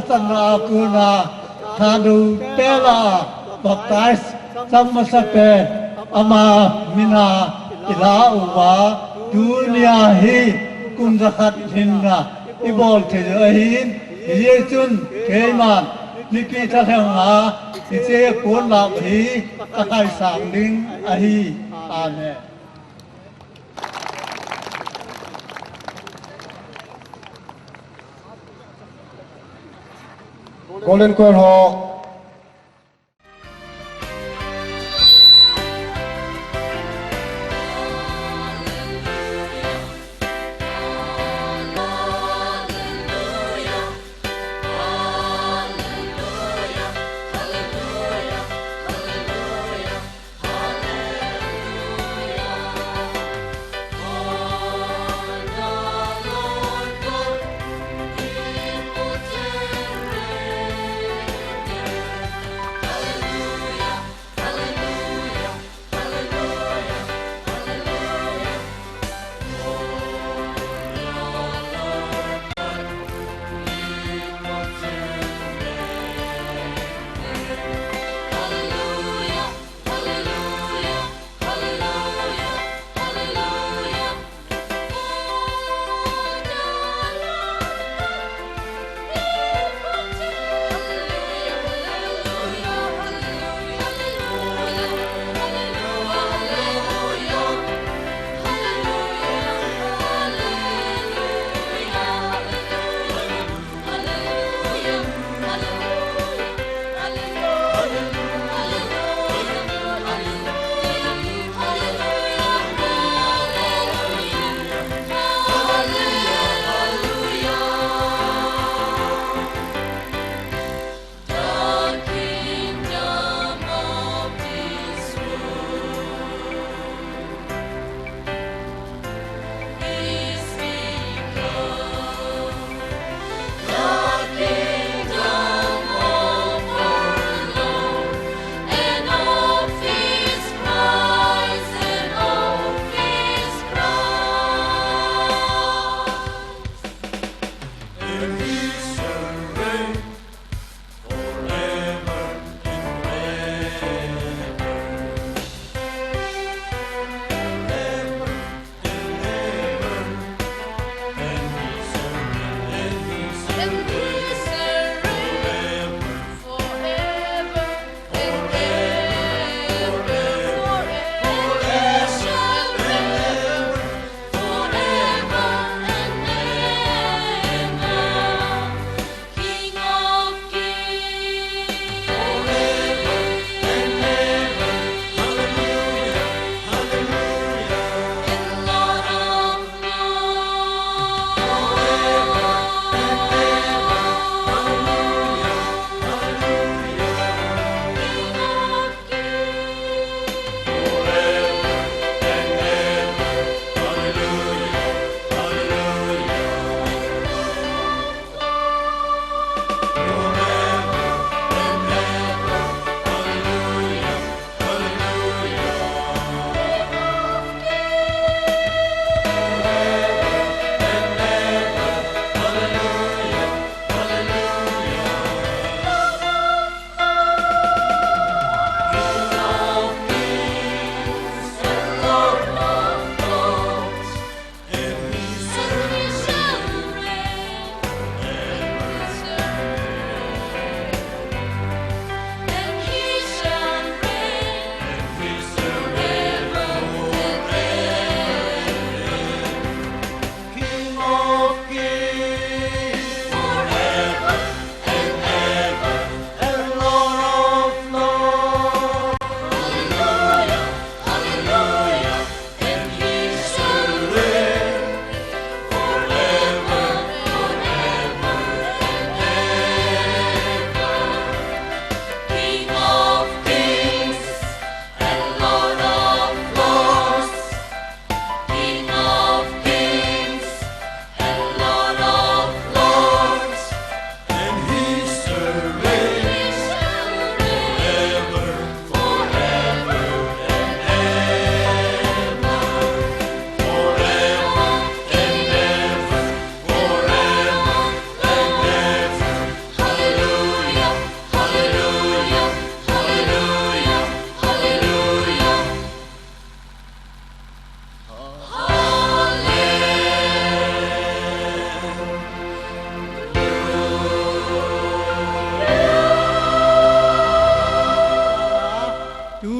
Ratana Kuna Thadu Tela Baptized Samasape Ama Mina Ila Uwa Dunia Hi Kunzakat Hinna Ibol Tejahin Yechun Keman Nikita Hanga Ise Kun Lap Hi Takai Sang Ling Ahi Amen. Cô lên quên họ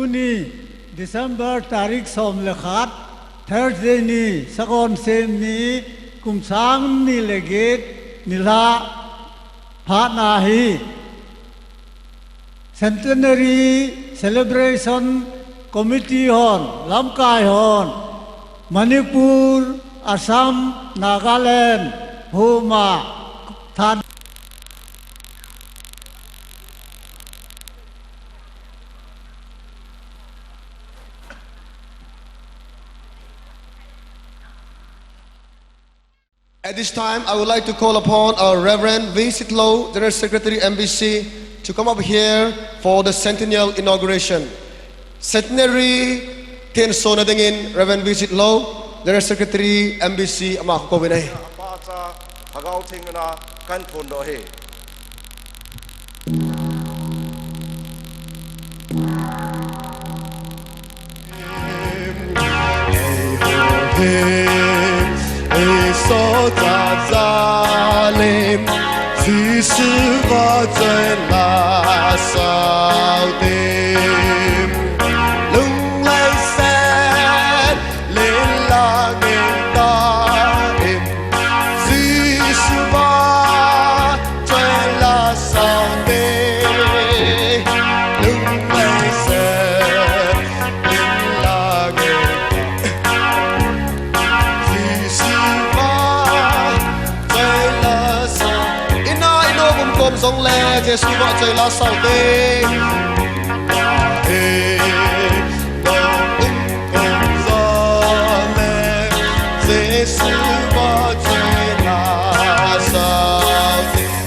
ni December tarik som lekhat Thursday ni sakon sem ni kum sang ni legit nila pha na hi Centenary Celebration Committee hon Lamkai hon Manipur Assam Nagaland Huma Than At this time, I would like to call upon our Reverend V. Sitlow, General Secretary MBC, to come up here for the centennial inauguration. Centenary Thiên Sô Na Dingin, Reverend V. Sitlow, General Secretary MBC, Amak Kovinay. Pasa hagaw tingna kan pundo he. So zalim, chỉ是我最那少的，龙来山，连浪人大人，只是我最那少的，龙来山，连浪人。只是我最拉手，一那一诺共共送来，这是我最拉手的。共共送来，这是我最拉手的。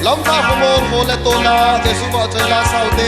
lòng ta không muốn vô lệ tôn là,这是我最拉手的。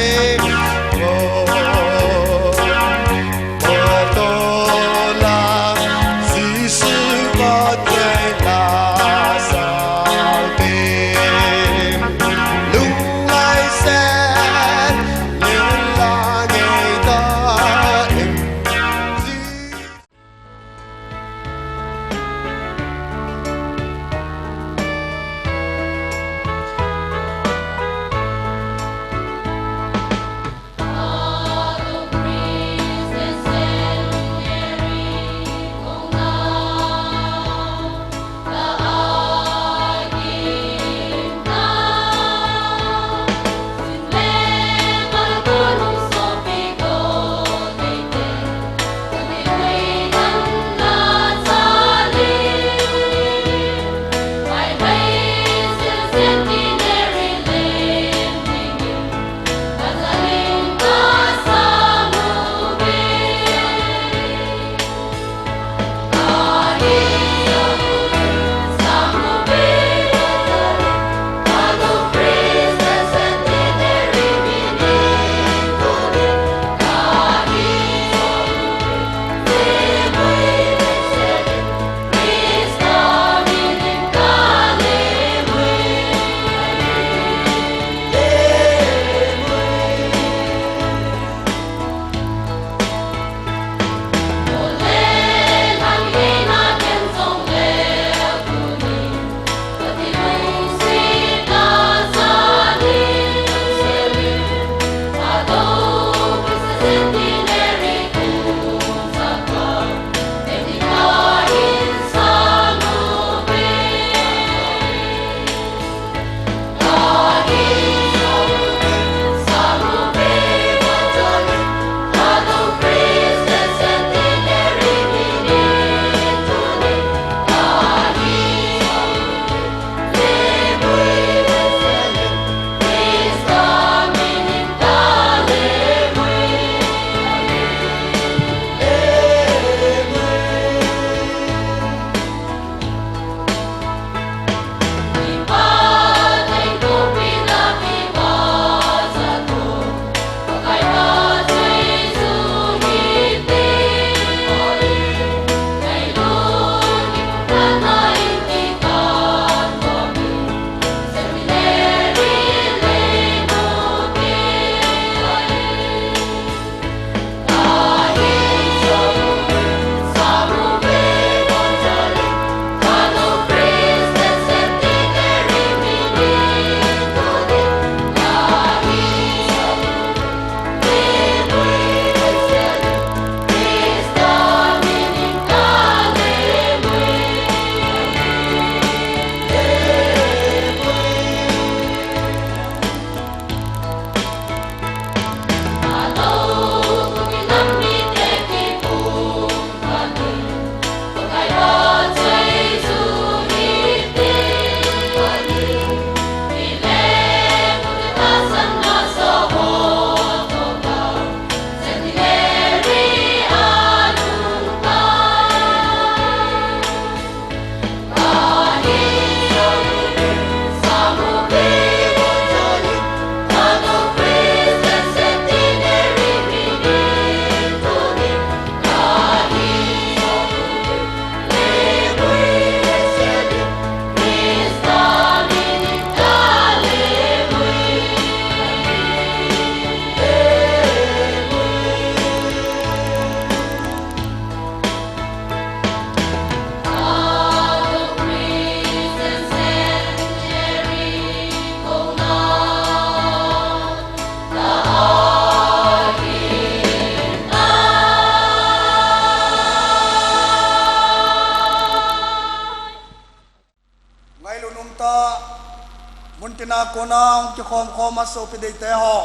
na konang ki khom khoma so pi dei te ho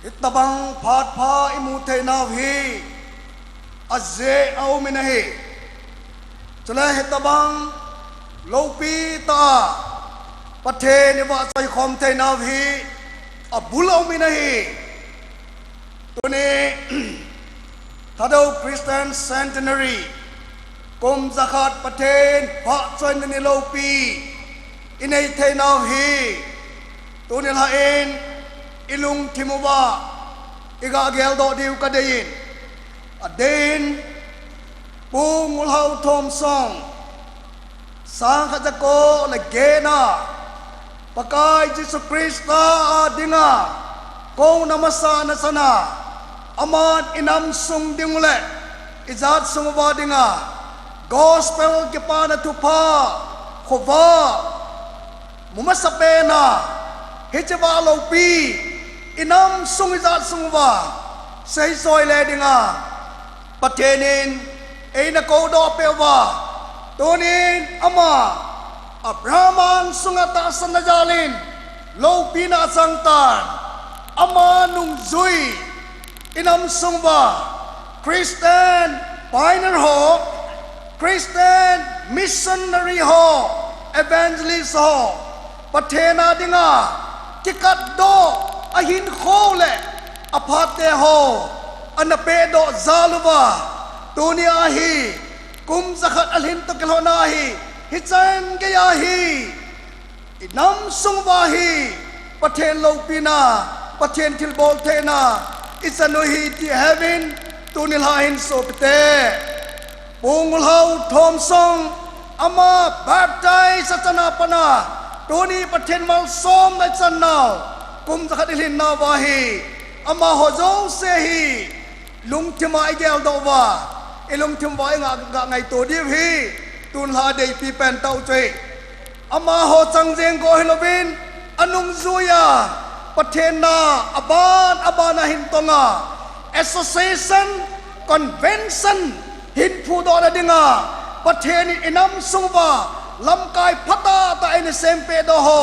itabang phat pha imu the na hi azze au minahi chula hitabang lo pi ta pathe ni wa chai khom the na hi abulau minahi tuni thadau Christian centenary kum zakat paten pha choi ni lo pi inei the na hi tuni la en ilung thimuwa iga gel do diu ka dein aden pungul hau thom song sang khajako le gena pakai Jesus Krista adinga ko namasa na sana aman inam sung dingule izat sungwa dinga gospel ke pana tupa khova mumasapena hichwa lo pi inam sung izat sungwa sei soi le dinga patenin eina ko do pewa tonin ama Abrahaman sungata sanajalin lo pina sangtan ama nung zui inam sungwa Christian pioneer ho Christian missionary ho evangelist ho patena dinga tikat do ahin khole apate ho anapedo zaluwa tunia hi kum zakat alhin to kelona hi hitsan gaya hi inam sungwa hi pathen lo pina pathen tilbol thena isano hi ti heaven tunil hain sopte pungul hau thom song ama baptize satana pana tuni pathen mal som na channaw kum zakat ilhin na wahi ama hozo se hi lungthima igel do wa ilung thim wa nga ngai to div hi tun ha dei pi pen tau chei ama ho chang jeng go hilovin anung zuya pathena abana hin tonga association convention hin phu do na dinga patheni inam sungwa lamkai phata ta ene sempe do ho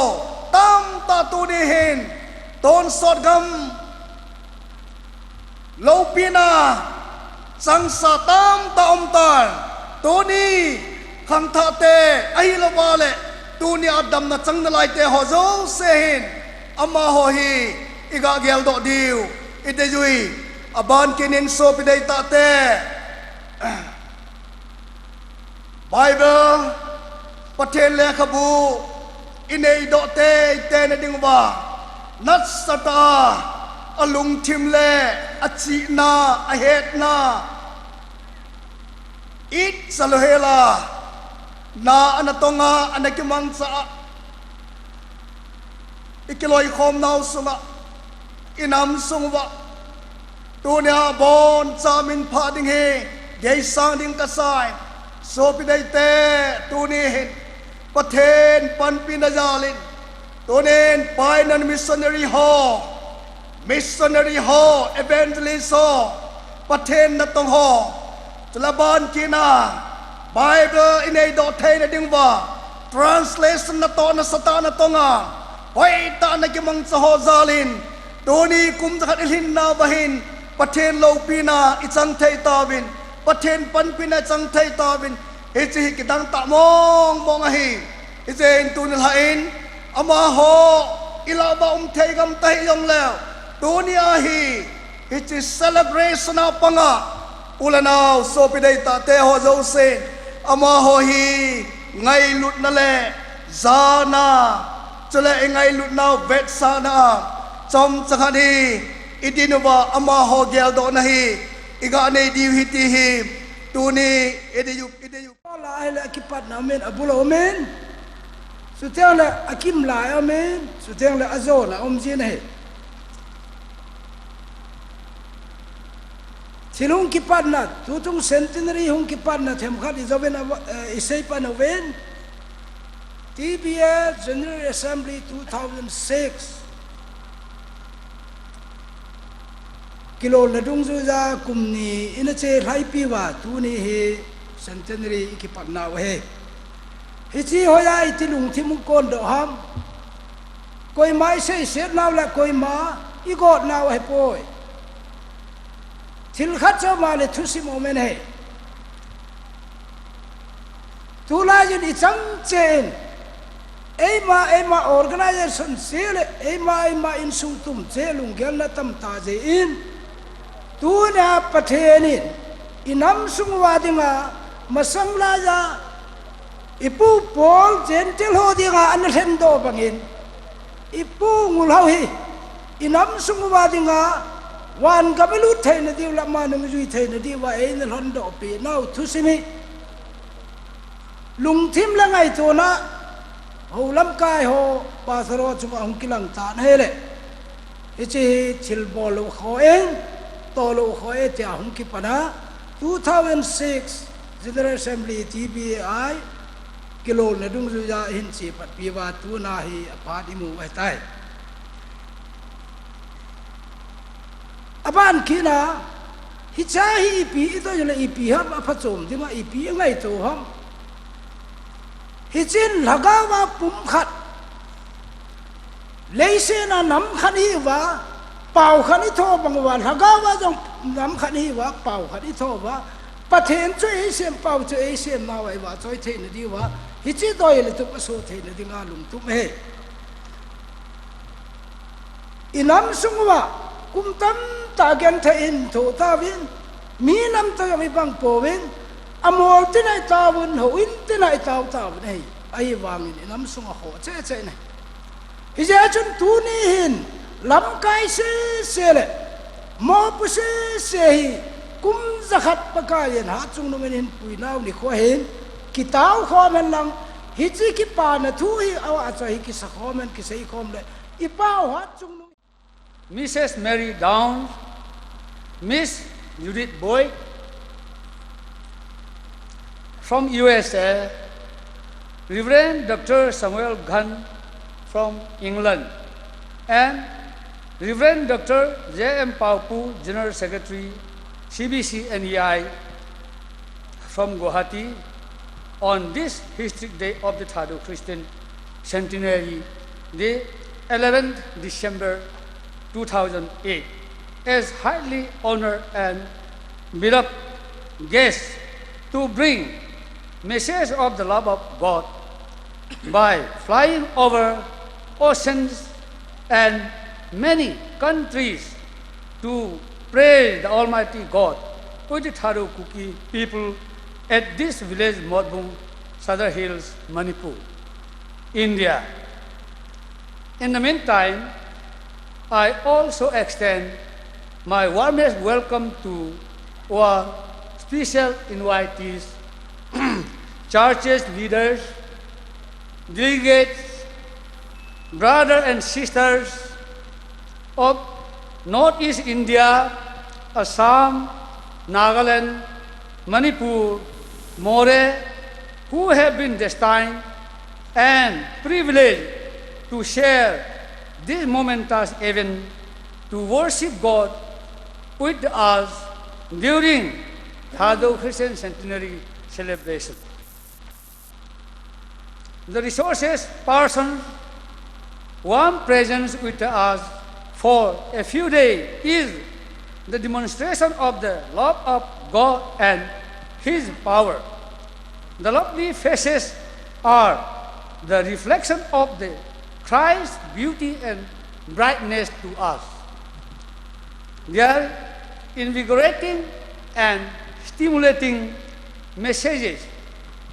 tam ta tu ni hin ton sot gam lo pina sang sa tam ta tan tu ni khang tha te ai lo wale tu ni adam na chang na lai te ho zo se hin ama ho hi iga gel do diu ite jui aban kinin so pidai ta te Bible pathen le khabu inei do te na ding wa nat sata alung thim le achi na ahet na it salohela na anatonga anakimang sa ikiloi khom nau sunga inam sungwa tunia bon chamin pha ding he gei sang ding kasai so pidai te tuni hin pathen pan pinajalin tunen painan missionary ho evangelist ho pathen na tong ho chulaban kina Bible inei do thei na ding wa translation na to na sata na tonga hoi ta na kimang sa ho zalin tuni kum zakhat ilhin na bahin pathen lo pina ichang thei tawin pathen pan pina chang thei tawin hichi kidang ta mong a hi izen tunil hain ama ho ilaba thei gam tai yong lew tunia hi hichi celebration na panga ulanao so pidai ta te ho zo sen ama ho hi ngai lut na le zana chule ngai lut nau vet sana chom chakhani idinova ama ho gel do na hi iga nei diu hiti hi tuni edeyu la ile akipat na men abulo men suteng le akim la men suteng le azona omjin he silung kipat na tutung centenary hung kipat na them khat izoven isei panoven TBA General Assembly 2006 kilo ladung zuza kumni inache lai piwa tuni he centenary ikipat na we hichi hoya itilung thimung kon do ham koi mai sei set naw la koi ma I got naw he poi thil khat cho ma le thusi moment he tu la jin I chang chen ema organization sele ema in sung tum chelung gel na tam ta je in tu na pathenin inam sung wa dinga masam la ja ipu pol gentle ho dinga an hem do bangin ipu ngul hau hi inam sung wa dinga wan gabilu thein diu la ma nang jui thein di wa ein hon do pi nau thu simi lung thim la ngai to na ho lam kai ho pasaro chunga hung kilang tan hele ichi chil bol kho eng to lo kho e tia hung ki pana 2006 General Assembly TBI kilo na dung ju ya hin chi pat pi wa tu na hi aphat imu ai tai aban kina hi cha hi pi to yele pi ham apha chom dinga pi ngai to ham hi chin lagawa pum khat leise na nam khani wa pau khani tho bang wa lagawa jong nam khani wa pau khani tho wa pathen choi sem pau choi sem ma wai wa choi the na di wa hi chi doi le tu so the na di nga lung tu me inam sungwa kum tam ta gen the in tho ta win mi nam ta mi bang po win amol tinai tawun ho in tinai taw tawun ei ai wangin inam sunga ho che che ne hi ja chun tu ni hin lam kai se le mo pu se hi kum zakhat pakayen ha chung no men pui naw ni kho hin ki taw kho men lang hi chi ki pa na thu hi aw a cha hi ki sa kho men ki sei khom le I pau ha chung no Mrs. Mary Downs, Miss Judith Boyd from USA, Reverend Dr. Samuel Gunn from England, and Reverend Dr. J.M. Paupu, General Secretary, CBC NEI from Guwahati, on this historic day of the Thado Christian Centenary, the 11th December 2008, as highly honored and beloved guests to bring message of the love of God by flying over oceans and many countries to praise the Almighty God with the Thado Kuki people at this village Modbung, Sadar Hills, Manipur, India. In the meantime, I also extend my warmest welcome to our special invitees, churches leaders, delegates, brothers and sisters of Northeast India, Assam, Nagaland, Manipur, More, who have been destined and privileged to share this momentous event to worship God with us during Thado Christian Centenary celebration. The resources persons warm presence with us for a few days is the demonstration of the love of God and His power. The lovely faces are the reflection of the Christ's beauty and brightness to us. Their invigorating and stimulating messages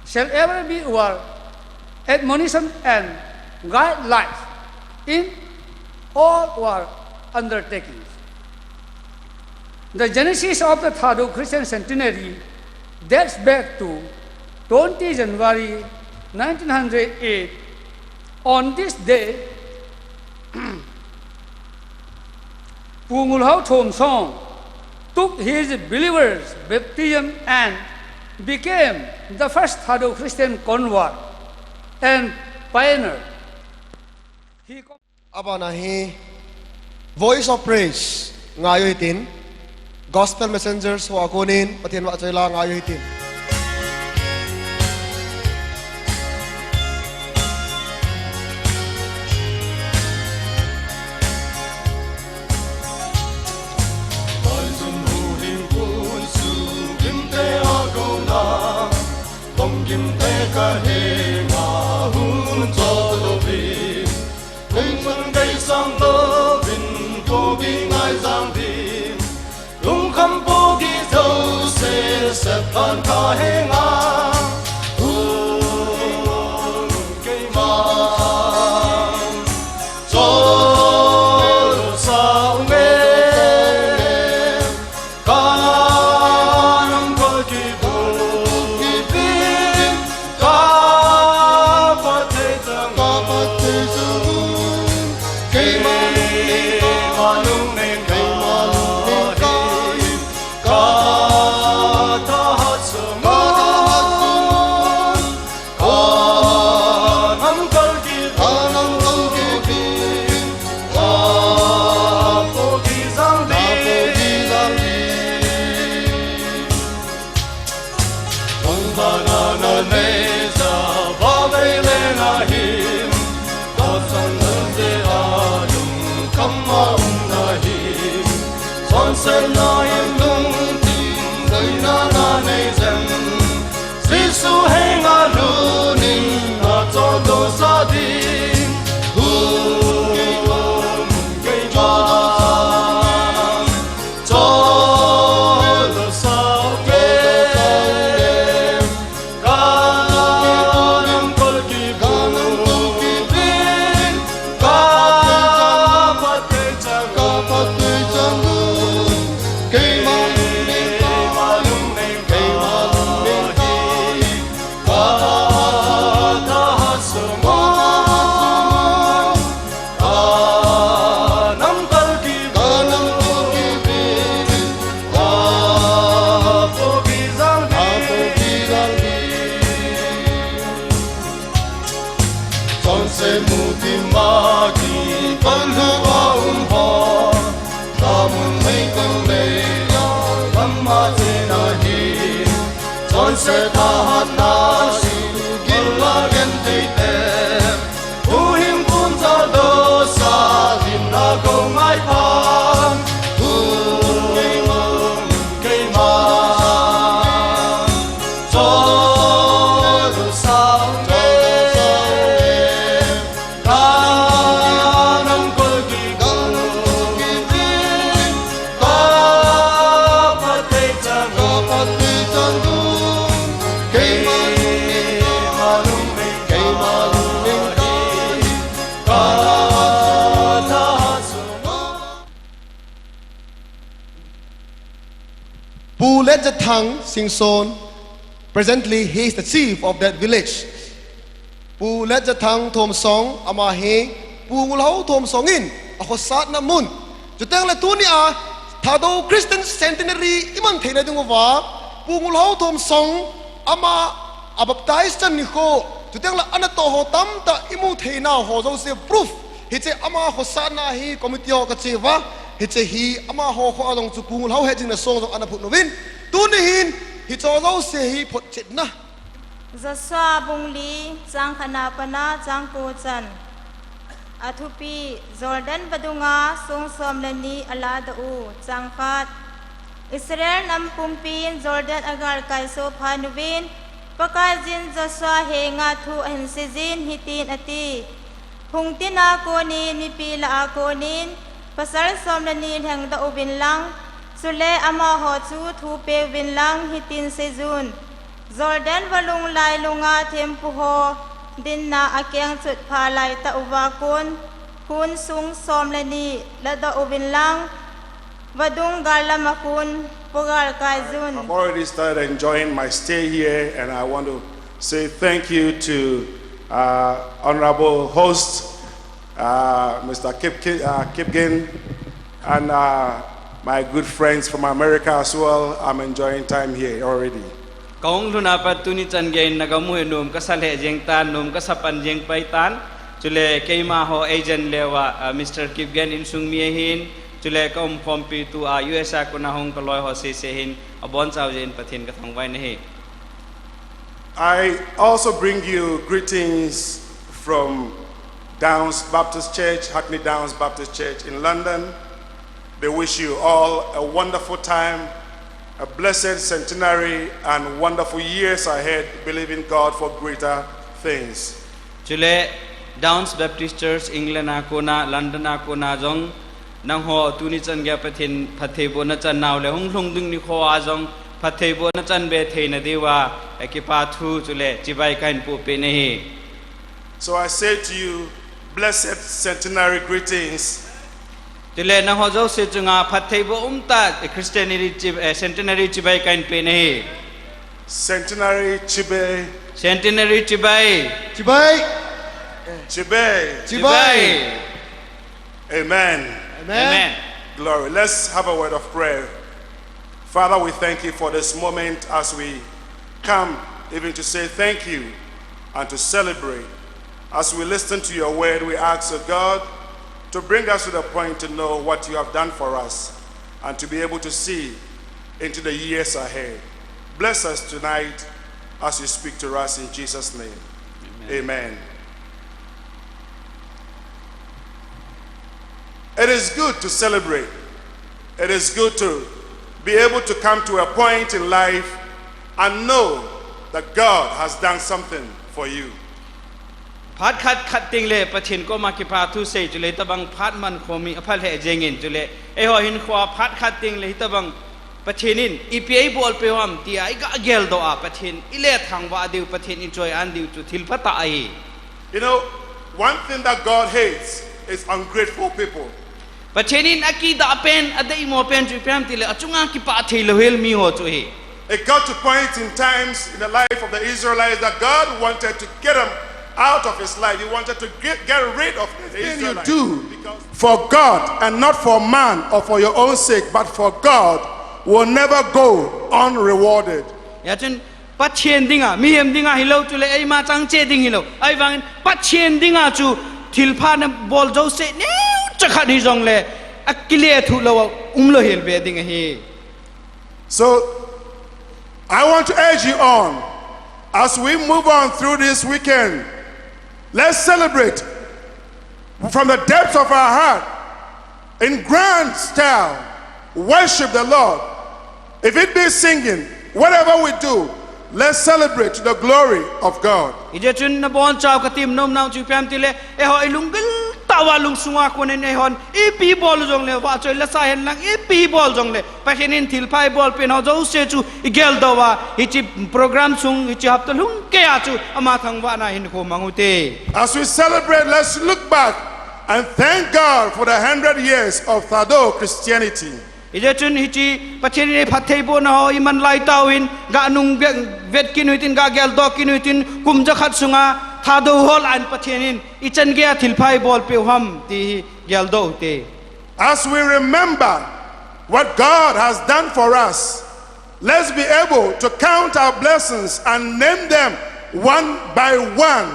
shall ever be our admonition and guidelines in all our undertakings. The genesis of the Thado Christian Centenary dates back to 20 January 1908. On this day, Pungulhau Thom Song took his believers' baptism and became the first Thado Christian convert and pioneer. Abanahi, voice of praise, ngayo hitin, gospel messengers wa kunin, patien wa chayla ngayo hitin. kim te ka he ma hun cho do vi hung man dei sang to vin po gi ngai giang vi lung kham po gi zo se se pan ka he nga hun ke ma cho sao nghe ca nam ko ki bu ki bin ca pa te zang ke ma lung ne ka ka ta hat so ma ka nam ko ki bin ka po ki zang di Ông ta na ne sa va ve le na him ta san nan de a lum kam ma na him son se na yem lung tim dai na ne zem si su he nga lu nin na cho do sa din hu ke ma cho do sa ke ca nam kol ki bin ca pa te chang ke ma lung ne ka ca ta hat so ma ca nam kol ki bin ca po ki zang di Son se muti magi con lu ho ta mun mei con le ya lam ma te na hi son se ta hat na si gil la gen te te hu him kun za do sa din na go mai pan hu ke ma cho do sao nghe ca nam ko ki bin ca pa te chang ke ma lung ne ka ta so ma Pu Let Jathang Sing Son. Presently, he is the chief of that village. Pu Let Jathang Thom Song ama he pu ngul hau thom songin ako sat na mun. Juteng la tu ni a thado Christian centenary iman theina dungo wa pu ngul hau thom song ama abaptize chan ni ko juteng la ana to ho tam ta imu theina ho zo se proof hi che ama ho sat na hi committee ho ka che wa hi che hi ama ho kho along chu pu ngul hau he jing na song zo ana phut novin tu ni hin hi cho zo se hi phot chet na Zaswa bungli chang khana pana chang ko chan athupi Jordan badunga song som lani ala da u chang khat Israel nam pumpin Jordan agar kai so phanuwin pakajin Zaswa henga thu an sijin hitin ati phungtina ko ni nipila ko nin pasal som lani hang da ubin lang sule ama ho chu thu pe win lang hitin sejun Jordan walung lai lunga thempu ho din na akyang chut pha lai ta uwa kun sung som lani la da ubin lang vadung galamakun pugal kaizun. I've already started enjoying my stay here, and I want to say thank you to honorable host Mr. Kipgen and my good friends from America as well. I'm enjoying time here already. Kaung luna pat tuni chan gain nagamu num kasale jeng tan num kasapan jeng paitan chule keima ho agent lewa Mr. Kipgen in sung miehin chule kom pompi tu a USA kuna hong kaloi ho se sehin abon chau jen pathin ka thong vai nahi. I also bring you greetings from Downs Baptist Church, Hackney Downs Baptist Church in London. They wish you all a wonderful time a blessed centenary and wonderful years ahead, believing God for greater things. Chule Downs Baptist Church England akona London akona jong nang ho tuni chan gya pathin phathebo na chan naw le hong hlung ding ni kho a jong phathebo na chan be theina dewa ekipa thu chule chibai kain pu pe nei. So I say to you, blessed centenary greetings. Chule na ho jo se chunga phathebo umta Christianity centenary chibai kain pe nei. Centenary Chibe. Centenary chibai. Chibai. Chibe. Chibai. Amen. Amen. Glory. Let's have a word of prayer. Father, we thank you for this moment as we come even to say thank you and to celebrate. As we listen to your word, we ask, O God, to bring us to the point to know what you have done for us and to be able to see into the years ahead. Bless us tonight as you speak to us in Jesus' name. Amen. It is good to celebrate. It is good to be able to come to a point in life and know that God has done something for you. Phat khat ting le pathin ko ma ki pa thu sei chule tabang phat man khomi aphal he jengin chule e ho hin khwa phat khat ting le tabang pathinin ipi bol pe hom ti ai ga gel do a pathin ile thang wa diu pathin enjoy an diu tu thil phata ai. You know, one thing that God hates is ungrateful people. Pathinin aki da pen adai mo pen chu pram ti le achunga ki pa thei lo hel mi ho chu he. It got to point in times in the life of the Israelites that God wanted to get them out of his life. He wanted to get rid of the Israelites. You do for God and not for man or for your own sake, but for God will never go unrewarded. Ya chen patchen dinga mi hem dinga hilo chu le ai ma chang che ding hilo ai wang patchen dinga chu thil pha na bol jo se ne chakha ni jong le akile thu lo lo hel be ding hi. So I want to urge you on as we move on through this weekend. Let's celebrate from the depths of our heart in grand style. Worship the Lord. If it be singing, whatever we do, let's celebrate to the glory of God. Ije chun na bon chao ka tim nom nau chu pam ti le e ho ilungil tawa lung sunga ko ne hon e pi bol jong le wa choi la sa hen lang e pi bol jong le pa henin thil phai bol pen ho jo se chu igel do wa ichi program sung ichi hap to lung ke a chu ama thang wa na hin ko mangu te. As we celebrate, let's look back and thank God for the 100 years of Thado Christianity. Ije chun hichi pacheni phathei bo na ho iman lai tawin ga nung vet kin huitin ga gel do kin huitin kum ja khat sunga thado hol an pathenin ichan ge thil phai bol pe ham ti gel do te. As we remember what God has done for us, let's be able to count our blessings and name them one by one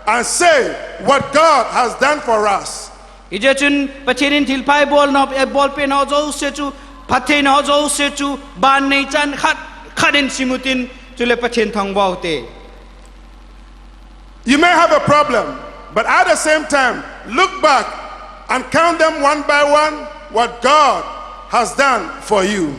and say what God has done for us. Ije chun pachenin thil phai bol no e bol pe no jo se chu phathei no jo se chu ban nei chan khat khaden simutin chule pachen thang bau te. You may have a problem, but at the same time, look back and count them one by one what God has done for you.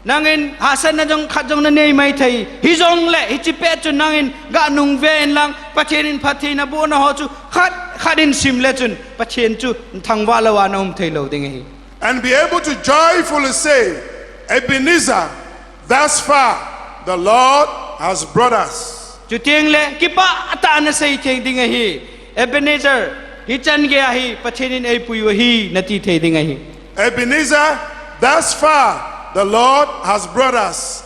Nangin hasan na jong khat jong na nei mai thei hi jong le hi chi pe chun nangin ga nung ven lang pachenin phathei na bo na ho chu khatin sim le chun pachen chu thang wa la wa nom thei lo ding hi. And be able to joyfully say, Ebenezer, thus far the Lord has brought us. Chu tieng le ki pa ata na sei thei ding hi. Ebenezer hi chan ge hi pachenin ei pui hi na ti thei ding hi. Ebenezer, thus far the Lord has brought us.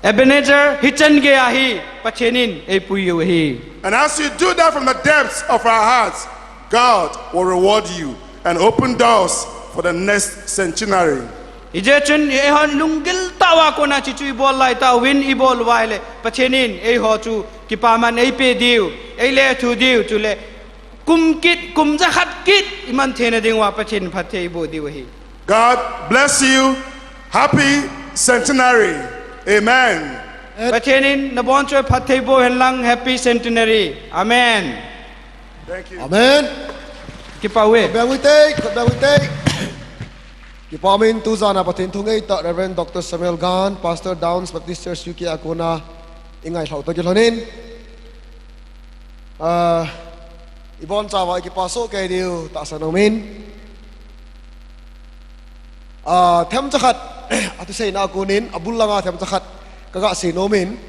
Ebenezer hi chan ge hi pachenin ei pui hi. And as you do that from the depths of our hearts, God will reward you and open doors for the next centenary. Ije chun e hon lungil tawa ko na chi chui bol lai ta win I bol wai le pachenin e ho chu ki pa man e pe diu e le thu diu chu le kum kit kum ja khat kit iman thena ding wa pachen phathe bo diu hi. God bless you. Happy centenary. Amen. Pachenin na bon choi phathe bo hen lang happy centenary. Amen. Thank you. Amen. Ki pa we. Khotbah we take. Ipamin tu zana patin thungai ta Reverend Dr. Samuel Gan, Pastor Downs Baptist Church UK Akona ingai hlau ta gilonin. Ibon chawa ki paso ke diu ta sanomin. Them chakhat atu sei na kunin abullanga them chakhat kaga sinomin.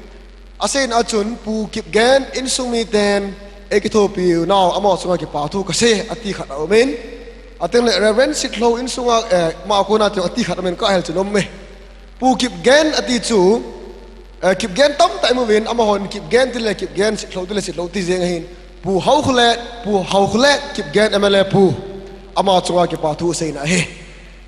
Asen achun pu kip gen insumi ten ekithopi now amo sunga ki pathu kase ati khat omin. Ating le Reverend Sitlo in sunga ma ko na ti ati khat men ka hel chinom me pu kip gen ati chu kip gen tam tai mo win ama hon kip gen ti le kip gen Sitlo ti jeng hin pu hau khule kip gen MLA pu ama chunga ki pa thu sei na he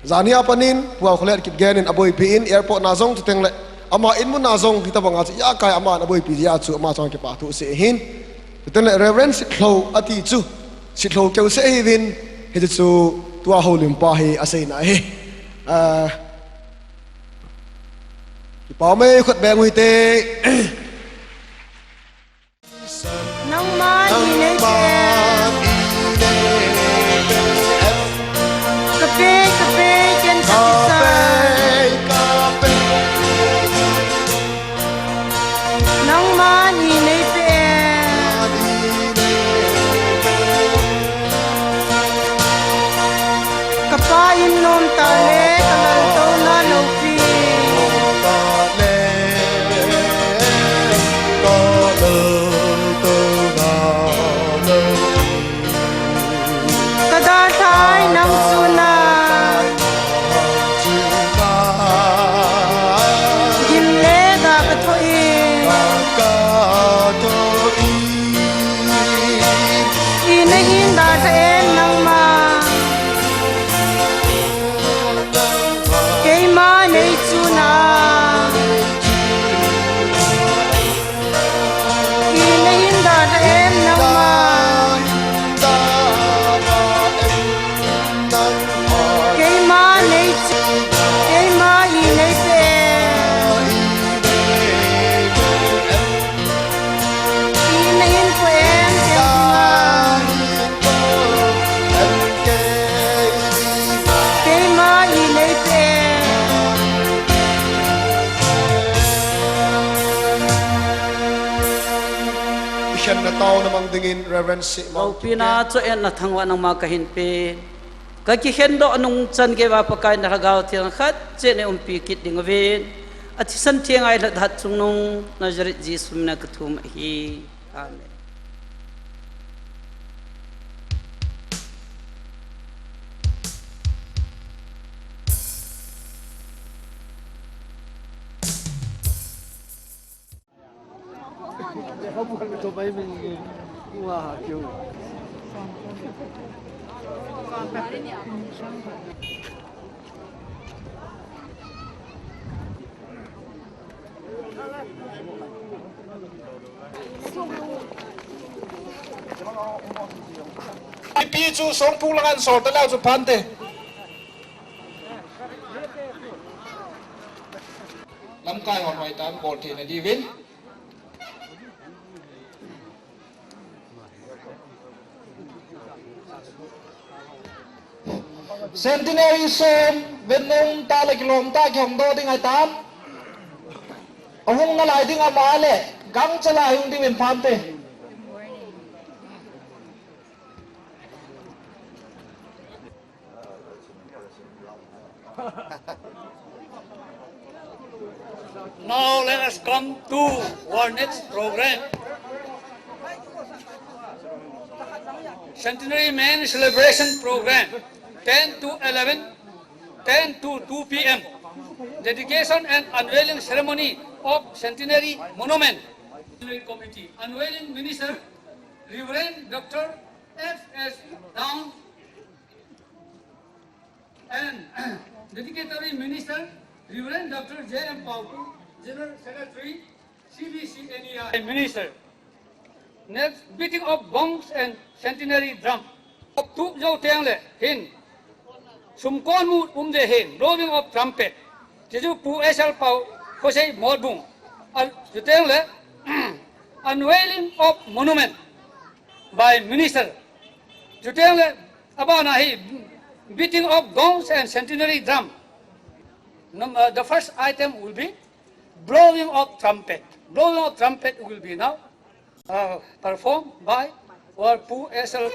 zania panin pu hau khule kip gen in aboi pi in airport na zong tuteng le ama in mun na zong kita banga ya kai ama na boi pi ya chu ama chunga ki pa thu sei hin teng le Reverend Sitlo ati chu Sitlo keu sei win hit chu tua holim pa hi asai na he ki pa me khat beng hui te nang ma ni le kape chen sa nang ma ni le pe kapa in nom ta le kalal to na lo pi kada thai nam suna gim le ga ka thoi in hin da the nang ma ke ma nei chuna in hin da the nang ma ke ma nei ke ma i nei pe in hin ko em ke ma i nei pe isyan na tao namang dingin Reverend Si Mau pina cho en na thangwa nang ma kahin pe ka ki hendo anung chan ge wa pakai na ragaw thiang khat che ne umpi kit ding ven athi san thiang ai la that chung nung nazaret Jesus na kathum hi amen. pi chu song pu langan so ta lau chu phante lam kai hon mai tam bol thi na di win centenary som benung ta le kilom ta khom do ding ai tam ahung na lai ding ama le gang chala hung di win phante Now let us come to our next program. Centenary Man Celebration Program, 10 to 11, 10 to 2 p.m. Dedication and unveiling ceremony of Centenary Monument. Committee, unveiling Minister, Reverend Dr. F.S. Downs, and Dedicatory Minister, Reverend Dr. J.M. Pauku, General Secretary, CBCNEI Minister. Next, beating of gongs and centenary drum. Tup jau tengle hin. Sumkon mu de hin. Blowing of trumpet. Jeju pu esal pau kosei modbung. Al tengle unveiling of monument by Minister. Tengle abana hi beating of gongs and centenary drum. The first item will be blowing of trumpet. Blowing of trumpet will be now performed by Warpu SL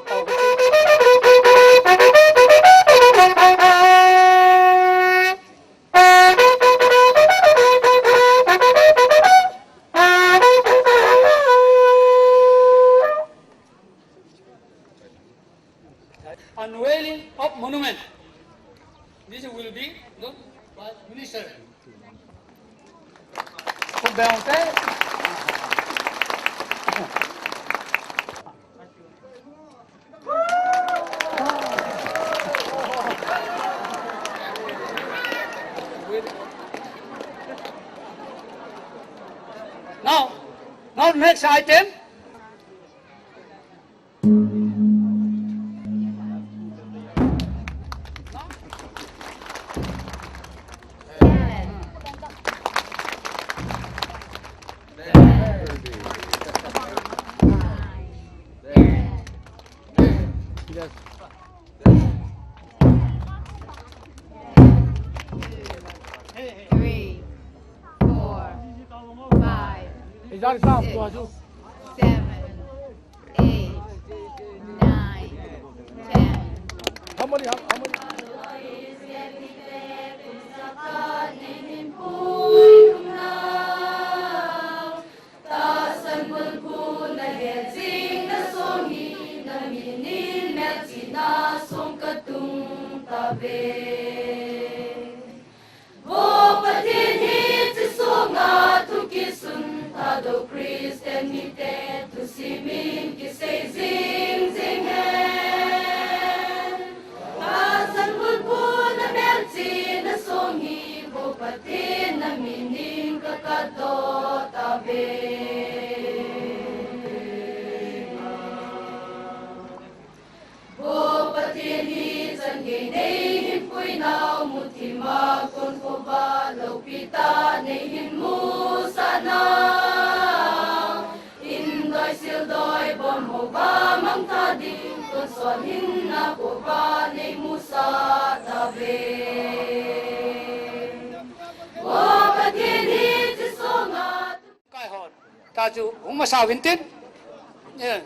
unveiling of monument. This will be done by minister. Now next item. Three, 4, 5, 6, 7, 8, 9, 10. How many? Taju umasawintin. Yeah.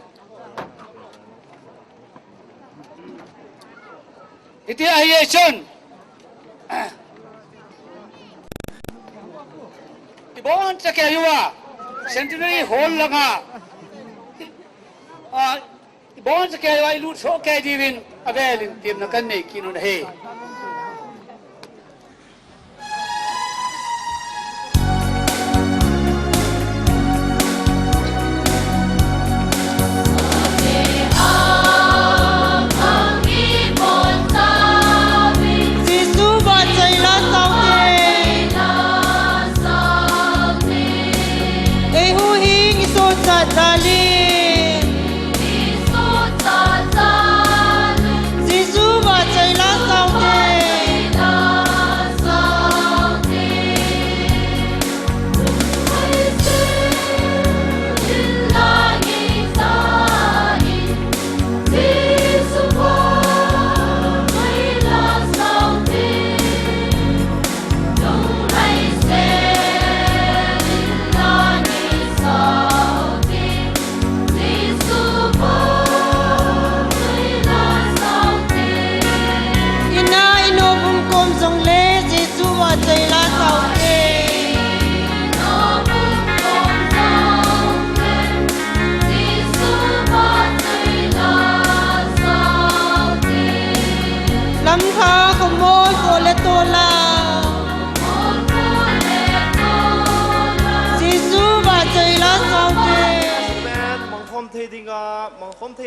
Iti ahiyation. Ibon sa kayuwa. Centenary hall langa. Ibon sa kayuwa ilut so kay divin abelin tim na kanne kinu na he.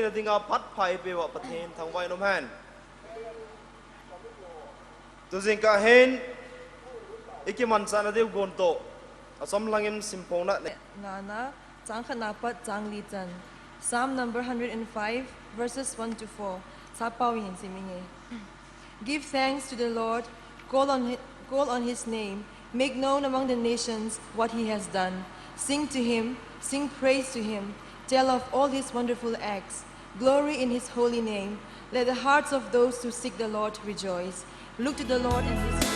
Dinga pat pai bewa patin thang vai nom han tu jing ka hen ikiman sana deu gonto asom langim simpong na Nana chang khanapat chang li chan Psalm number 105 verses 1 to 4 sapawin siminge. Give thanks to the Lord, call on his name, make known among the nations what he has done. Sing to him, sing praise to him, tell of all his wonderful acts. Glory in his holy name. Let the hearts of those who seek the Lord rejoice. Look to the Lord and listen.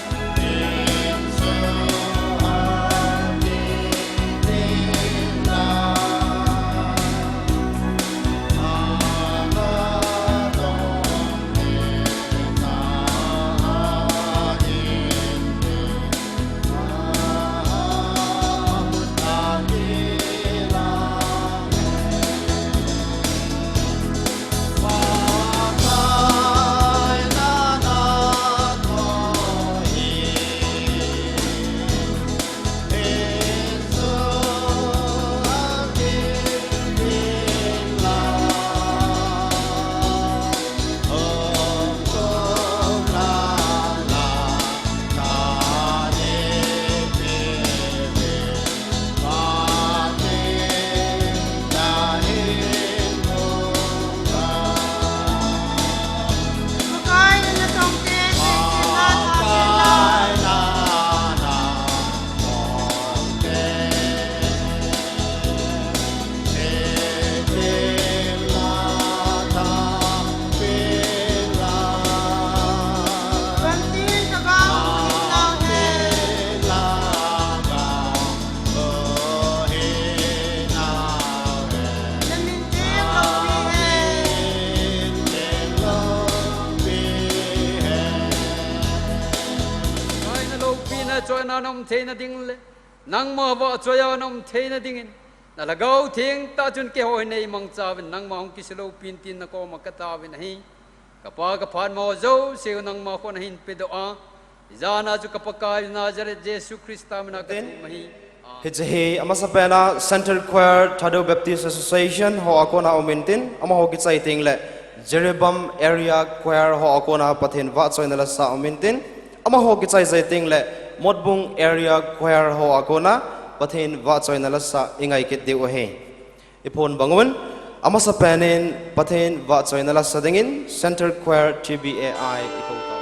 Choi na nom the na ding le nang mo bo choi ya nom the na ding in na la gau thing ta chun ke hoi nei mang cha bin nang ma hong ki selo pin tin na ko ma ka ta bin hi ka pa ka phan mo zo se nang ma khon hin pe do a jana chu ka pa ka Nazareth Jesus Christa na ka ma hi Hijahi amasapena Central Choir Thado Baptist Association ho akona omintin ama ho gitsai ting le Jerebam Area Choir ho akona pathin va choina la sa omintin ama ho gitsai zai ting le Modbung Area Choir ho akona pathin va choina la sa ingai kit de o he ipon bangun amasapenin pathin va choina la sa dingin Central Choir TBAI iko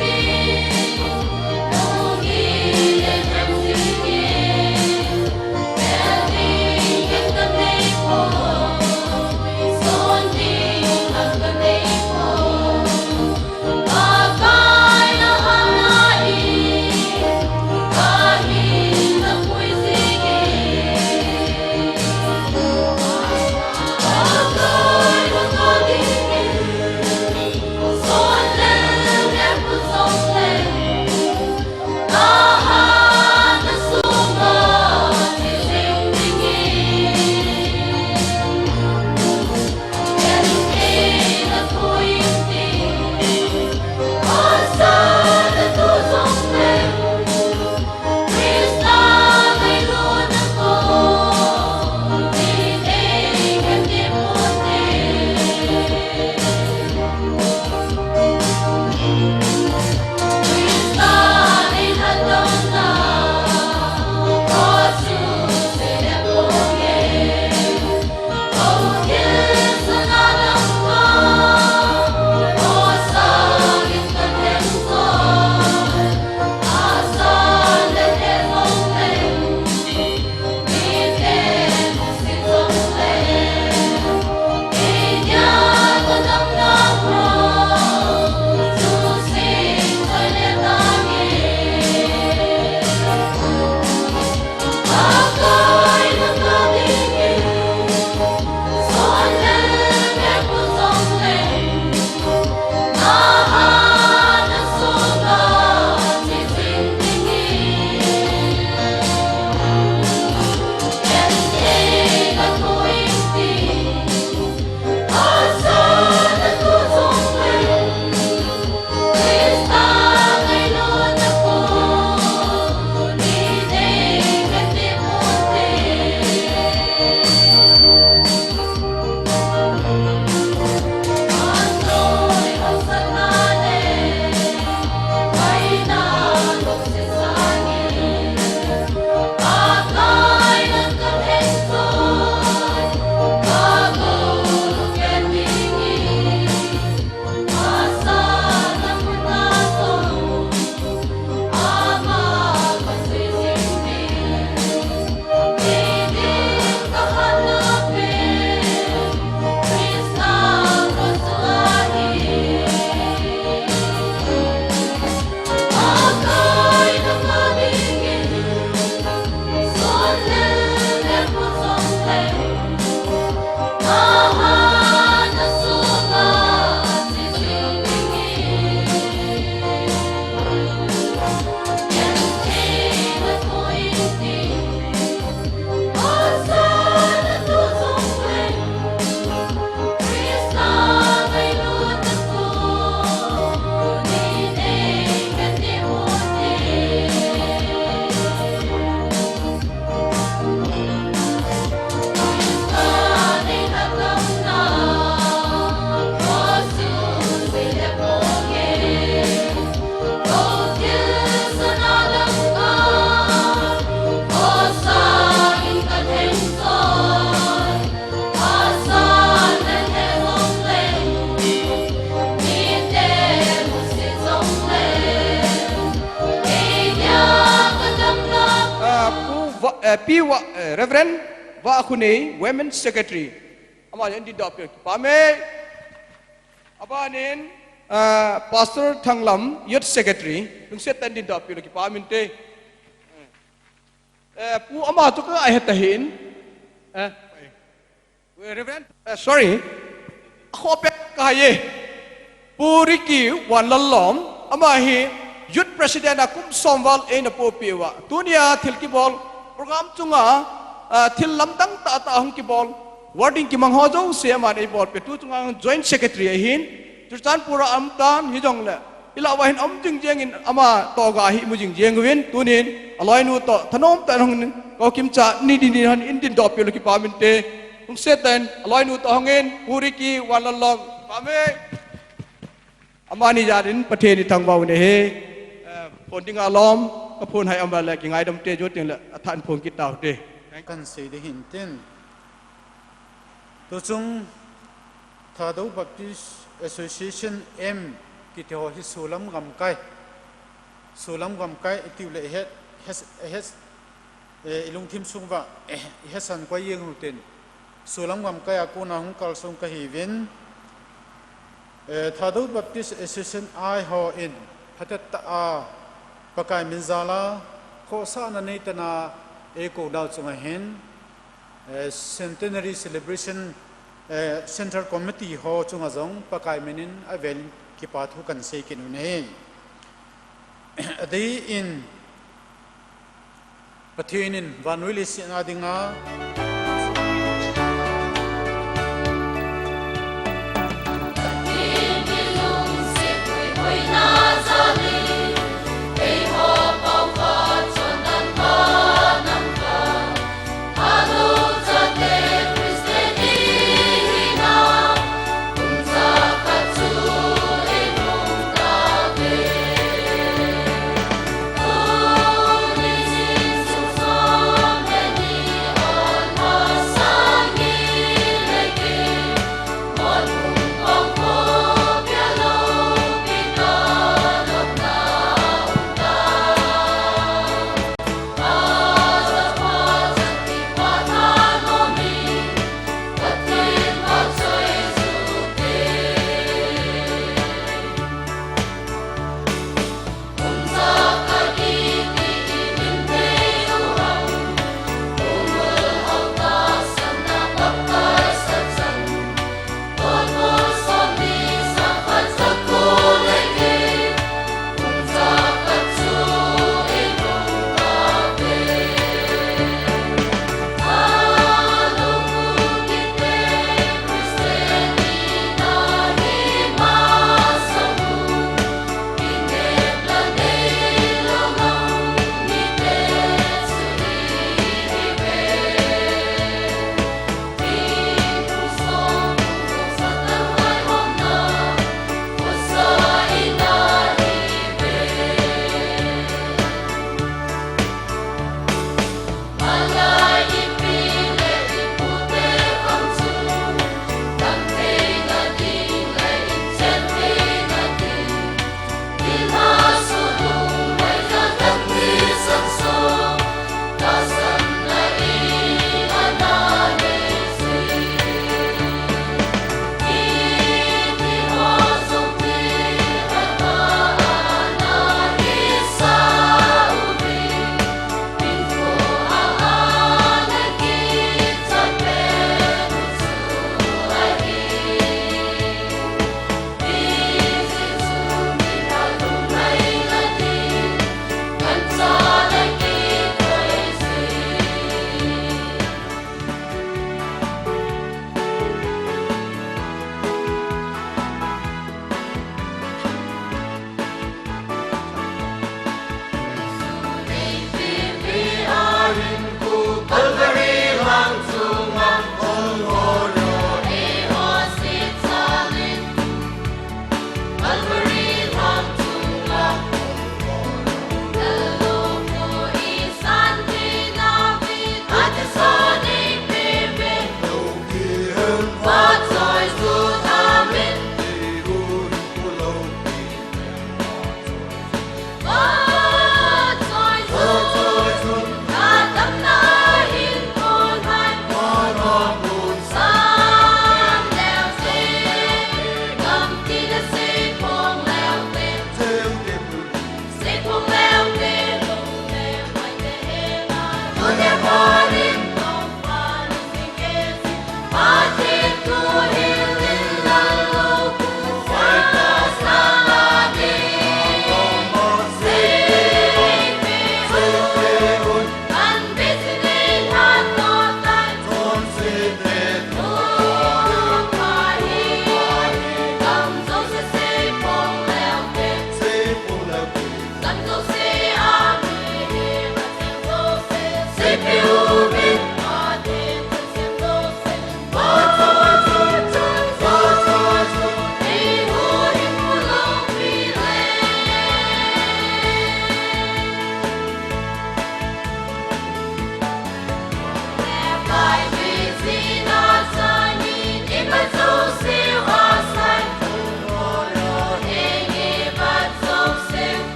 Be pi wa Reverend wa khuni Women's Secretary ama yan di dop pa me abanin Pastor Thanglam Youth Secretary lung set tan di dop ki pa min te pu ama to ka ai hatahin Reverend sorry ako pe kaye puriki wan lalom ama hi Youth President akum somwal e na po piwa tunia thil ki bol program chunga thil lamdang ta ta hong ki bol wording ki mang ho jo se ma ei bol pe tu chunga joint secretary hin chutan pura amtan hi jong le ila wa hin am jing jeng in ama to ga hi mu jing jeng win tunin aloi nu to thanom ta hong ko kim cha ni di ni han indin do pe lo ki pa min te hung seten aloi nu to hongin puriki wan lalom pa me amani jarin pathe ni thang bau ne he phồn tiếng alom các phồn hay âm lại cái ngày đông tê chốt tiếng là thản phồn kít tàu tê kan sei de hin ten to chung Thado Baptist Association M ki te ho hi sulam gam kai tiu le het ilung thim sung wa hesan kwa yeng hu ten sulam gam kai aku na hung kal sung ka hi vin Thado Baptist Association ai ho in hatat ta pakai minzala kho sa na nei tana eko dau chunga hen centenary celebration center committee ho chunga jong pakai menin avel ki pathu kan sei kinu nei adei in pathinin vanwili singa dinga All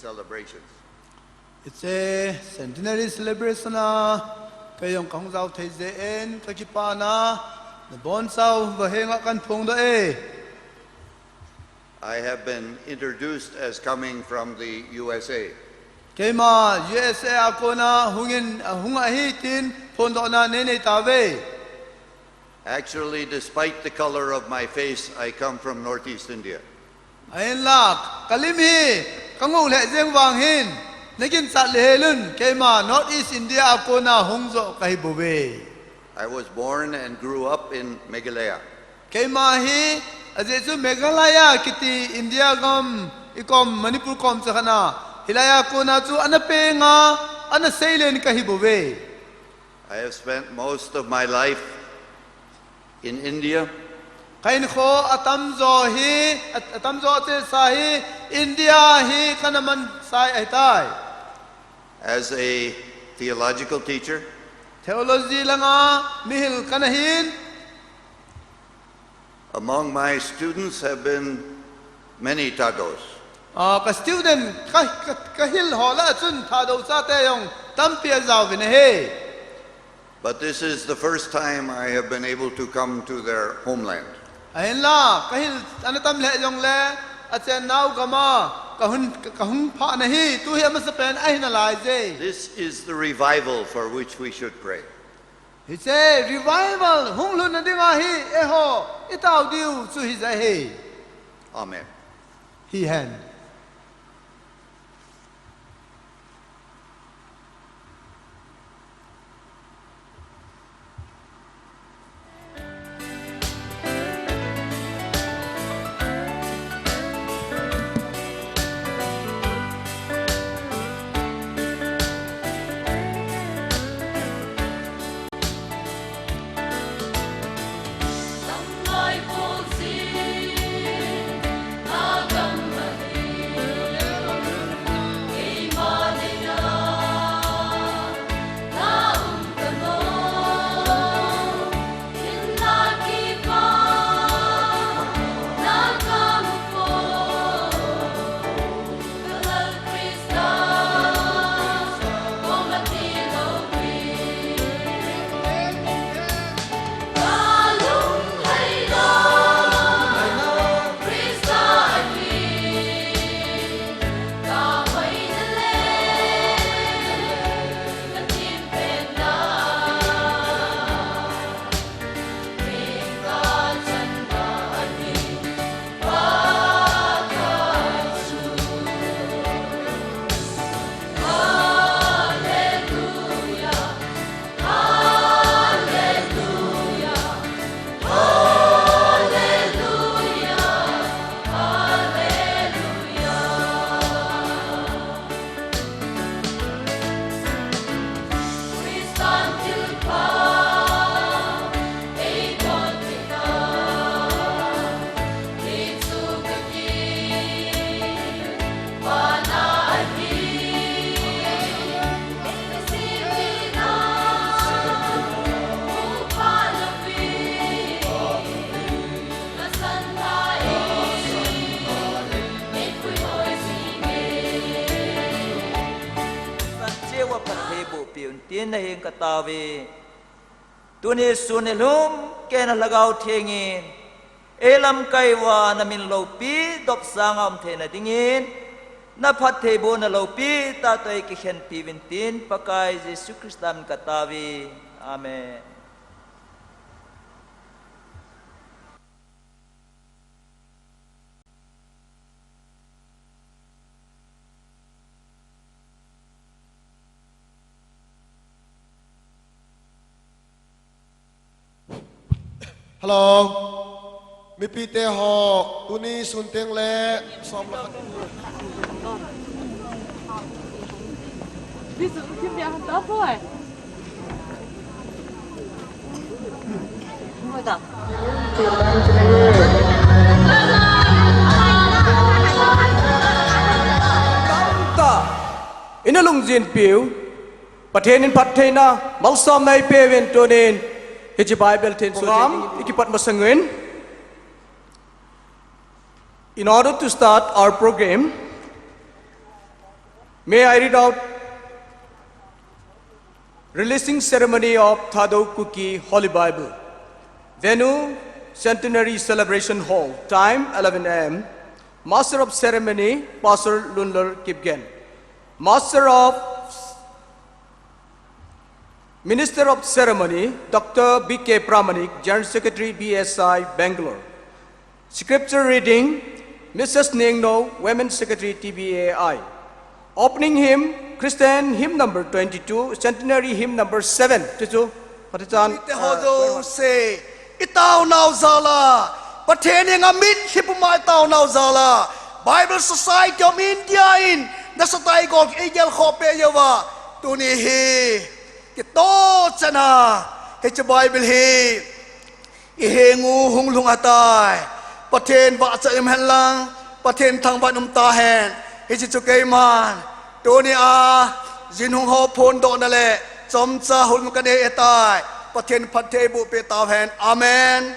celebrations. It's a centenary celebration na kayong kahong zao thei zen kakipa na bon sao vahenga kan phong da e. I have been introduced as coming from the USA. Kema USA ako na hungin hunga hitin pondo na nene tawe. Actually, despite the color of my face, I come from Northeast India. Ayin lak kalimhi kangu le jeng wang hin nagin sa lehelun kema Northeast India ako na hungzo kahibobe. I was born and grew up in Meghalaya. Kema hi ajesu Meghalaya kiti India gam ikom Manipur kom sakana hilaya ko na chu anape nga ana sailen kahibobe. I have spent most of my life in India. Kain ko atamzo te sahi India hi kanaman sai aitai. As a theological teacher, Theology langa mihil kanahin. among my students have been many Tagos. Ka student kahil hola chun thado sa te yong tampia zaw he. But this is the first time I have been able to come to their homeland. Ayin la kahil anatam le yong le at sen naw gama kahun pa na hi tu hi amasapen ay nalai je. This is the revival for which we should pray. He say revival hung lu na dinga hi eho itaw diu su hi zai he. Amen. He hand. Hãy subscribe cho kênh Ghiền Mì Gõ để không bỏ lỡ tin na hing katawi tuni sunilum kena lagaw tingin elam kaiwa na min lopi dop sangam the na dingin na phathebo na lopi ta toy ki khen pivintin pakai Jesu Kristam katawi amen. Hello, mi pite ho tuni sunteng le som la. Ví dụ phim đẹp đó thôi. Ngồi đọc. Ta inalung jin piu pathenin pathena malsom nai peven tonin Hiji Bible ten program ikipat masangin. In order to start our program, may I read out releasing ceremony of Thado Kuki Holy Bible. Venue, Centenary Celebration Hall. Time 11 a.m. Master of Ceremony, Pastor Lunler Kipgen. Master of Minister of Ceremony, Dr. B.K. Pramanik, General Secretary, BSI, Bangalore. Scripture reading, Mrs. Ningno, Women's Secretary, TBAI. Opening hymn, Christian hymn number 22, Centenary hymn number 7. Titu, Patitan. Hodo say, Itao now zala, pertaining a min hipuma itao now zala. Bible Society of India in Nasatay Gog Egel Hope Yava, Tuni he. Kito chana ke Bible he ihengu hunglung atai paten ba cha im lang paten thang ba num ta hen he chi chukai man to ni a jinhung ho phon do na le chom cha hul ka ne etai paten phathe bu pe ta hen amen.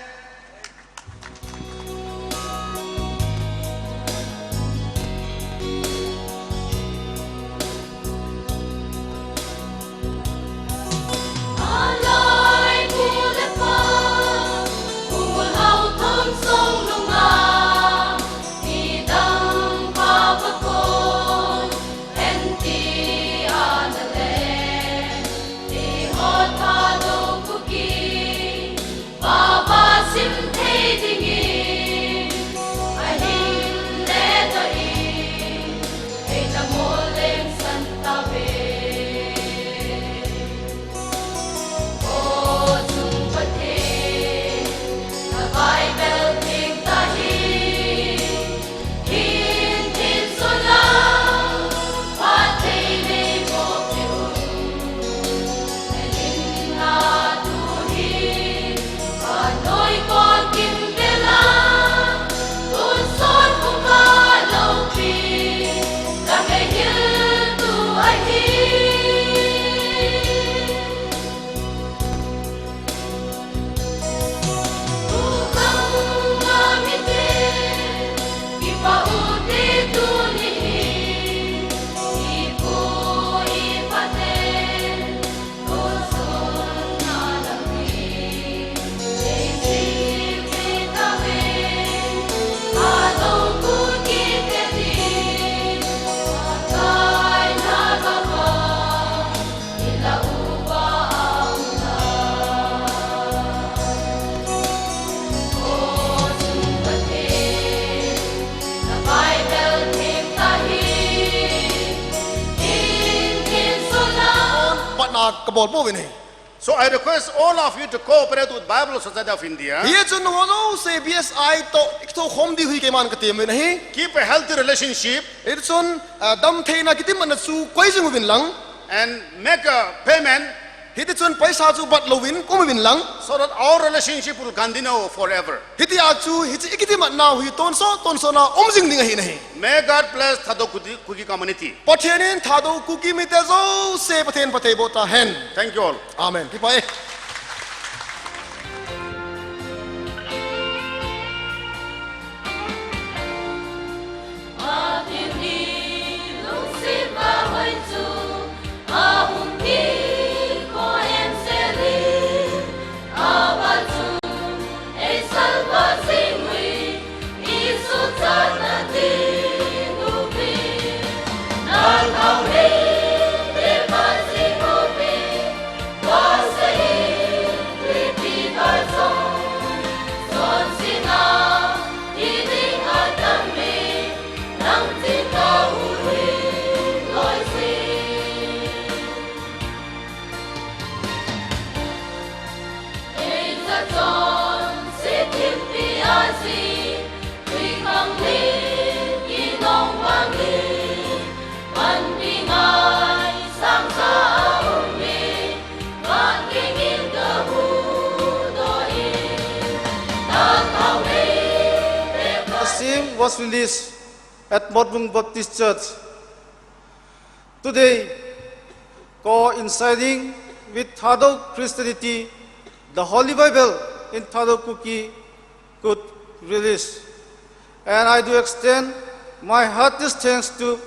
So I request all of you to cooperate with Bible Society of India. Keep a healthy relationship and make a payment so that our relationship will continue forever. May God bless Thado Kuki community. Thank you all. Amen. was released at Modbung Baptist Church. Today, coinciding with Thadok Christianity, the Holy Bible in Thadok Kuki could release. And I do extend my heartiest thanks to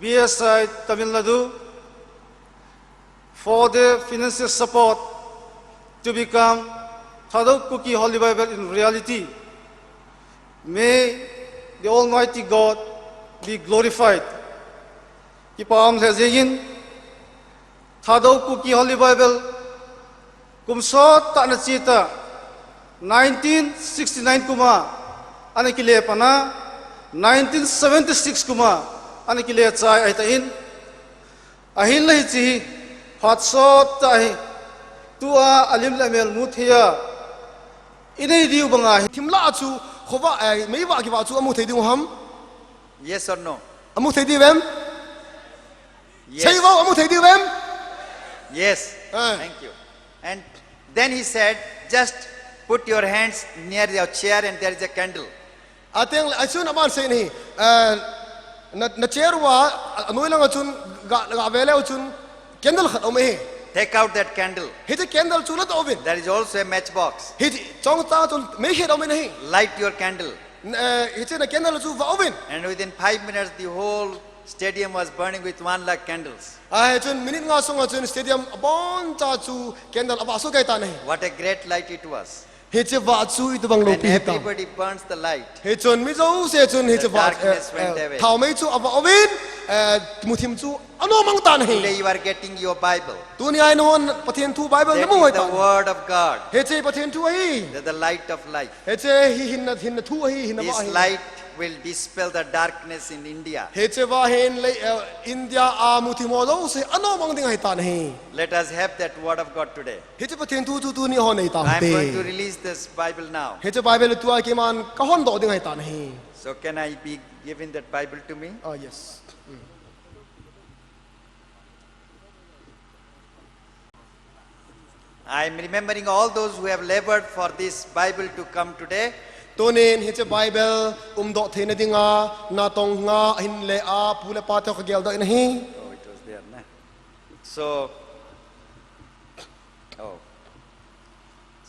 BSI Tamil Nadu for their financial support to become Thadok Kuki Holy Bible in reality. May the Almighty God be glorified. Kipam lezegin Thadok Kuki Holy Bible kumsot ta na cita 1969 kuma anakile pana 1976 kuma anakile chai aitain ahin lai chi phatsot ta hi tua alim lamel muthia inei diu banga Timla achu khoba mei wa ki wa chu amu thei ding ham. Yes or no? Amu thei di vem? Yes. Say wow amu thei di vem? Yes. Thank you. And then he said, just put your hands near your chair and there is a candle. I think I soon about say ni na chair wa anoi lang achun ga vele achun candle khat ome. Take out that candle. He the candle chula to oven. There is also a matchbox. He chong ta to make it ome nahi. Light your candle. He said a candle chu va oven. And within 5 minutes, the whole stadium was burning with 1 lakh candles. Ai chun minute nga song achun stadium abon cha chu candle abaso kai ta nahi. What a great light it was. He che va chu it bang lo When pi ta. everybody burns the light, He chun mi zo se chun he che va darkness went away. thao mei chu aba oven muthim chu ano mang ta nahi. Today you are getting your Bible. Tu ni ai non pathian thu Bible That na mo hoi is the ta. word of God. He che pathian thu ai. That is the light of life. He che hi hin na thu ai hin na ba This ai. light will dispel the darkness in India. He che va hen le India a muthi mo lo se ano mang ding ai ta nahi. Let us have that word of God today. He che pathian thu tu ni ho nei ta I am going to te. release this Bible now. He che Bible tu ai ke man ka hon do ding ai ta nahi. So can I be given that Bible to me? Oh yes. I am remembering all those who have labored for this Bible to come today. Tonin he che Bible do the na dinga na tong nga hin le a pula pa to ka gel do nahi. Oh, it was there, na? So,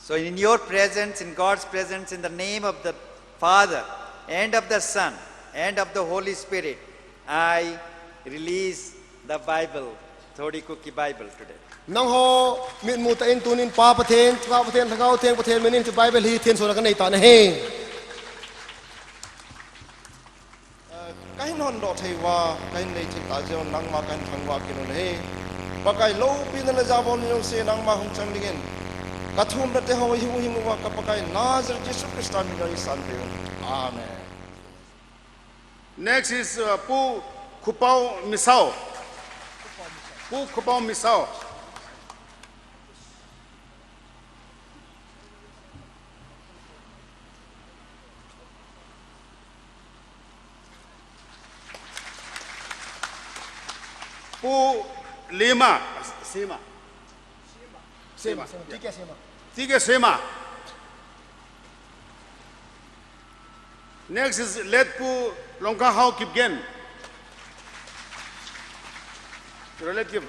So in your presence, in God's presence, in the name of the Father and of the Son and of the Holy Spirit, I release the Bible, Thodi Kuki Bible today. Nang ho min mu ta in tunin pa pathen thagau theng pathen menin che Bible hi thien so na kan nei ta na he. Kain hon do thei wa kain nei thik a jon nang ma kan thang wa kin le ba kai lo pin na ja bon yong se nang ma hung chang dingin ka thum na te ho hi hi wa ka pa kai nazar jesu christ mi ri san de amen. Next is Pu Kupao Misao. Pu Kupao Misao. Pu Lima. Sema. Sema. Tika sema. Tika Sema. Next is Letpu Longkahau Kipgen. Relative.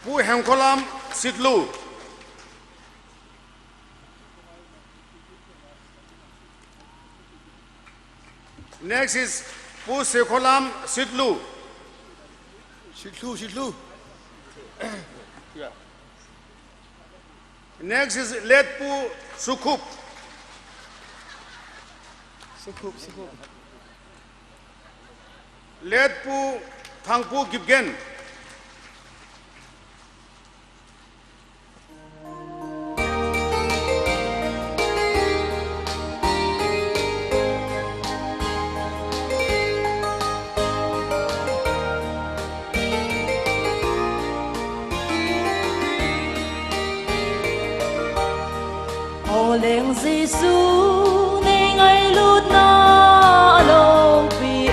Pu Hengkolam Sidlu. Next is Pu Sekholam Sidlu. Sidlu. Yeah. Next is Letpu Sukup. Sukup. Letpu Thangpu Gibgen. Leng Giêsu nên ngay lúc na lòng pi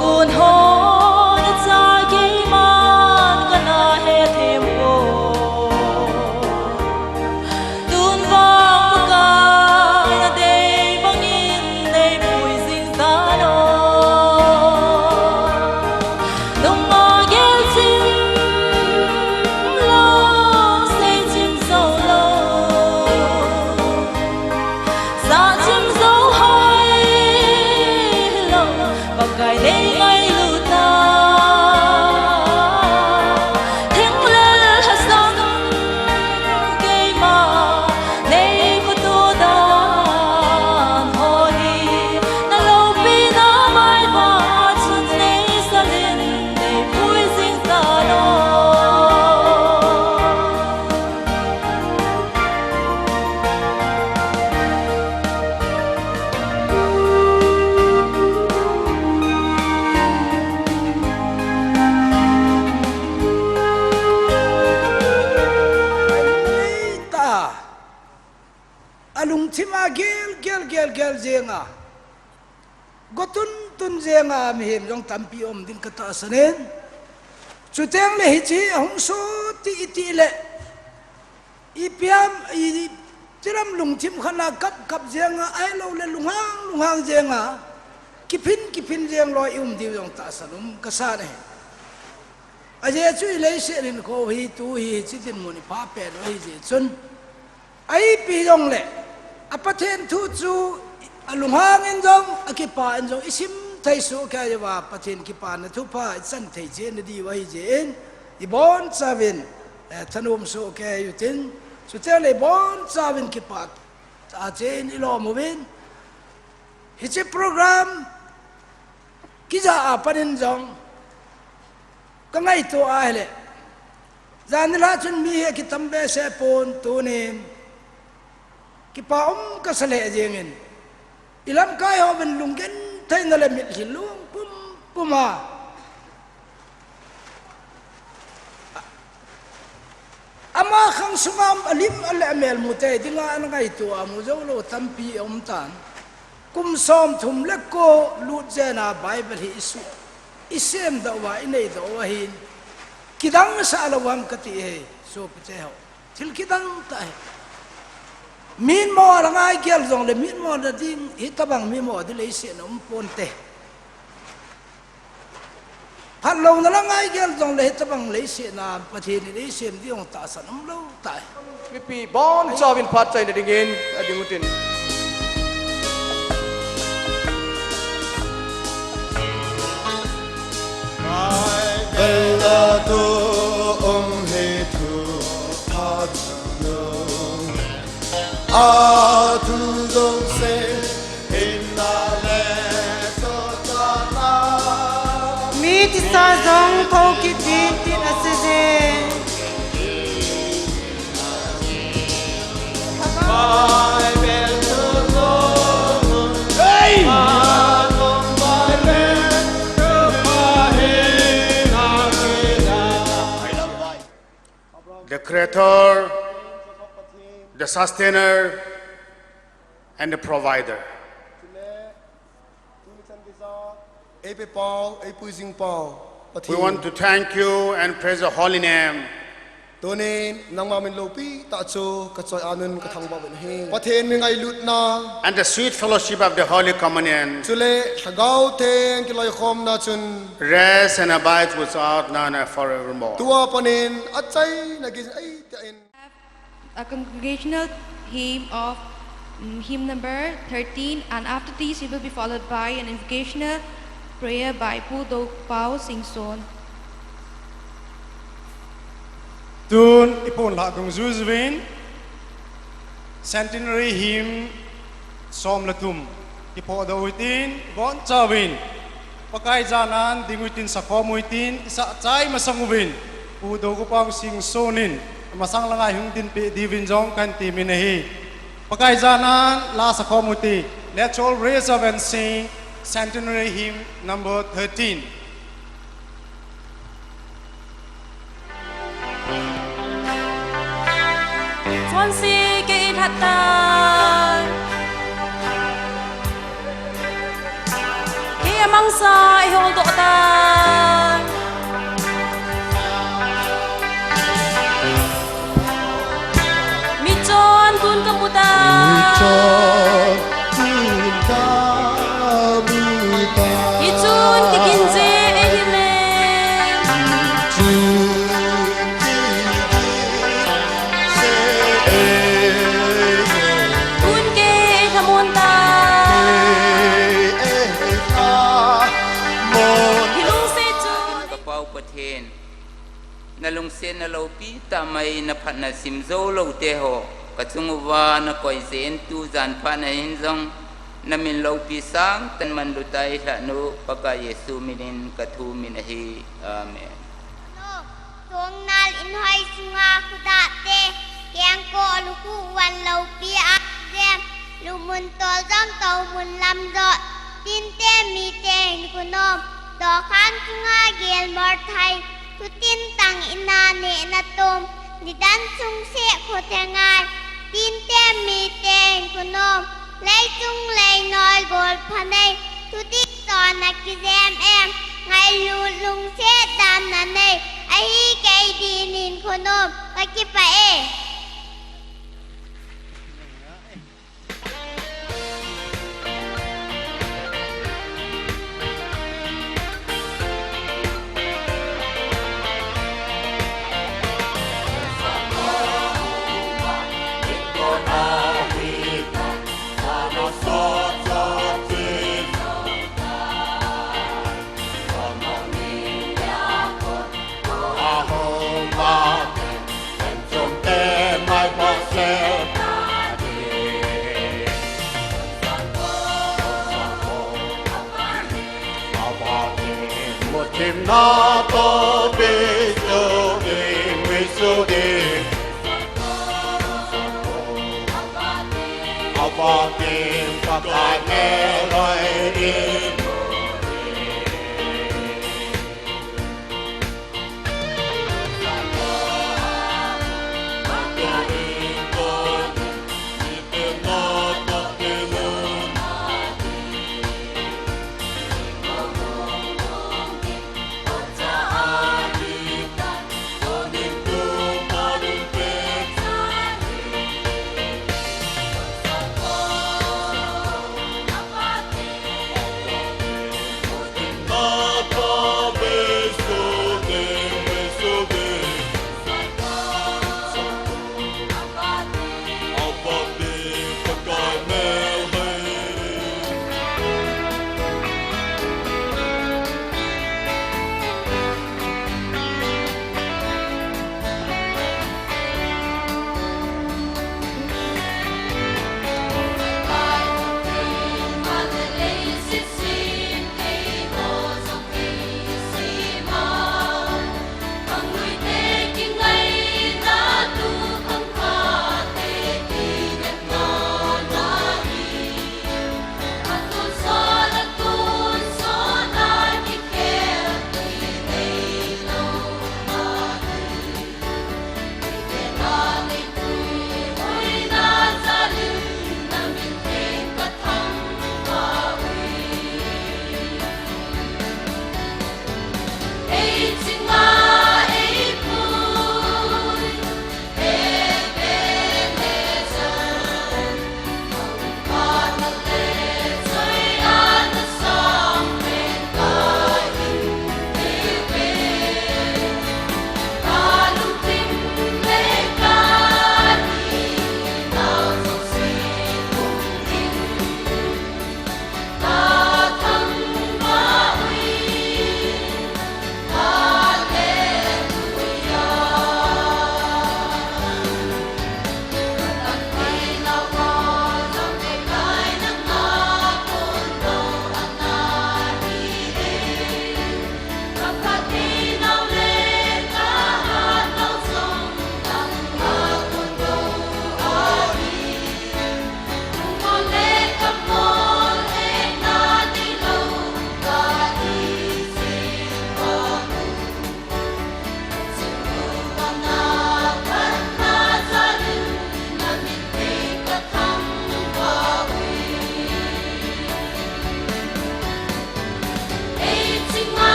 gun ho na cha ki man kana he them wo tun vang ka na dei bang in dei pui sing sa no dong ma gel chim lo say chim so lo sa chim so hoi lo bagai dei ngai lu ta thing le ha sang ke ma nei ko tu dan ho hi na lo pi na mai ba chun nei sa lin dei pui sing ta no ta alung thima gel zenga gotun tun zenga mi hem jong tampi om din kata sanen chuteng le hi chi hong so ti le ipiam i tiram lung thim khana kap zenga ai lo le lunghang zenga kipin zeng loi di jong ta sanum kasa ne aje chui le se rin ko hi tu hi chi tin muni pa pe no hi je chun ai pi jong le apathen thu chu alunghang in jong akipa in jong isim thai su ka ya wa pathen ki pa na thu pa san thai je na di wa hi je in i bon savin thanum su ke yu tin su te le bon savin ki pa a je ni lo mo vin hi che program ki ja a panin jong ka ngai to ai le zan la chun mi he ki tambe se pon tu nin ki pa ka sale jengin ilam kai ho ben lungen thai na le mit hilung puma ama khang sungam alim al amel mutai dinga an ngai to amu zo lo tampi om tan kum som thum le ko lu jena bible hi isu isem da wa inei da wa hin kidang sa alawam kati he so pche ho thil kidang ta he min mo la ngai gel jong le min mo da ding hitabang mi mo di le se no pon te hat lo na la ngai gel jong le hitabang le se na pathe ni le sem di ong ta san lo ta mi pi bon chawin phat chai na dingin adingutin Bella tu he tu pat no a tu dong se in la le so ta na mi ti sa zong tho ki tin tin ase je Bye bell to go hey the creator, the sustainer, and the provider. We want to thank you and praise your holy name. And the sweet fellowship of the Holy Communion rest and abide with us now and forevermore. A congregational hymn of hymn number 13, and after this it will be followed by an invocational prayer by Pu Do Pao Sing Son. Tun ipon la gong zuzwin centenary hymn som latum ipo dawitin gon chawin pakai janan dinguitin sa komuitin isa chai masangubin udo ko pang sing sonin masang langai hung din pe divin jong kan ti minahi pakai janan la sa komuti. Let's all raise up and sing centenary hymn number 13. Chuan si ke thatan ki ama bang sa ihol do tan mi chon tun kamuta mi chon tikin je ehile tun ke kamunta hilung se chon กระเป๋าประเทศนลงเซนนลปีตาไม่นพันนสิมโซโลเตโหกระจุงวานกอยเซนตูจันพันหินซงนมินโลปีสังตันมันดุไตชะนุปะกาเยซูมินินกะทูมินฮีอาเมน Tuang nal in hoy sunga kuda te Kiang ko luku wan lau pi ak dem Lumun tol jang tau mun lam do Tin te mi te ni kunom Do khan sunga gel mor thai Tu tin tang ina ne na tom Ni dan sung se ko te ngai Tin te mi te ni kunom Lay chung lay noi gol panay Tu dik son na kizem em Ngai lu lung se dam na nay Ai kay dinin kunom Kakipae Tim na to be so in we so de Apatim pakai meloi in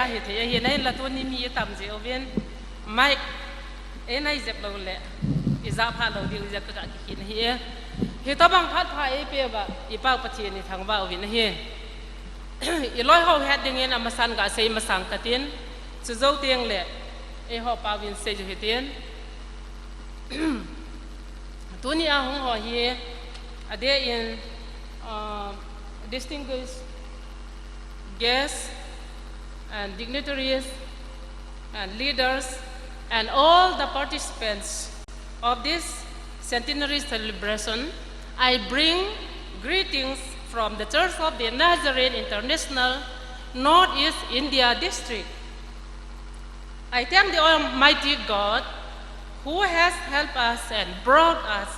hi the hi nei la tu ni mi tam je oven mai e nai zep lo le I za pha lo di zep ka ki hi hi ta bang phat pha e pe ba I pa pathi ni thang ba ovin hi I loi ho het ding in amasan ga sei masang katin chu zo tieng le e ho pa win se ju hi tien Tuni a hong ho hi a day in distinguished guests and dignitaries and leaders and all the participants of this centenary celebration, I bring greetings from the Church of the Nazarene International, Northeast India District. I thank the Almighty God who has helped us and brought us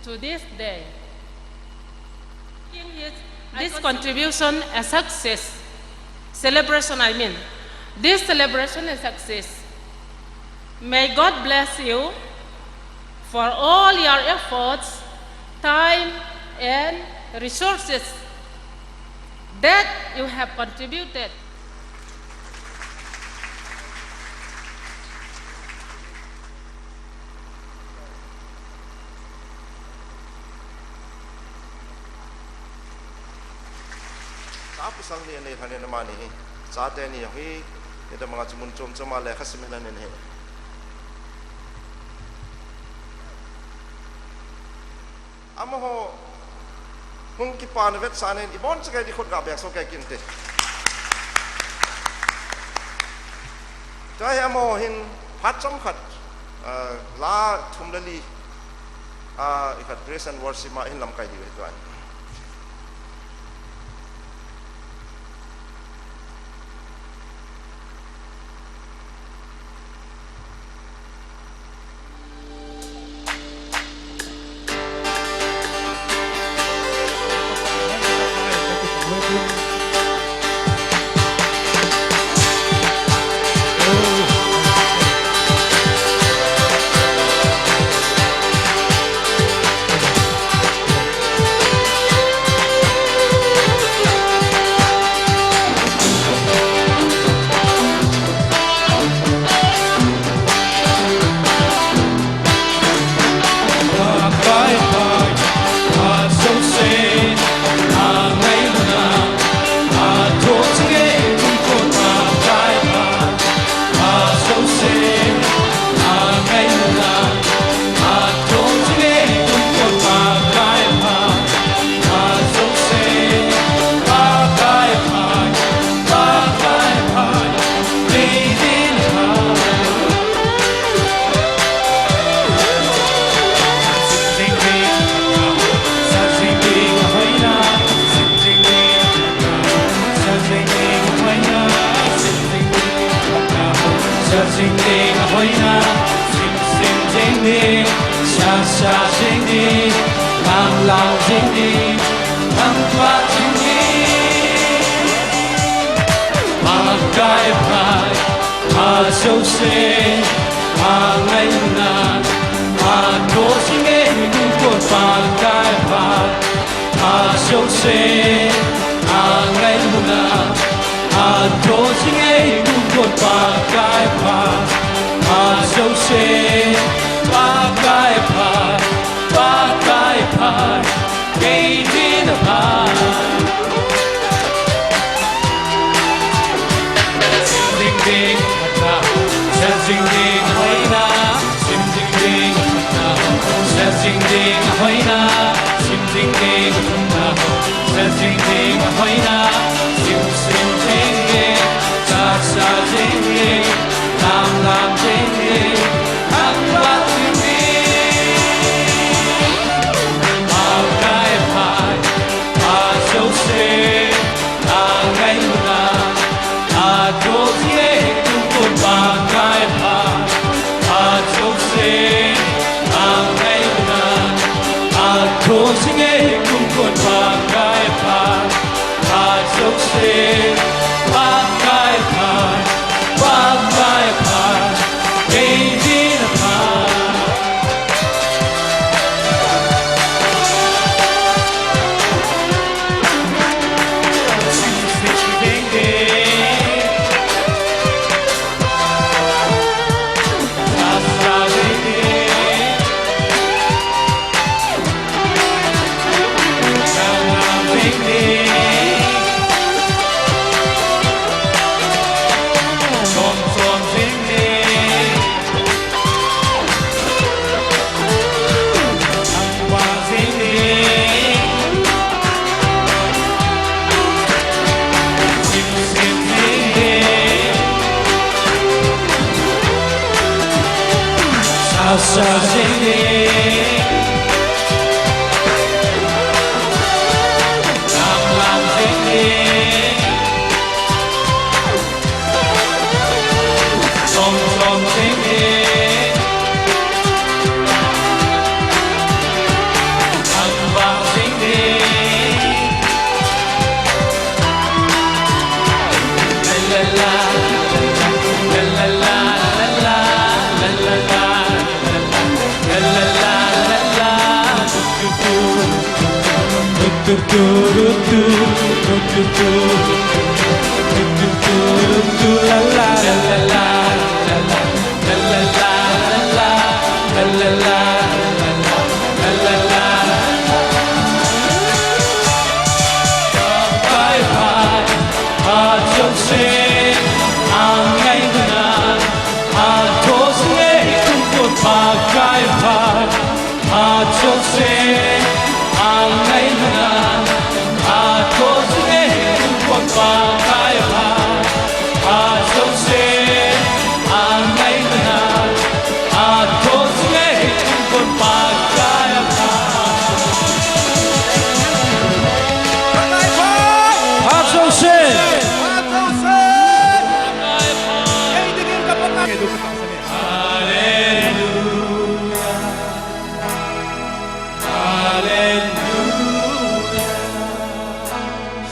to this day. This contribution a success, celebration I mean, this celebration is success. May God bless you for all your efforts, time and resources that you have contributed. Sang ni ani thane na mani cha te ni hi eta mga chumun chom choma le khasimena ne he amo ho hung ki pan vet sanen ibon chake di khot ga bek so ke kin te tai amo hin phat chom khat la thumlali ikat praise and worship ma hin lam kai di to an Sing it,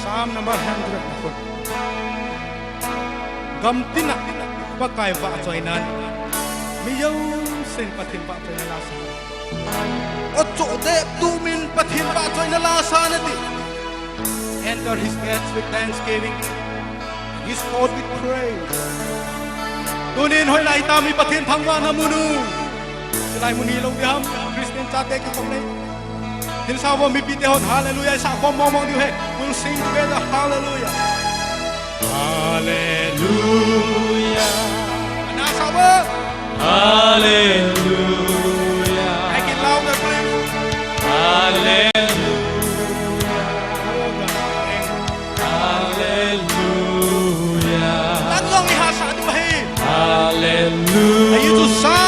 Psalm number 100 na kun. Gam tina pakai va choinan. Miyaw sen pathin va choi na lasa. Ocho de tumin pathin va choi na lasa na ti. Enter his gates with thanksgiving, his court with praise. Tunin hoi lai ta mi pathin thangwa na munu. Lai muni lo biham Christian chate ki komle. Til sawo mi pite hon hallelujah sa kom momong diu he. We'll sing together hallelujah. Hallelujah. Ana sawo. Hallelujah. Make it louder please. Hallelujah. Hallelujah. Tatlong ihasa di bahi. Hallelujah. Ayu tu sa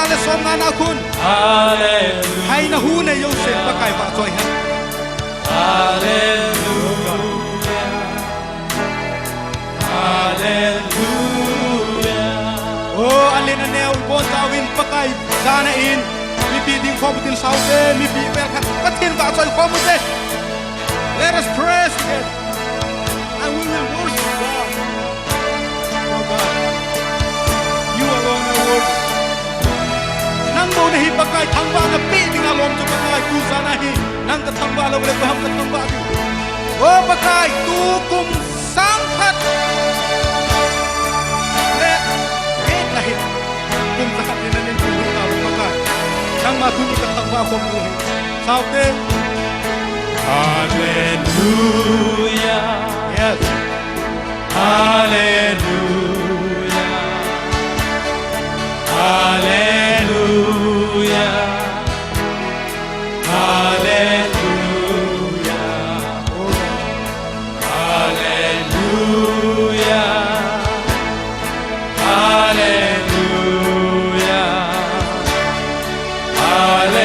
le som na kun. Hallelujah. Hay na hu ne yo sen pakai va choi ha. Hallelujah. Hallelujah. Oh alena ne ul bon tawin pakai dana in mi pi ding khom til saude mi pi ber khat pathin va choi khom te. Let us praise together and we will worship God. Oh God, you alone are worthy. Nang mo nahi pakai thangwa na pi ding alom tu pakai tu sana hi nang ka thangwa lo le baham ka thangwa di o pakai tu kum sang phat le et lahi kum zakat ni nan tu lu ta pakai nang ma tu ka thangwa ko mu hi saute hallelujah yes hallelujah hallelujah hallelujah hallelujah hallelujah hallelujah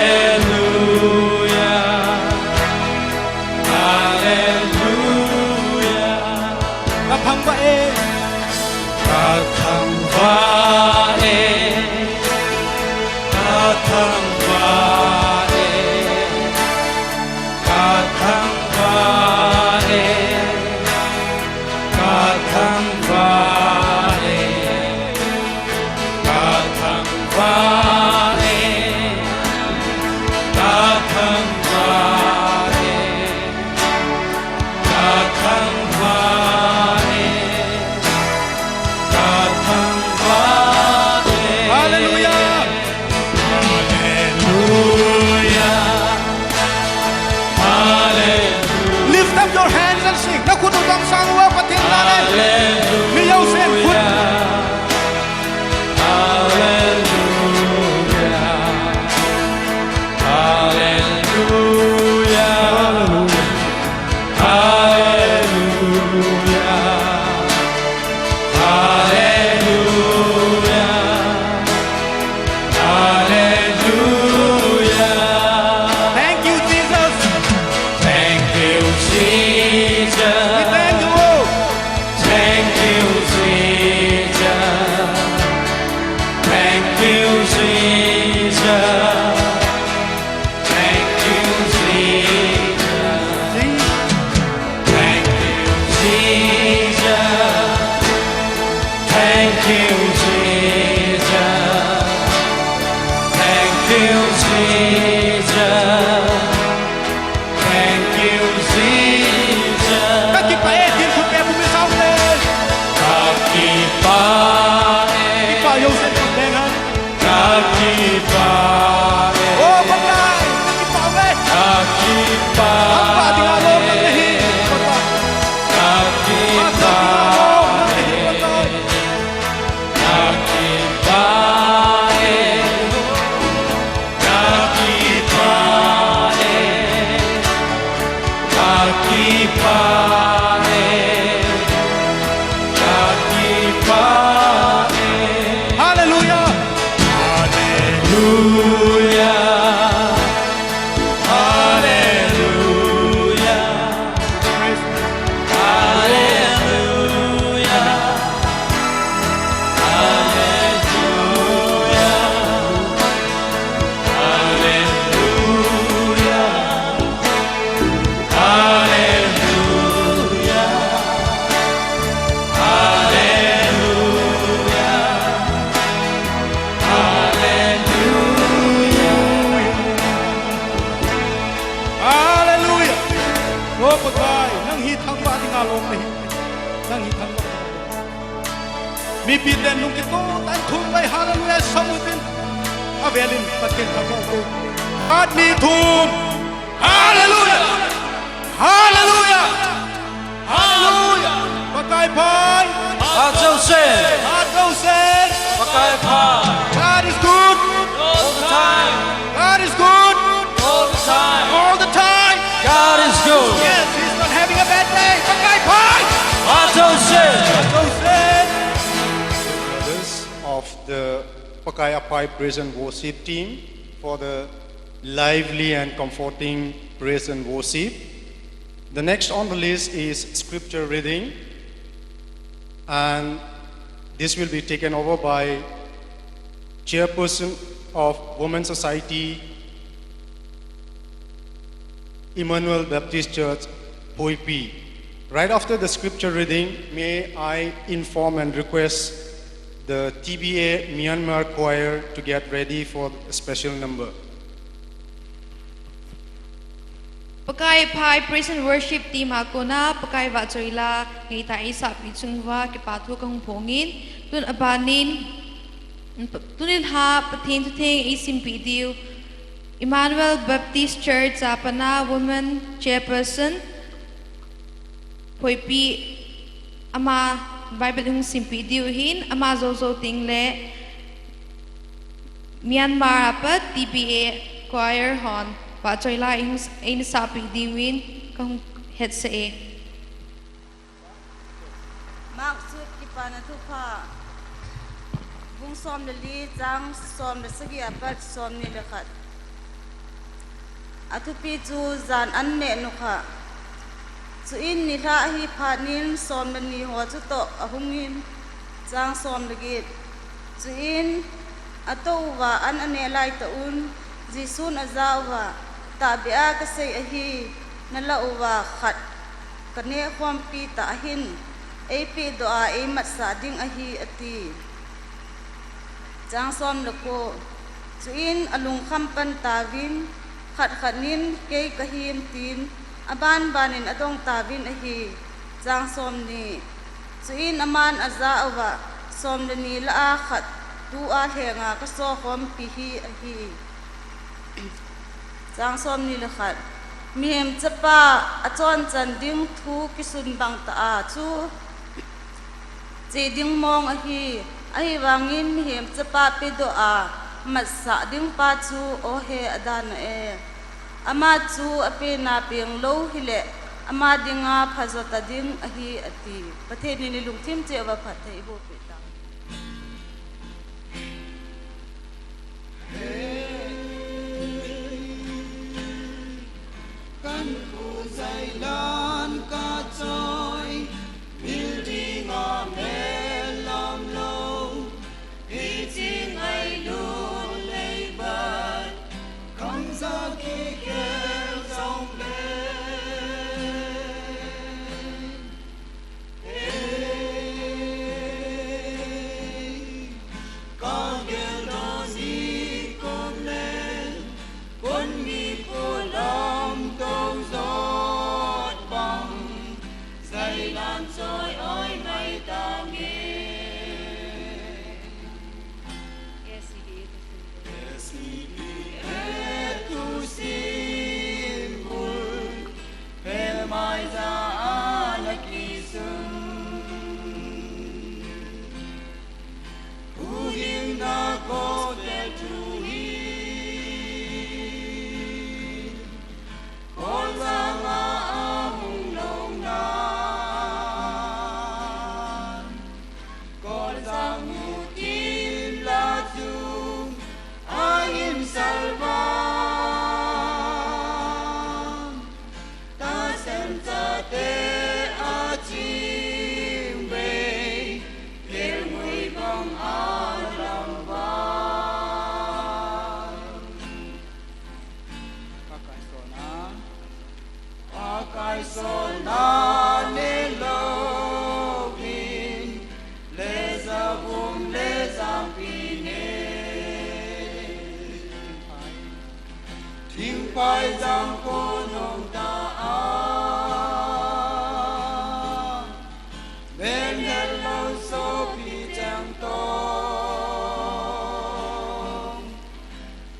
hallelujah kathang ba e kathang ba e kathang ba e kathang ba e kathang ba e kathang ba e kathang ba e kathang ba e kathang ba e hallelujah lift up your hands and sing. Na kuno dang sangwa patin na le. Miyaw sen kun. Hallelujah. Hallelujah. Hallelujah. Hallelujah. Hallelujah. you, Jesus. Thank you, Jesus. Thank you, Jesus. Các chị phải tiên thuộc em với sau lên. Kakipa yêu sẽ thật đen hơn. Kakipa Ô bắt lại, Kakipa về. Kakipa Kakipa tiếng Alo lên đi. Kakipa Kakipa Hallelujah. Mi piden nung kito tan thum bay hallelujah samutin avelin patin thamo God mi thum hallelujah hallelujah hallelujah pakai pai Joseph pakai pai God is good all the time. God is good All the time. all the time. God is good. Yes, he's not having a bad day. Pakai pai Joseph. Of the Pakaya Pai Praise and Worship team for the lively and comforting praise and worship. The next on the list is scripture reading, and this will be taken over by Chairperson of Women's Society, Emmanuel Baptist Church, Poipi. Right after the scripture reading, may I inform and request the TBA Myanmar choir to get ready for a special number. Pakai Pai Praise and Worship Team Akona, Pakai Vachoila, Ngita Isa Pichungwa, Kipatu Kong Pongin, Tun Abanin, Tunin Ha, Patin to Ting, Isim Pidiu, Emmanuel Baptist Church, Zapana, Woman Chairperson, Poipi, Ama, Bible yung simpidiuhin, Ama Zozo Tingle, Myanmar apat, TBA Choir Hon, Pachoila yung sapi diwin, kung head sa e. Maksud kipanatupa, bung som nali, jang som nasagi apat, som nilakat. Atupi ju zan anne nuka. Suin nila hi panin som nani ho chuto ahungin jang som lagi. Suin ato wa an ane lai taun jisun azawa tabia kasay ahi nalauwa khat kane khom pi ta ahin ap doa e mat sa ding ahi ati jang som lako suin alung khampan tawin khat khanin ke kahim tin aban banin adong tawin ahi jang som ni suin aman azawa som ni la khat tu a henga ka so khom pi hi ahi jang som ni la khat mihem chapa achon chan ding thu kisun bang ta a chu che ding mong ahi ai wangin mihem chapa pe do a masa ding pa chu o he adan e ama chu ape na peng lo hile ama dinga phazota ding ahi ati pathe ni lungthim che wa phathai bo pe ta Kan ku zai lan ka choi building a melam lo eating ai lu lei bat kam za ki kel song le trôi ôi mây ta nghe. Tu simbol pe mai za anakisum Uhim na kote tuhi Kozanga amung nong nan Kozang mutim la tum Ahim salvam Ta sem ta te a chim ve Lel mui bong a lam van Akai sona ne lovin Le zavum le zampine Ting pai giang cô nông ta a bên hết lâu số bị chẳng tông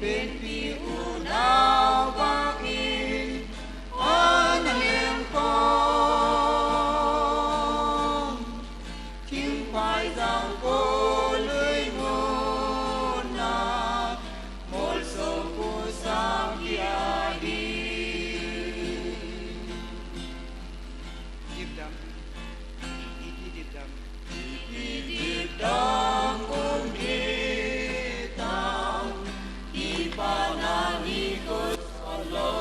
bên bị u nào và in an hiểm con Ting pai giang cô lưới ngôn na một số cô sang kia đi Deep down, deep down, deep down, ôm kita, ipanani ko solo.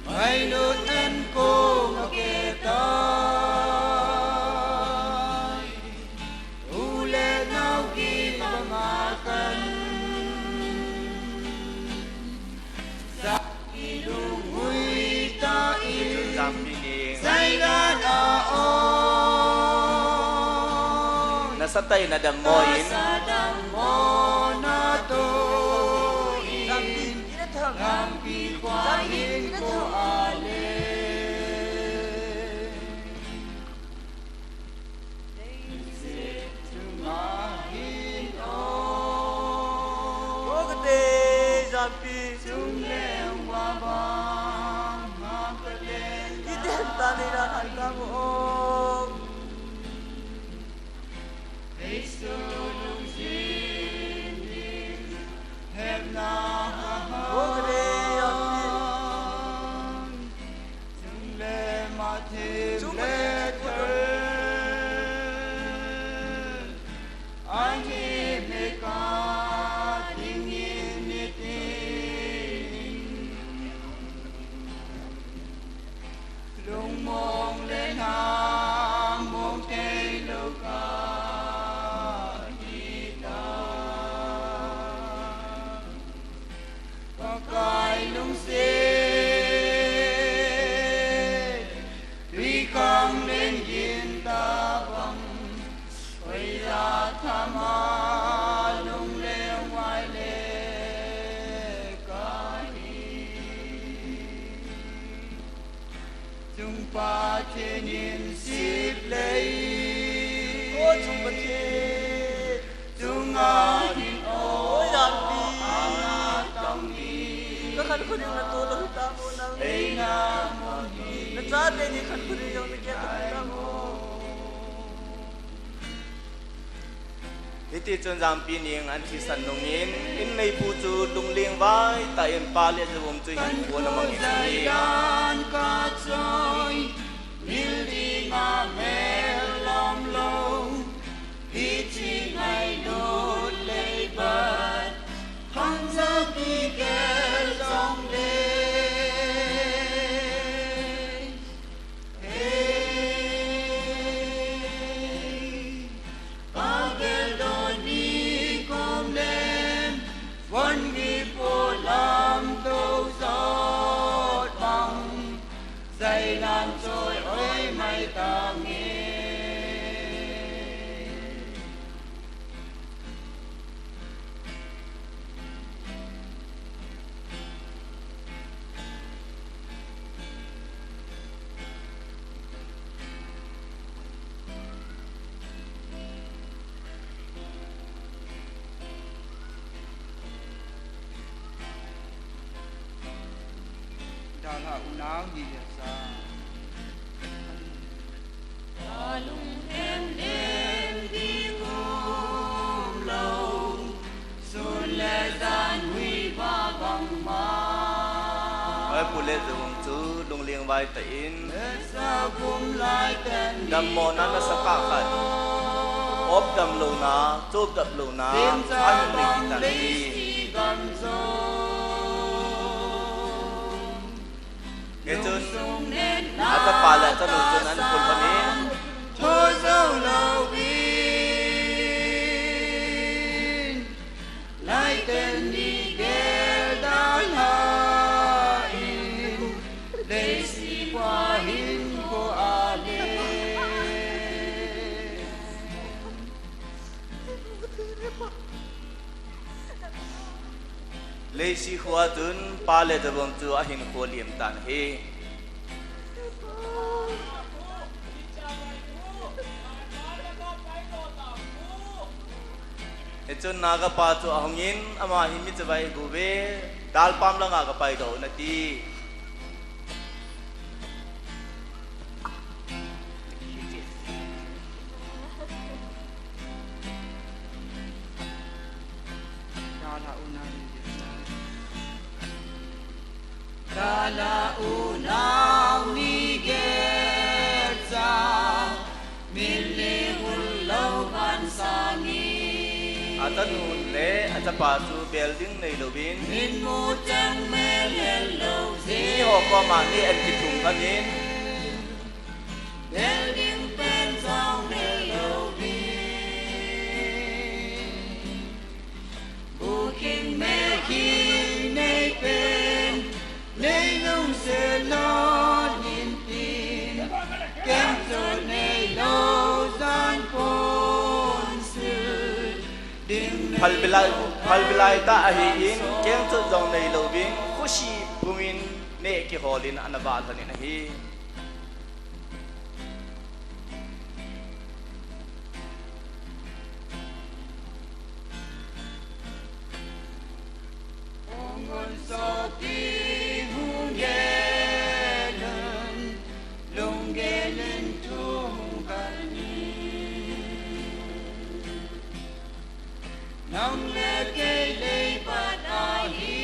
May lutan ko makita, ulit na kipangakan. Sa ilong huy tain Say God aon Nasatay na damoin Nasa damo na toin Ngampi kwahin ko ale Isip tumahin o Bogde zampi Sumleng wabang Mapalen Identa nila handa mo Tulong sindin Hem na Bogde hahan Tumle matim letter Angin meka tingin nitin Lung mong lên hang mong tây lâu ca Pakai lung se Tuy không lên yin ta bằng Quay ra thama lung leo ngoài lệ ca hi Chúng pa trên yên xịp lấy Ô chúng bật chết Chúng ngãhin Ôi làm đi Tông hi Các khăn khuyên yung natulog ta mo nang Natsate ni khăn khuyên yung nakita ta mo Iti chun zampi ning an thi san nungin In may putu lung ling vai Ta in pali sa wong tuy hin po na mga iti Dan ka choy Mil di nga mel lom lâu Ichi ngay đốt lây bật Hăng giấc đi kèl trong đêm Ba kèl đồn đi cùng đêm Vẫn đi phố làm đâu giọt bằng Dây lan trôi ơi mây ta nghe la unang di sa Alung em đêm đi cùng lâu xuân lệ gian huy ba bằng ma ai phụ lệ dùng chữ lung liêng vai tin sa cùng lại tên đam mô nan na sa ka khat ốp đam lù na chốt đam lù na ăn lịch tàn đi cái chân ta pa lại ta lùn chân ăn phun phần ní thôi dâu lâu bin lại tên đi ghé đón hain để si qua hin của ale lấy si khua tuấn pa lệ tập vong tu ahin khua liềm tàn he chun naga pa tu ahongin ama himi chawai gube dal pam la nga ka pai do na ti Kala unang migerza milihul lauban sangi atan hun le acha pa tu building nei lovin min mu chang mel lo ni ho ko ma ni en ki thum kanin building pen song mel lo vi booking me king nei pen nei nung se lo nin tin kem so nei lo zan pon su phal bilai ta ahi in keng chu jong nei lovin khushi bumin ne ki holin anaba thanin hi Ongon so ki hungelen lungelen tungani nang le ke le padahi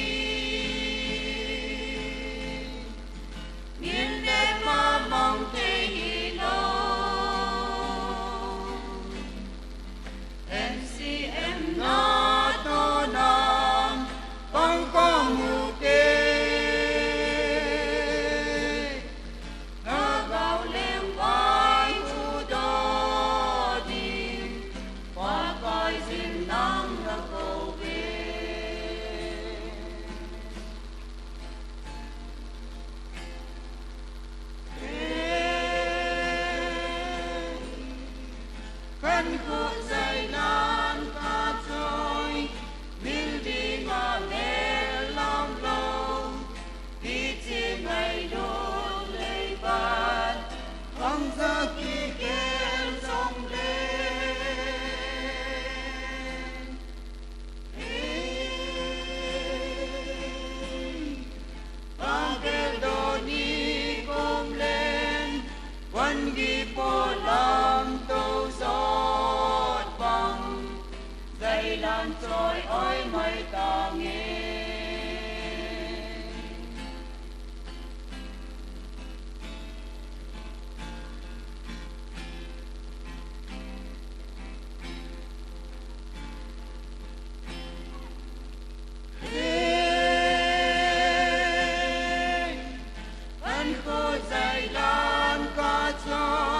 min le ma mong te hilo MCM na to nam bang bang mu te na gao lem vai hu do di qua coi xin nang na go ve kan khu dai lan ka trôi building a mel long long đi trên ngày đô lê ban không ra kỳ kêu sông lên bang kêu đô ni cùng lên quân ghi po lam tô giót băng dây lan trôi ôi mây ta nghe anh khô dây lan ca trôi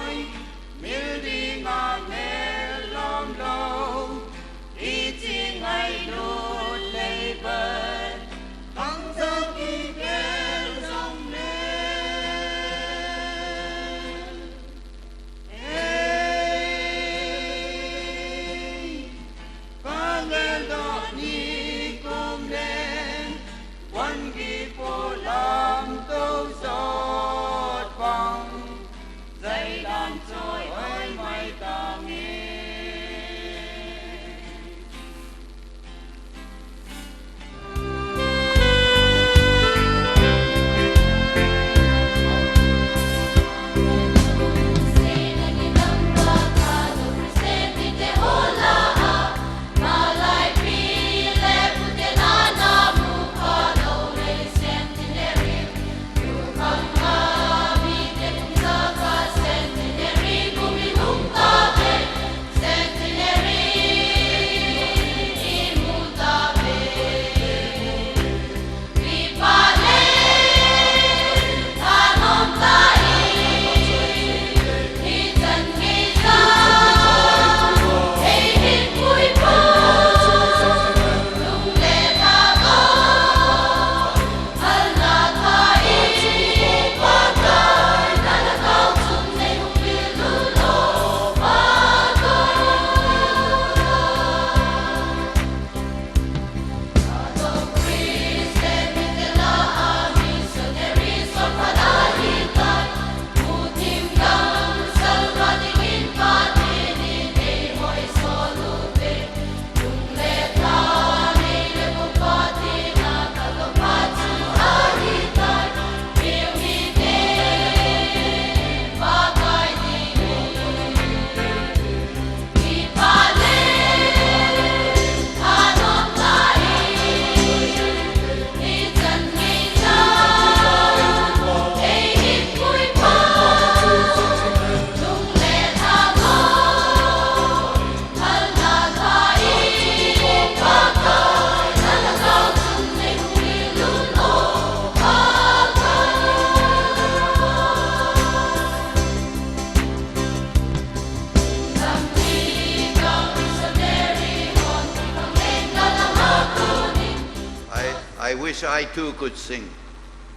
wish I too could sing.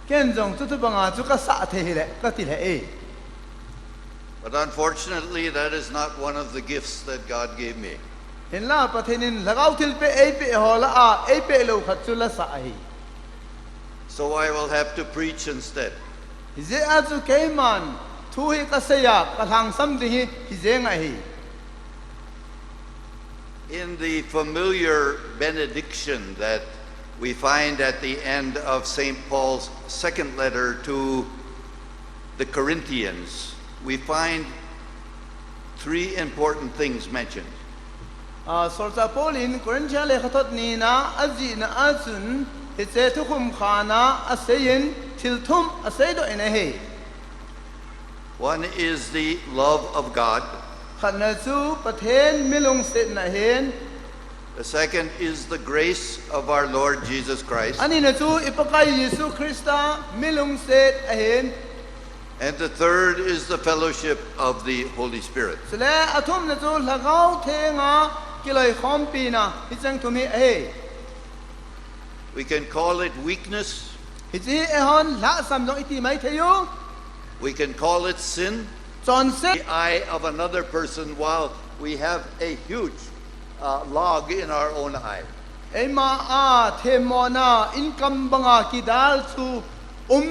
Ken jong tu banga chu ka sa the hi le ka ti le e. But unfortunately, that is not one of the gifts that God gave me. Hin la pathenin lagau til pe e pe hola a e pe lo khat chu la sa hi. So I will have to preach instead. Hize a chu ke man thu hi ka se ya ka thang sam ti hi hize nga hi. In the familiar benediction that we find at the end of St. Paul's second letter to the Corinthians, we find three important things mentioned. Sorsa Paulin Corinthian le khatot ni na aji na azun hiche thukum khana aseyin thilthum aseido ene he. One is the love of God. Khana chu pathen milung set na hen. The second is the grace of our Lord Jesus Christ. Ani na chu ipakai Yesu Krista milung set ahen. And the third is the fellowship of the Holy Spirit. Sele athum na chu lagau thenga kiloi khompi na hichang thumi ahe. We can call it weakness. Hichi ehon la sam no iti mai theyo. We can call it sin. The eye of another person while we have a huge log in our own eye. Ema a themona income banga kidal chu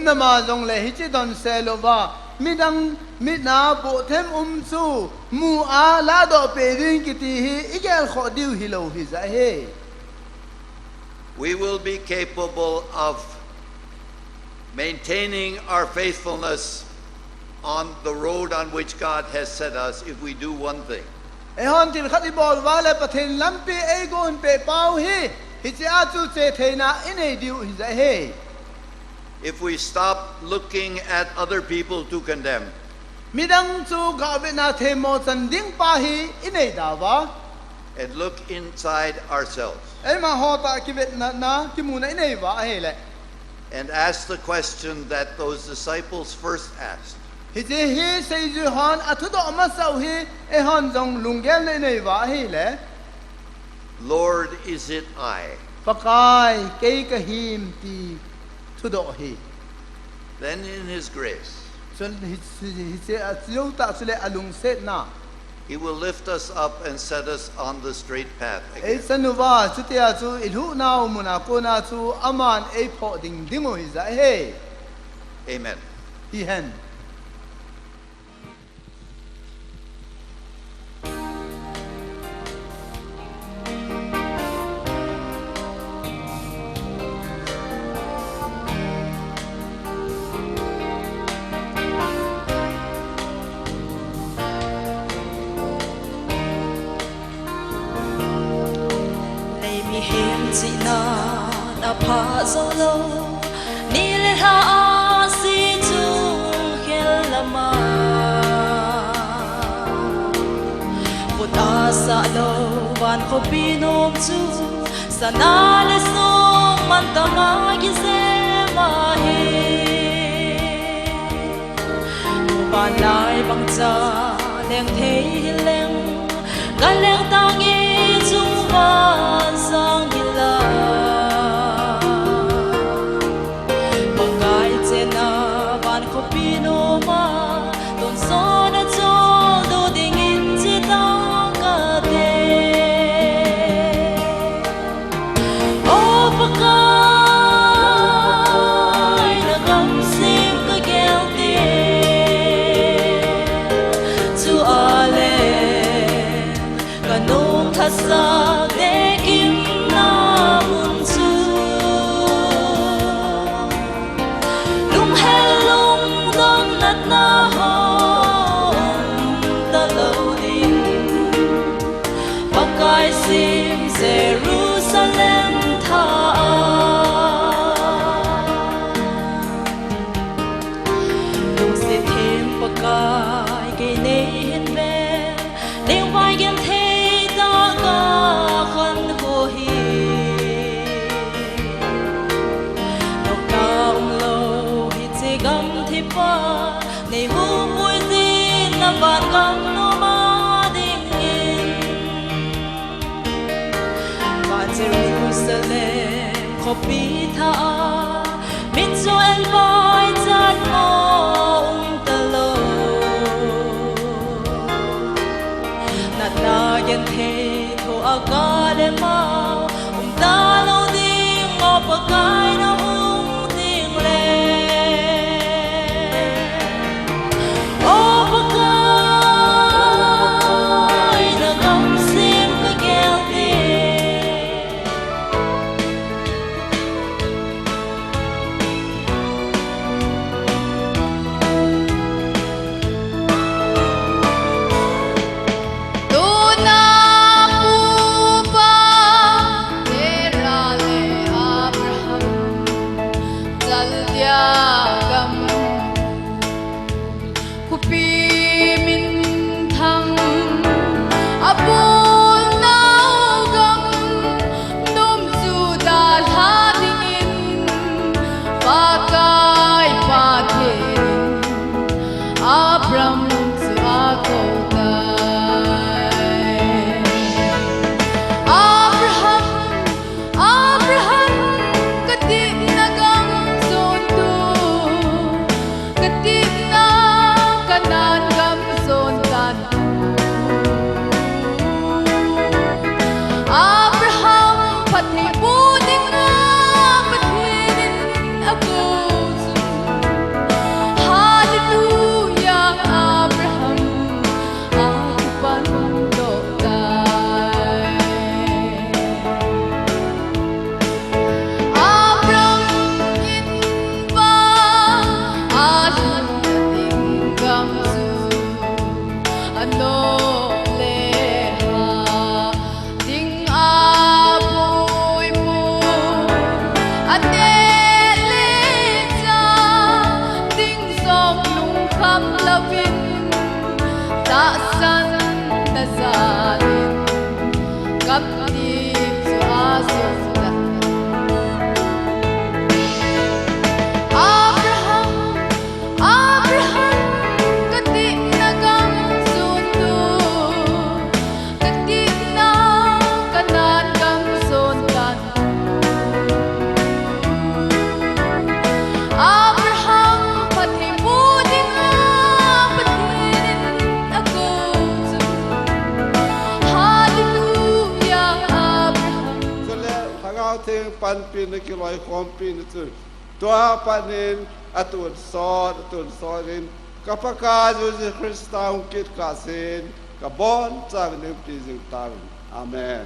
nama jong le hichi don selova midang midna bo them chu mu a la do pe ring kiti hi igel kho diu hi lo hi za he. We will be capable of maintaining our faithfulness on the road on which God has set us if we do one thing. Ehon til khati bol wale pathin lampi e gon pe pau hi hichi a chu che theina ine diu hi za he. If we stop looking at other people to condemn, midang chu ga be na themo chan ding pa hi ine da wa and look inside ourselves, ema hota ki bet na ki mu na ine wa he le, and ask the question that those disciples first asked. Hichi hi sei ju hon athu do ma sau hi e hon jong lungel ne nei wa hi le. Lord, is it I? Pakai ke ka him ti thu do hi. Then in His grace, Chon hichi a chiu ta sule alung set na. He will lift us up and set us on the straight path E again. sanuwa chutia chu ilhu na muna ko na chu aman e pho ding dingo hi za he. Amen. Hi hen. Chị na pha zo lo ni le ha si chu khel lama buta sa lo van ko pinom chu sana le so man ta ma gi se ma he ban lai bang cha leng thei leng ga leng ta ngi chu van sang sa de kim na mun chu lung hel lung don nat na ho ta lo din pakai sim Jerusalem tha lung se thêm pakai ke nei hin be leng vai gen nei hu mui tin na ban gam no ma ding in ba Jerusalem ko pi tha Abram su ako tay Abraham katip nagang sondu katip na kanan gam sondan Abraham pati buding na patinin ako Hallelujah Abraham ako pandotay Abraham inba alam tinggang su ano leha ting apoy mo Adeleza ting som nung kamlapin Taasan na salin kaptip sa asundan Abraham katip nagang sundo katip na kanan kang sundan Abraham pati buding na patinin ako Hallelujah Abraham So le hangau thing pan pin na kiloi khom pin tu tua panin atun in kapaka Jesus Christa ungkit kasin kabon sang nim pleasing tang amen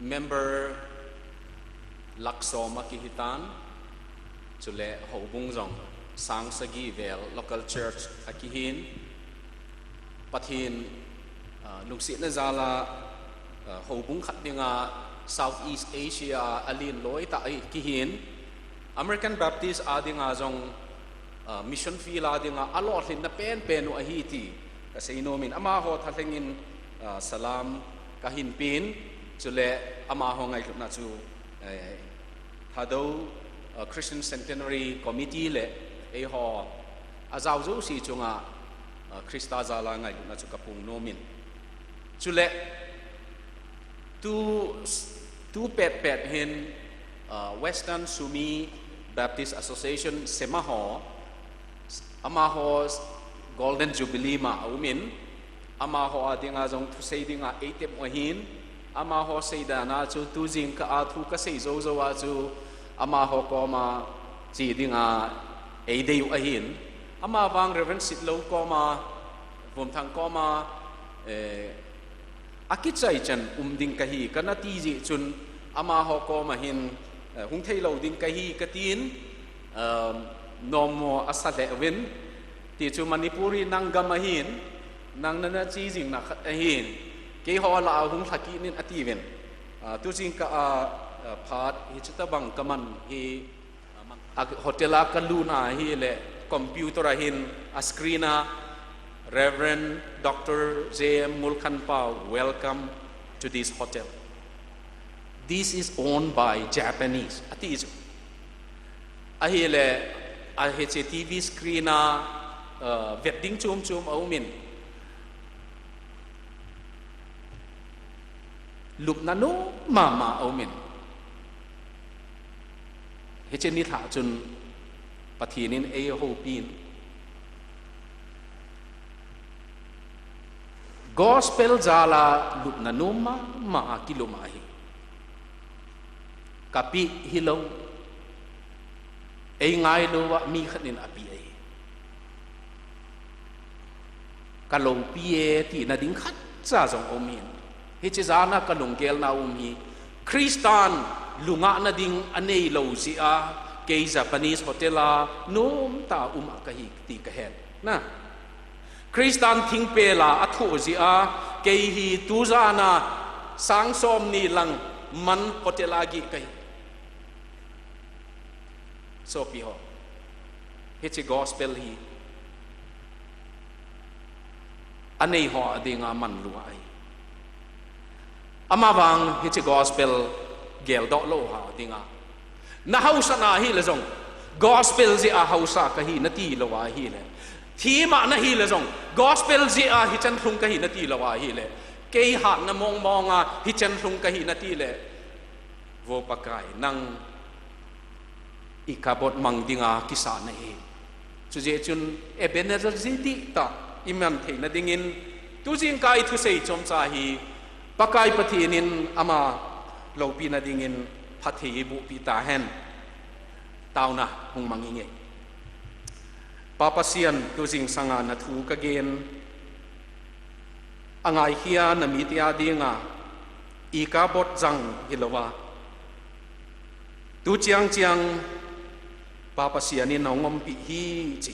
member lakso makihitan chule hobung jong sang sagi vel local church akihin pathin lungsi na zala hobung khat dinga Southeast Asia alin loi ta ai kihin American Baptist adinga jong mission field adinga alot hin na pen penu ahiti kasi inomin ama ho thalengin salam kahin pin chule ama ho ngai na chu thado Christian Centenary Committee le e ho azau zo si chunga Krista zala ngai na chu kapung nomin chule tu pet hin Western Sumi Baptist Association semaho amaho Golden Jubilee ma umin amaho adinga jong thu sei dinga eitem ohin amaho seidana chu tu jing ka athu ka sei zo zo wa chu amaho ko ma chi dinga eideu ahin ama wang Reverend Sitlo ko ma vom thang ko ma akichai chan ding kahi kana ti ji chun amaho ko ma hin hung thei lo ding kahi katin nomo asale win ti chu Manipuri nangamahin nang nana chi jing na ahin ke ho la hung thaki nin ativen tu jing ka phat hi chita bang kaman hi hotela kaluna hi le computer ahin a screena Reverend Dr. J.M. Mulkhanpao, welcome to this hotel. This is owned by Japanese. Ati isu. Ahile aheche TV screena wedding chum aumin. Lupnano mama aumin. Heche ni tha chun pathinin e ho pin. Gospel jala lupnanuma ma kilumahi. Kapi hilaw ay ngay luwa mi khanin api ay. Kalong piye ti na ding khat sa jong omin. Hichi zana kalong gel na umi. Kristan lunga na ding anay law siya kay Japanese hotela num ta kahi ti kahen. Na Kristan ting pela atho zia kay hi tuzana sang som ni lang man hotelagi kay so piho hichi gospel hi anei ho adinga man luai amawang hichi gospel gel do lo ha dinga na hausa na hi le jong gospel zia hausa ka hi nati lo wa hi le thi ma na hi le jong gospel zia hi chan thung ka hi nati lo wa hi le kei ha na mong monga hi chan thung ka hi nati le wo pakai nang ikabot mang dinga kisa na hi chu je chun Ebenezer ziti ta imam thei na dingin tu jing kai thu sei chom cha hi pakai pathinin ama lopi na dingin phathi bu pi ta hen tauna hung manginge papasian tu jing sanga na thu ka gen angai hia na mitia dinga ikabot jang hilowa tu chiang chiang papasiani nongom pi hi chi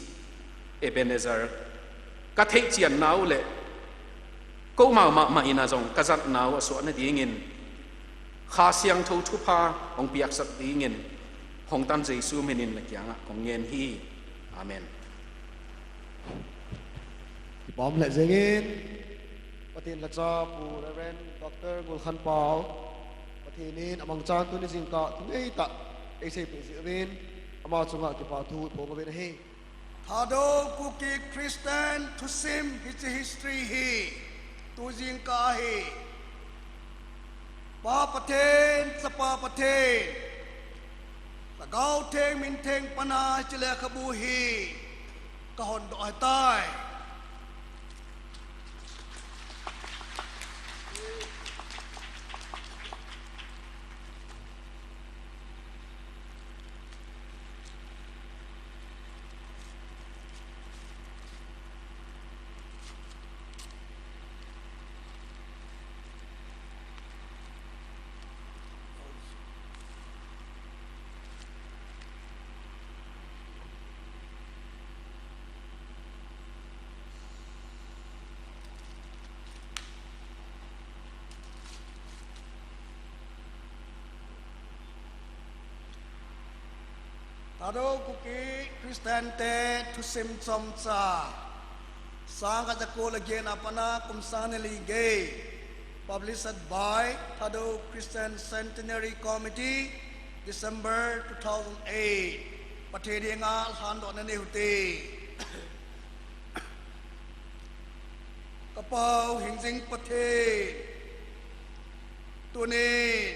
Ebenezer ka thei chian nau le ko ma ina jong ka zat nau aso na dingin kha siang tho thu pha ong piak sat dingin hong tan jesu menin la kyanga kong ngen hi amen bom lại dingin patin la cha pu Reverend Dr. Mulkhanpao patinin among cha tu ni jing ka tu ei ta ei sei pe zin ama chunga ki pa thu po ma ben he Thado kuki Christian to sim his history he tu jing ka he pa paten sa pa paten tagaw theng min theng pana chile khabu hi ka hon do tai Tado kuki Kristante tusim somsa. Sang kajakul again apana kumsaneli gay. Published by Tado Christian Centenary Committee, December 2008. Patedi ngal hando nene huti. Kapau hingsing pate. Tuni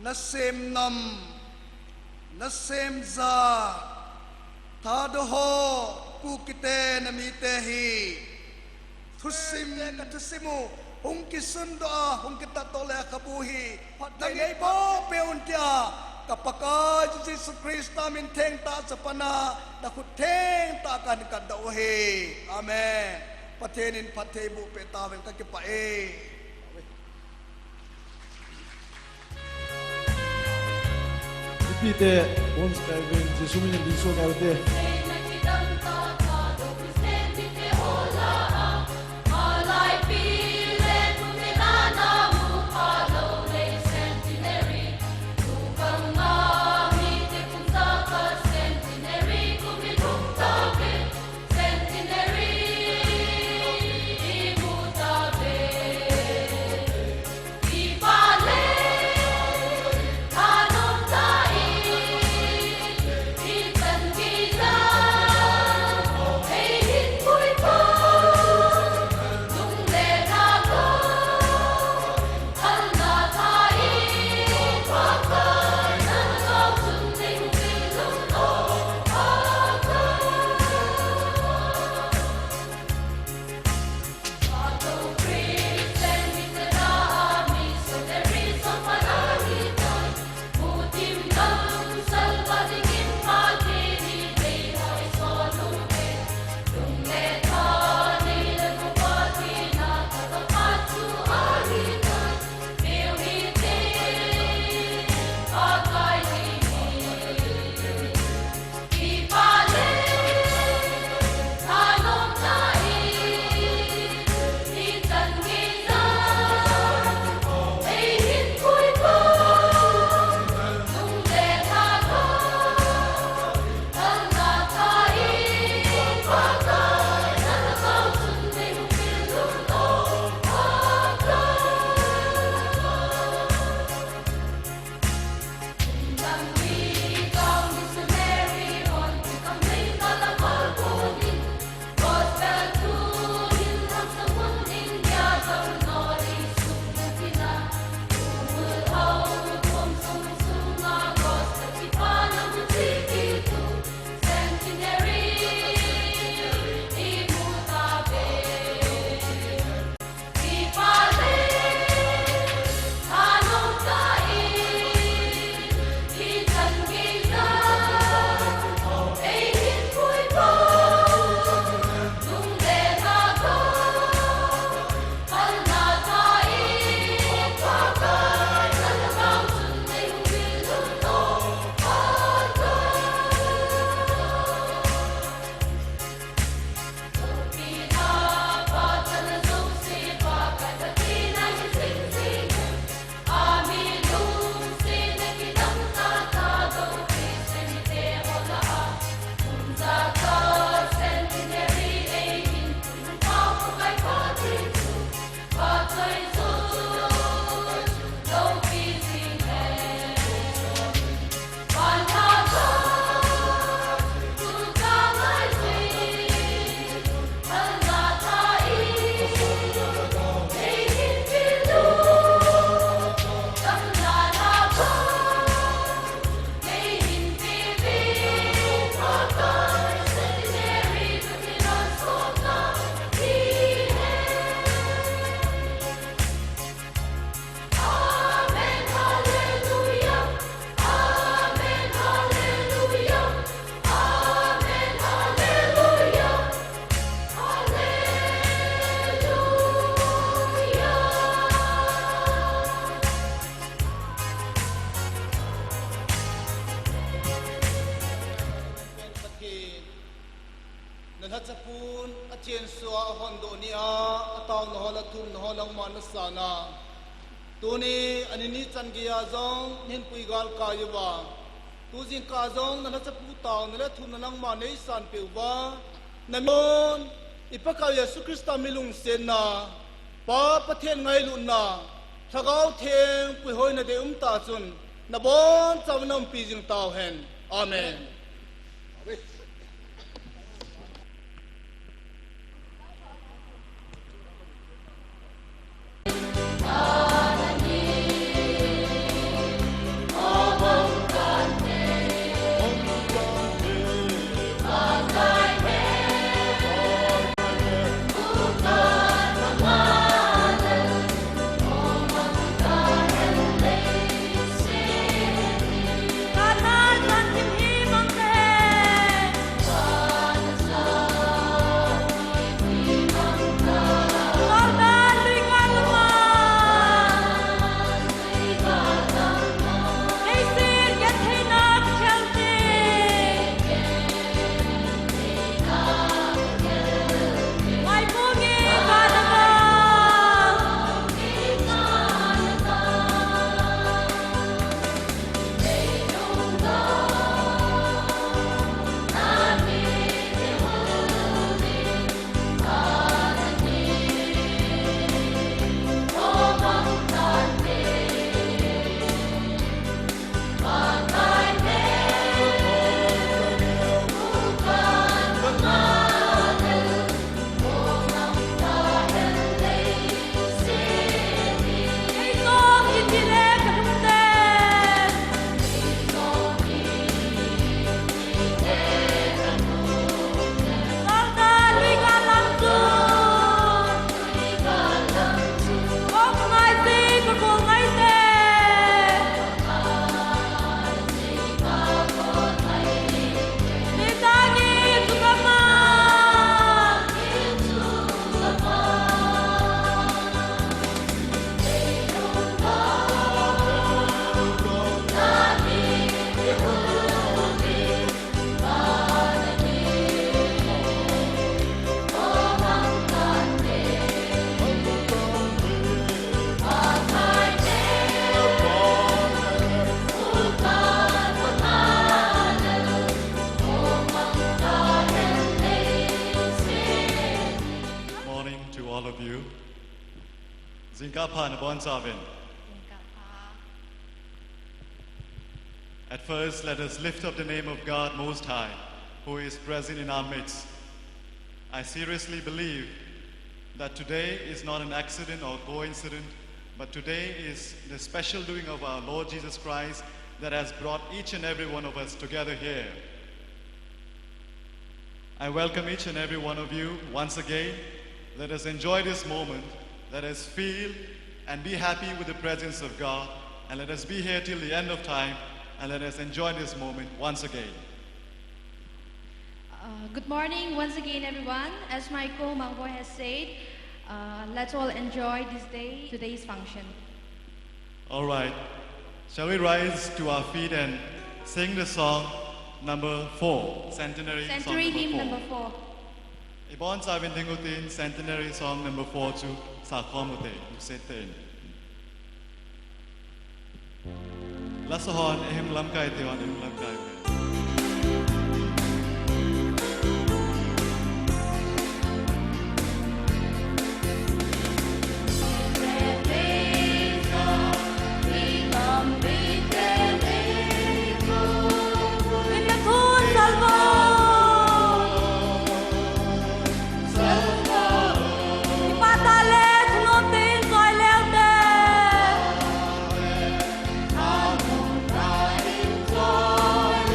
nasim nam. Nasim za Tadoho kukite namitehi Tusim katusimu Hung kisunda hung kita tole kabuhi Nangay po peuntia Kapaka Jesus Krista minteng ta sapana Nakuteng ta akan kadauhi Amen Patenin patebu petawin kakipae Pite ons kevin Jesumin di so naude Nahatsapun atien suwa hondo niya ataw nohola tum noholang manasana. Tuni anini chan giya zong nin puigal kayuwa. tu jing ka zong na cha pu taw na le thu na nang ma nei san pe wa na mon ipakaw Yesu Krista milung sen na pa pathen ngai lu na thagau theng pui hoi na de ta chun na bon chawnam pi jing taw hen amen At first, let us lift up the name of God Most High, who is present in our midst. I seriously believe that today is not an accident or coincidence, but today is the special doing of our Lord Jesus Christ that has brought each and every one of us together here. I welcome each and every one of you once again. Let us enjoy this moment. Let us feel and be happy with the presence of God. And let us be here till the end of time. And let us enjoy this moment once again. Good morning once again, everyone. As Michael Mangboy has said, let's all enjoy this day, today's function. All right. Shall we rise to our feet and sing the song number 4, Centenary Hymn number 4. Ibon sa Tingutin, Centenary song number 4 to Sakomute, Usetin. Lasahon ehim lamkai tewan ehim lamkai. Joy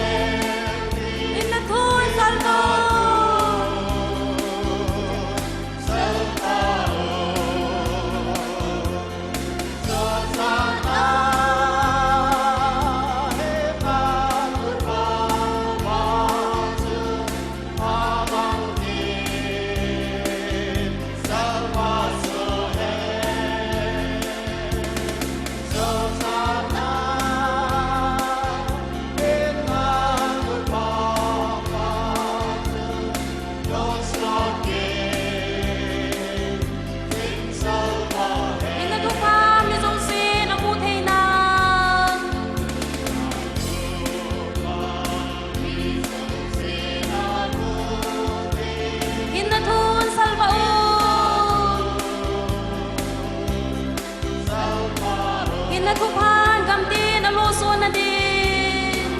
na thupan gam tin a lo so na din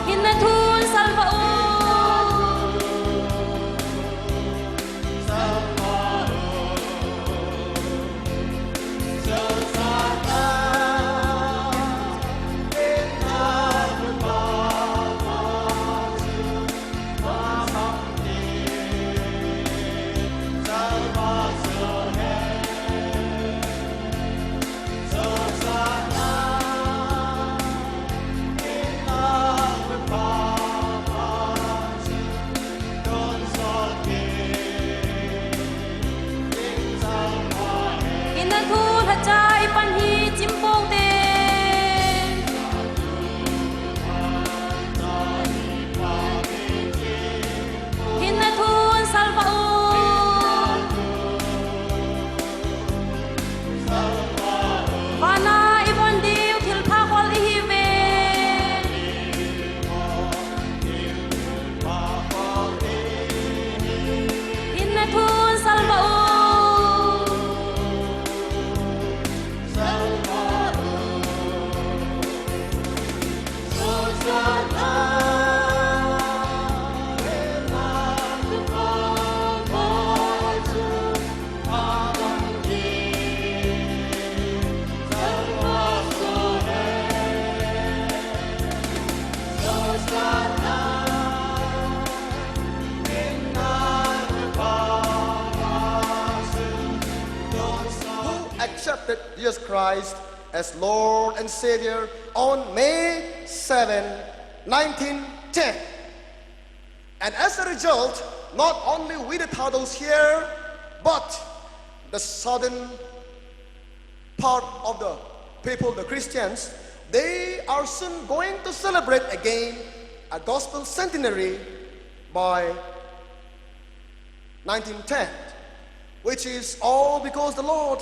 hin na thun salva o Accepted Jesus Christ as Lord and Savior on May 7, 1910. And as a result, not only we the Tados here, but the southern part of the people, the Christians, they are soon going to celebrate again a gospel centenary by 1910, which is all because the Lord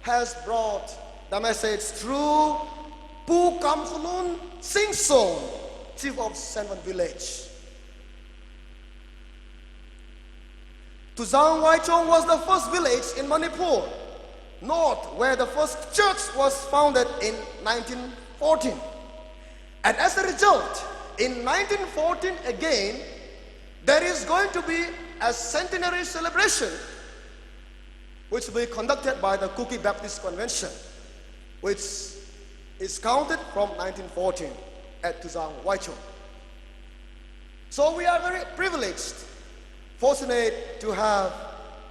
has brought the message through Pu Kam Kulun Sing Song, chief of Senwan village. Tuzang Waichong was the first village in Manipur, north, where the first church was founded in 1914. And as a result, in 1914 again, there is going to be a centenary celebration which will be conducted by the Kuki Baptist Convention, which is counted from 1914 at Tuzang Waichong. So we are very privileged, fortunate to have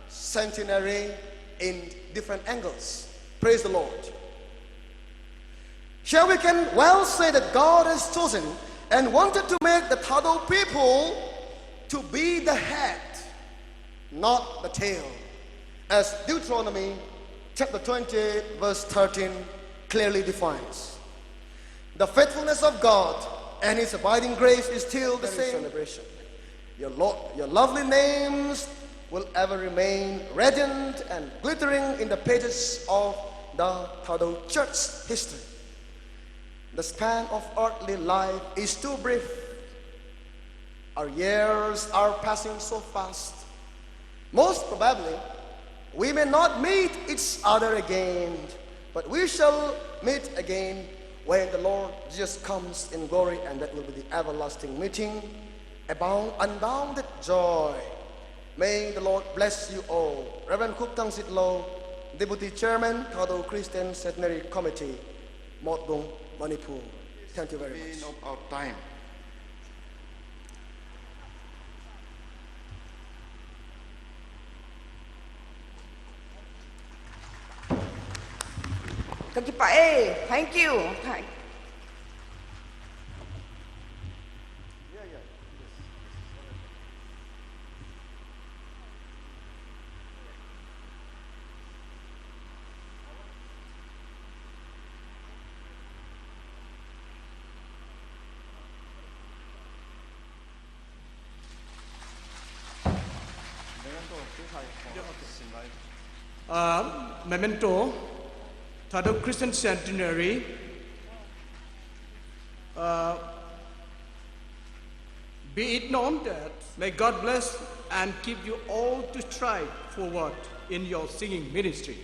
centenary in different angles. Praise the Lord. Here we can well say that God has chosen and wanted to make the Thado people to be the head, not the tail, as Deuteronomy chapter 28 verse 13 clearly defines. The faithfulness of God and His abiding grace is still the same celebration. Your lovely names will ever remain radiant and glittering in the pages of the Thado Church history. The span of earthly life is too brief. Our years are passing so fast. Most probably, we may not meet each other again, but we shall meet again when the Lord Jesus comes in glory, and that will be the everlasting meeting, unbounded joy. May the Lord bless you all. Reverend Kup Tang Sit Lo, Deputy Chairman, Thado Christian Centenary Committee, Motbung, Manipur. Thank you very much. Of our time. Thank you. Memento, Thado Christian Centenary, be it known that may God bless and keep you all to strive forward in your singing ministry.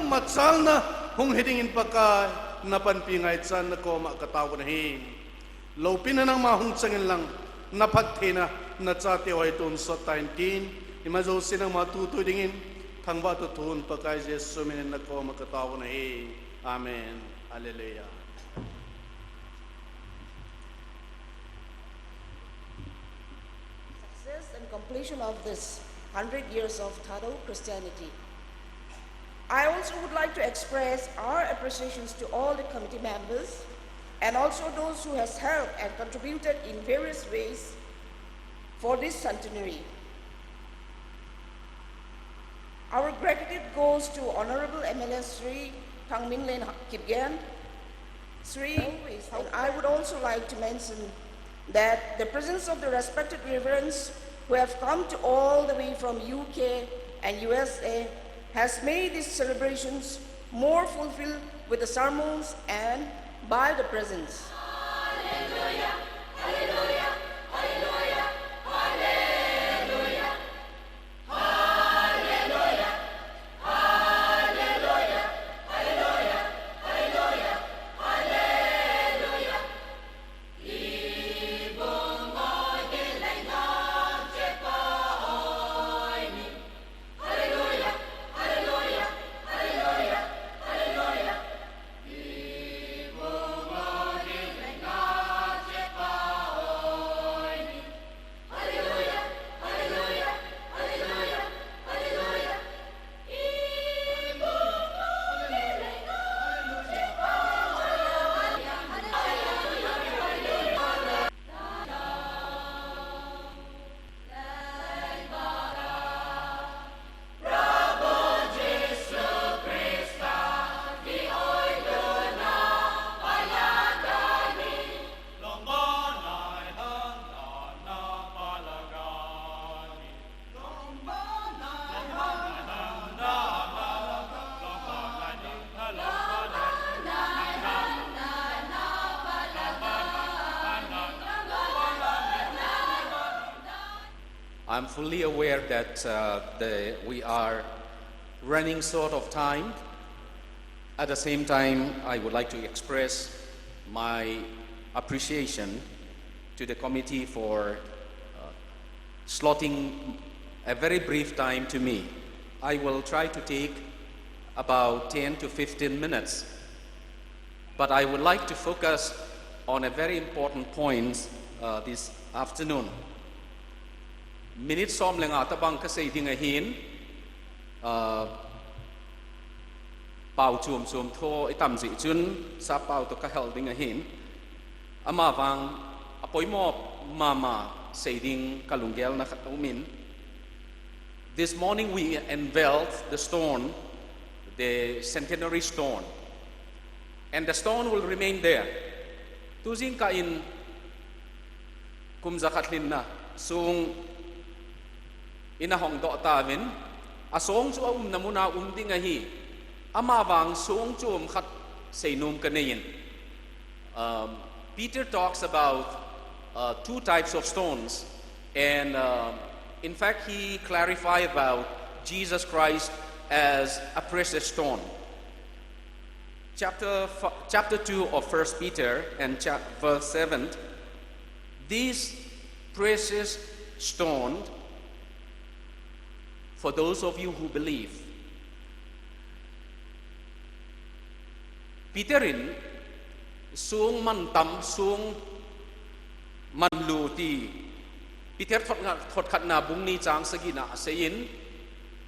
matsal na hong hidingin pagka napanpingay tsan na ko makatawa na hin. Lopin na ng mahong tsangin lang napagtina na tsati o itun sa 19 imazo sinang matutoy dingin tang batutun pagka Jesus suminin na ko makatawa na hin. Amen. Hallelujah. Success and completion of this 100 years of Tado Christianity. I also would like to express our appreciations to all the committee members and also those who has helped and contributed in various ways for this centenary. Our gratitude goes to Honorable MLA Sri Thang Min Len Kipgen, Sri, and I would also like to mention that the presence of the respected reverends who have come to all the way from UK and USA has made these celebrations more fulfilled with the sermons and by the presence. Hallelujah, hallelujah, hallelujah, hallelujah, hallelujah, hallelujah, hallelujah, hallelujah, hallelujah. Ibong model ay nagsepaoy. Hallelujah, hallelujah, hallelujah, hallelujah. Ibong model ay nagsepaoy. Hallelujah, hallelujah, hallelujah, hallelujah. Ibong model ay I'm fully aware that we are running short of time. At the same time, I would like to express my appreciation to the committee for slotting a very brief time to me. I will try to take about 10 to 15 minutes, but I would like to focus on a very important point this afternoon. Minute som lenga tabang kasi ding ahin pau chum tho itam ji chun sa pau to ka hel ding ahin ama wang apoi mo mama say ding kalunggel na khatumin. This morning we unveiled the stone, the centenary stone, and the stone will remain there. Tuzing ka in kumzakatlin na sung inahong do tawin asong chu na muna ding ahi amawang sung chum khat seinum kaneyin. Peter talks about two types of stones, and in fact he clarified about Jesus Christ as a precious stone. Chapter 2 of 1 Peter and verse 7, this precious stone, for those of you who believe. Peterin sung mantam sung manluti. Peter thot khat na bung ni chang sagina sayin.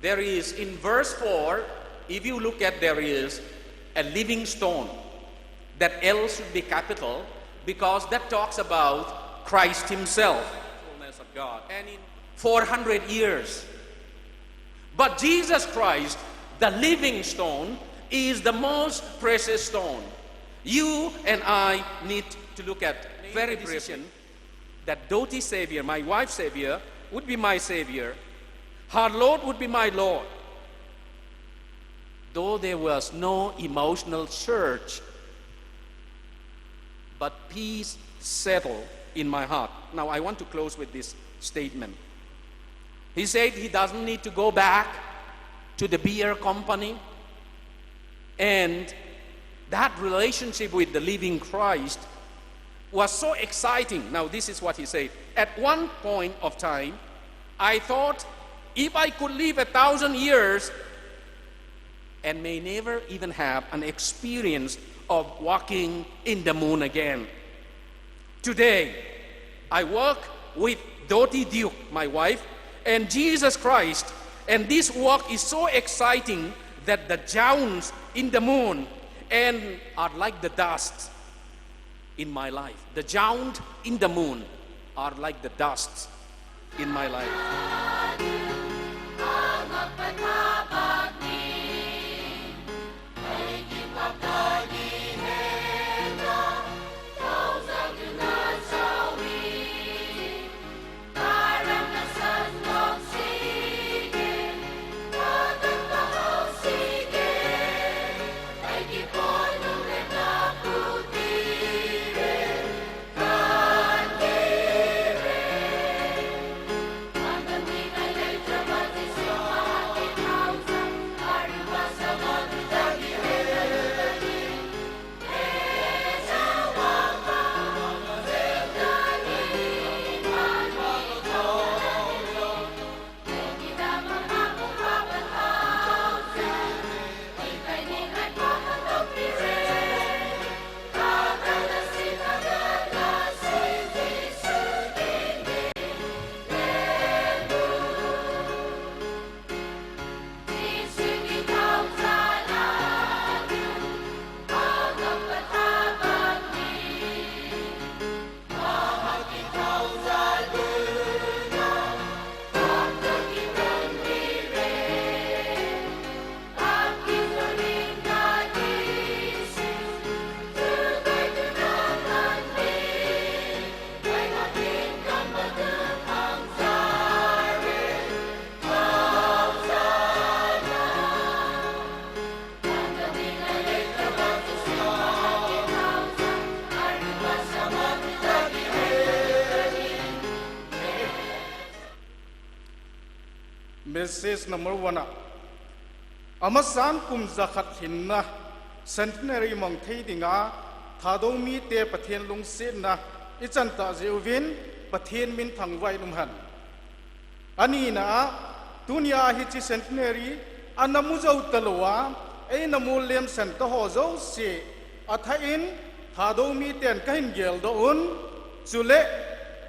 There is in verse 4, if you look at, there is a living stone. That L should be capital because that talks about Christ himself, fullness of God, and in 400 years. But Jesus Christ, the living stone, is the most precious stone. You and I need to look at very briefly that Doti Savior, my wife's Savior, would be my Savior. Her Lord would be my Lord. Though there was no emotional surge, but peace settled in my heart. Now I want to close with this statement. He said he doesn't need to go back to the beer company. And that relationship with the living Christ was so exciting. Now, this is what he said. At one point of time, I thought if I could live 1,000 years and may never even have an experience of walking in the moon again. Today, I walk with Doti Duke, my wife, and Jesus Christ, and this walk is so exciting that the giants in the moon and are like the dust in my life. The giant in the moon are like the dust in my life. Message number 1. Amasan kum zakhat hinna centenary mong thei dinga thado mi te pathian lung sin na ichanta jeuvin pathian min thangwai numhan. Ani na dunia hi chi centenary anamu jau talwa ei namu lem center ho zo si athain thado mi ten kahin gel do un chule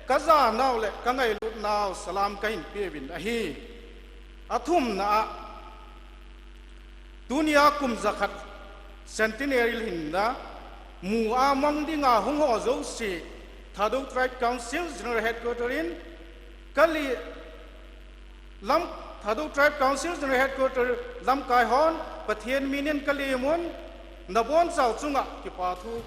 kaza naw le kangai lut naw salam kahin pevin ahi athum na dunia kum zakhat centenary hinda mu amang dinga hung ho zo si thado tribe council general headquarters in kali lam thado tribe council general headquarters lam kai hon pathian minin kali mun nabon chau chunga ki pathu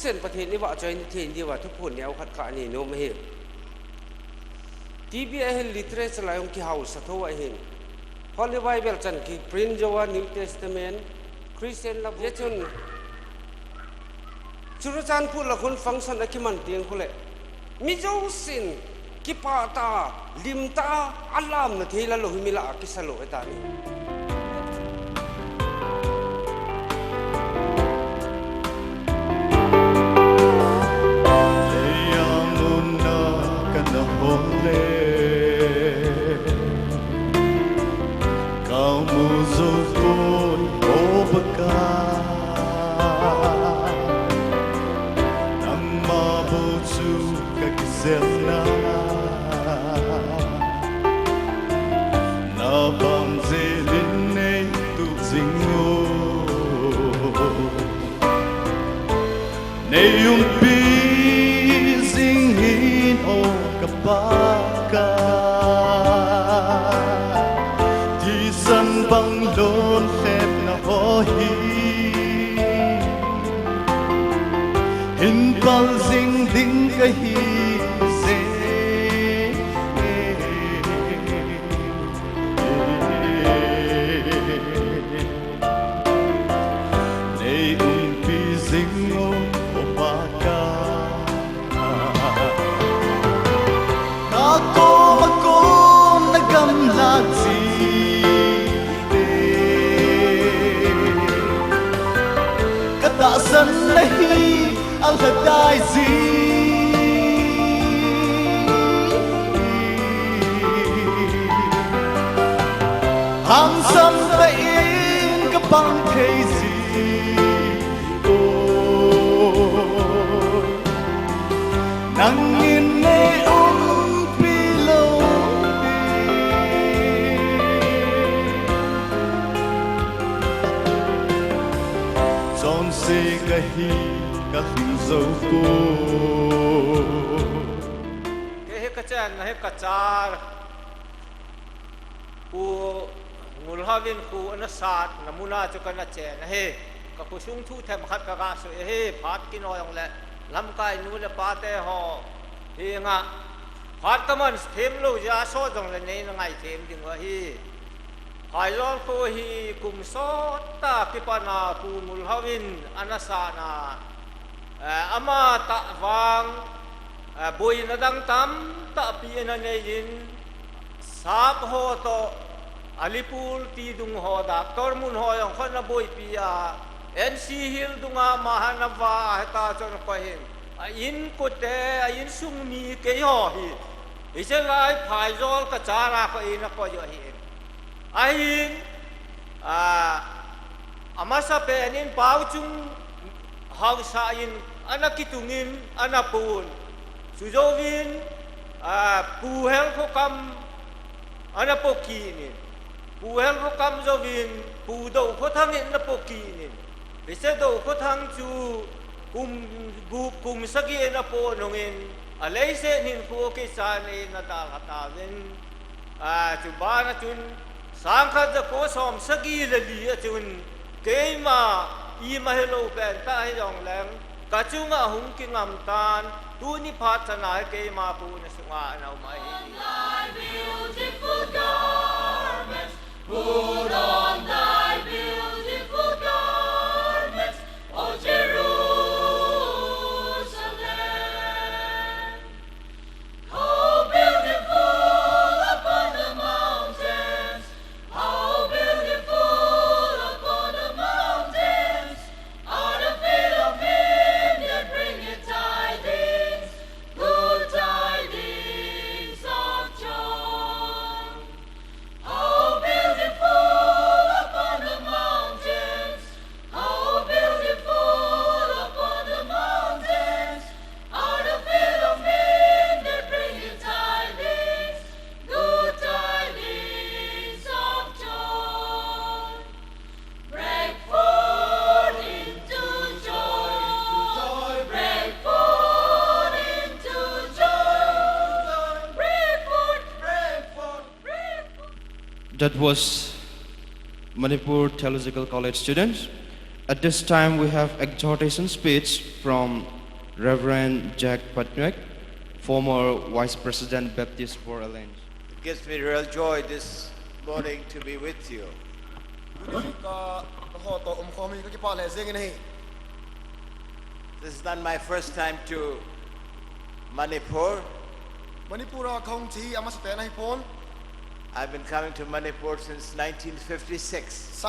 sen pathe ni wa join the ni wa thu phun ne khat ka ni no me hi tb a literature la yong ki house tho wa hin holy bible chan ki print jo wa new testament christian la ye chun churu chan pu la khun function a ki man tiang khule mi jo sin ki pa ta lim ta alam na thila lo mi la ki salo ta ni Di san bang lon khep na ho hi hin pal ding ding ka hi se nei pi ding o ba ka ko nagam la chi kata san nahi al hadai zi hang sam ta in ka bang thei zi o nang in ne se kahi kahim zo ko ke he kachan na he kachar ku ngulhavin ku anasat namuna chu kana che na he ka kusung thu them khat ka ga so he phat kin oyong le lam kai nu le pa te ho hi nga phat kaman them lo ja so jong le nei na ngai them ding wa hi hai lol ko hi kum so ta ki pana ku mulhavin anasana ama ta wang boi na dang tam ta pi na nei yin sap ho to alipur ti dung ho da tor mun ho yong khona boi pi a NC Hill dunga mahanawa ta chon ko hin in ko te in sung mi ke ho hi iselai phai jol ka chara ko ina ko yo hi ahin amasa pe anin pauchung hausa in anakitungin anapun sujovin puhel ko kam anapokinin puhel ko kam jovin pudo ko thangin napokinin bise do ko thang chu kum sagi napo nongin alaise nin ko ke sane na dal hatawin chu bana chun sangkhat da ko som sagi le li chun keima I mahelo pen ta hi jong lem ka chunga hung ki ngam tan tu ni phathana keima pu na sunga nau mai beautiful garments put on thy beautiful garments O Jerusalem how beautiful upon the mountains how beautiful upon the mountains are the feet of him that bringeth tidings, good tidings of joy. How beautiful upon the mountains, how beautiful upon the mountains are the feet of him that bringeth tidings, good tidings of joy. Break forth into joy, break forth into joy, break forth, break forth, break forth. That was Manipur Theological College students. At this time, we have exhortation speech from Reverend Jack Patnaik, former Vice President Baptist for Alliance. It gives me real joy this morning to be with you. This is not my first time to Manipur. I've been coming to Manipur since 1956.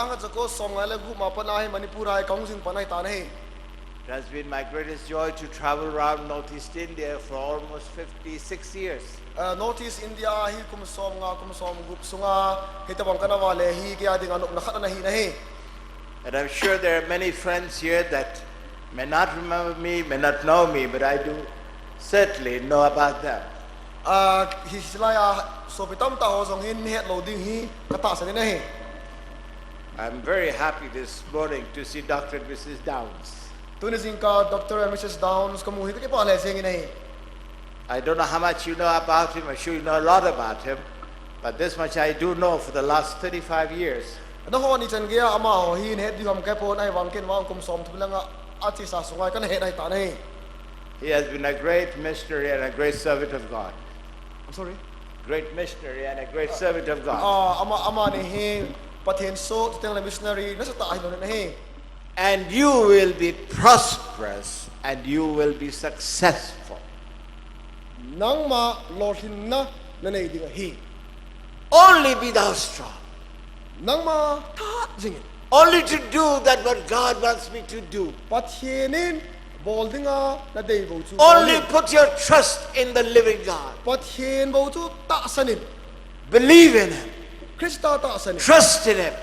It has been my greatest joy to travel around Northeast India for almost 56 years. Northeast India hi kum som gup sunga hitabang kanawale hi kya ding anok nakhat na hi nahi. And I'm sure there are many friends here that may not remember me, may not know me, but I do certainly know about them. Hi silaya so pitam ta ho jong hin het loading hi kata sa ni nahi. I'm very happy this morning to see Dr. and Mrs. Downs. Tunisinka Dr. and Mrs. Downs kamu hi ke pale sengi nahi. I don't know how much you know about him. I'm sure you know a lot about him. But this much I do know for the last 35 years. đó ho ni chen gia ama ho hin het di ham ke pon ai wang ken wang kum som thulanga ati sa sungai kan het ai ta nei. He has been a great missionary and a great servant of God. I'm sorry. Great missionary and a great servant of God. Ama ni he pathen so teng la missionary na sa ta ai no na he. And you will be prosperous and you will be successful. Nang ma lord hin na na nei ding hi. Only be thou strong. Nang ma ta jing. Only to do that what God wants me to do. Pathenin boldinga na dei bo chu. Only put your trust in the living God. Pathen bo chu ta sanin. Believe in Him. Krista ta sanin. Trust in Him.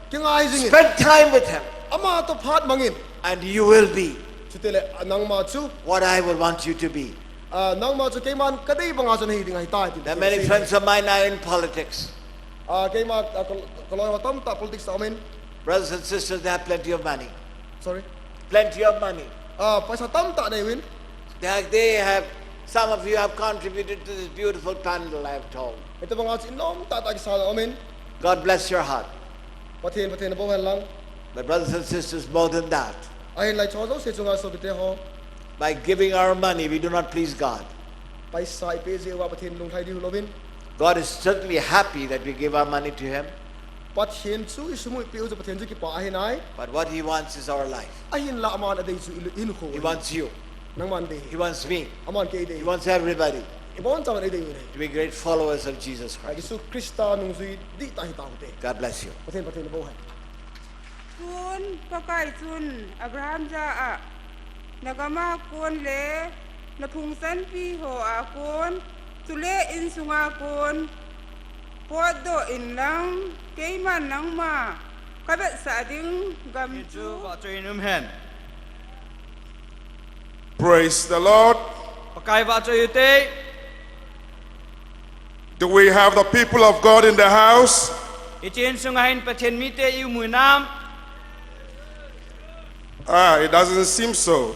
Kingai jing. Spend time with Him. Ama to phat mangin. And you will be chutele nang ma chu what I will want you to be. Nang ma chu ke man kadai banga chu nei ding ai ta. There are many friends of mine are in politics. Ke ma koloi tam ta politics amen. Brothers and sisters, they have plenty of money. Sorry. Plenty of money. Paisa tam ta nei win. They have. Some of you have contributed to this beautiful panel, I have told. Ito banga chu nom ta ta sa amen. God bless your heart. Pathen bo lang. But brothers and sisters, more than that, ai lai cho do se chunga so bite ho. by giving our money, we do not please God. Paisa I pe je wa pathen lung thai di lovin. God is certainly happy that we give our money to Him. Pathen chu isumui pe ju pathen ju ki pa ai nai. But what He wants is our life. Ahin la aman adei chu in ho. He wants you. Nang man de. He wants me. Aman ke de. He wants everybody Ibon ta ai de ne. to be great followers of Jesus Ai Christ. su Krista nung zui di ta hi ta te. God bless you. Pathen bo hai. Kun pakai chun Abraham ja a nagama kun le na phungsan pi ho a kun tule in sunga kun podo in lang keiman nang ma kabet sa ding gam chu wa choi num hen Praise the Lord. pakai wa choi te Do we have the people of God in the house? ichen sunga hin pathen mi te yu mu nam It doesn't seem so.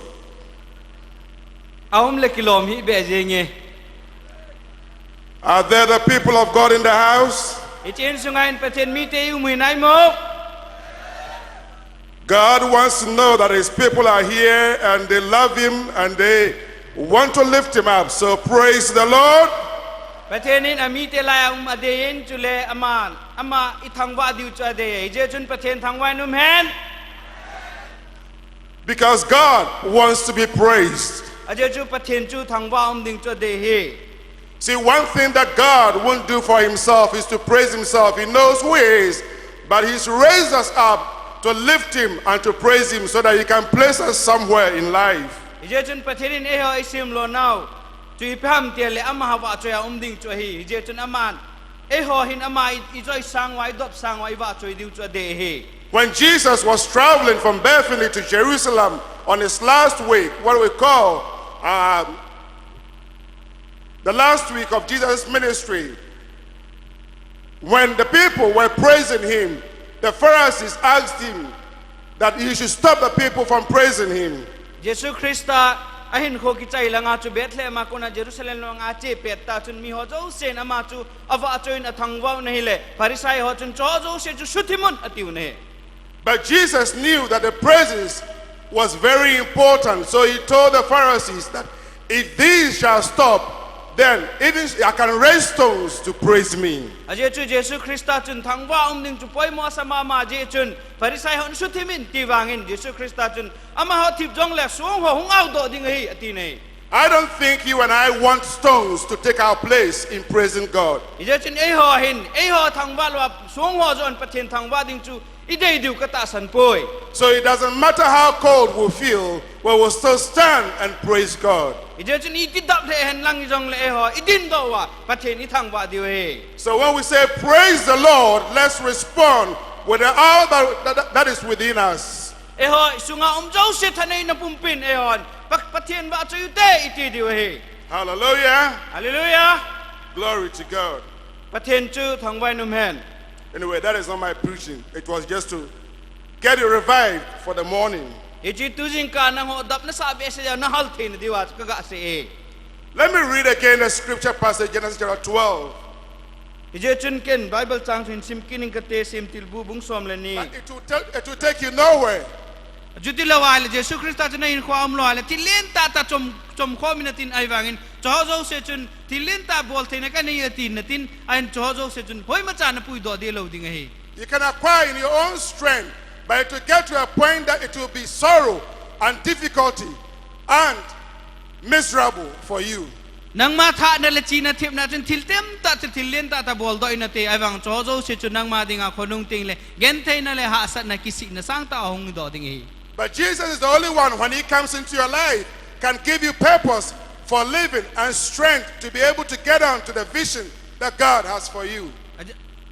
aum le kilom hi be jenge Are there the people of God in the house? ichen sunga hin pathen mi te yu mu nai mo God wants to know that His people are here and they love Him and they want to lift Him up. So praise the Lord. pathenin ami te la adein chule aman ama ithang wa diu cha de je chun pathen thang wa num hen Because God wants to be praised. aje chu pathen chu thang wa ding cha de he See, one thing that God won't do for Himself is to praise Himself. He knows who He is, but He's raised us up to lift Him and to praise Him so that He can place us somewhere in life. je chun pathenin e ho isim lo now tu pham te le ama wa cha ding cha hi je chun aman e ho hin ama I joy sang wai dop sang wai wa choi diu cha de he When Jesus was traveling from Bethany to Jerusalem on His last week, what we call the last week of Jesus' ministry, when the people were praising Him, the Pharisees asked Him that He should stop the people from praising Him. Jesus Christa ahin kho ki chai langa chu Bethlehem ma kona Jerusalem lo nga che pet ta chun mi ho jo sen ama chu awa choin athang wa nei le Pharisai ho chun cho jo se chu shuthimun atiu ne. But Jesus knew that the praises was very important, so He told the Pharisees that if these shall stop, then I can raise stones to praise Me. Aje chu Jesus Christa chun thang wa ding chu poi mo sama ma je chun Pharisai hon shuthimin ti wangin Jesus Christa chun ama ho thip jong le suang ho hung au do ding hi ati nei. I don't think you and I want stones to take our place in praising God. Ije chun e ho hin e ho thang wa lo suang ho jon pathen thang wa ding chu idei diu kata san poi. So it doesn't matter how cold we feel, we will still stand and praise God. Ije chun I ti dap the hen lang jong le e ho idin do wa pathen I thang wa diu he. So when we say praise the Lord, let's respond with all that is within us. E ho sunga jo se thanei na pumpin e hon pak pathen ba chu te iti diu he. Hallelujah. Hallelujah. Glory to God. Pathen chu thang wa num hen. Anyway, that is not my preaching. It was just to get you revived for the morning. Iji tujing ka nang ho dap na sabi se na hal thin diwat kaga se e. Let me read again the scripture passage, Genesis chapter 12. ije chun ken Bible chang chun sim kining ka te sim til bu bung som le ni But it will take you nowhere. juti lawal Jesu Christa chun in khwam lo ale tilen ta chom kho minatin ai wangin chojo se chun tilen ta bol theina ka nei tin natin ain chojo se chun hoi ma chan pui do de lo ding hi. You can acquire in your own strength, but it will get to a point that it will be sorrow and difficulty and miserable for you. Nang ma tha na le china thep na chun thil tem ta thil len ta bol do ina te ai wang chojo se chun nang ma dinga khonung ting le gen theina le ha sat na kisi na sang ta hong do ding hi. But Jesus is the only one, when he comes into your life, can give you purpose for living and strength to be able to get on to the vision that God has for you.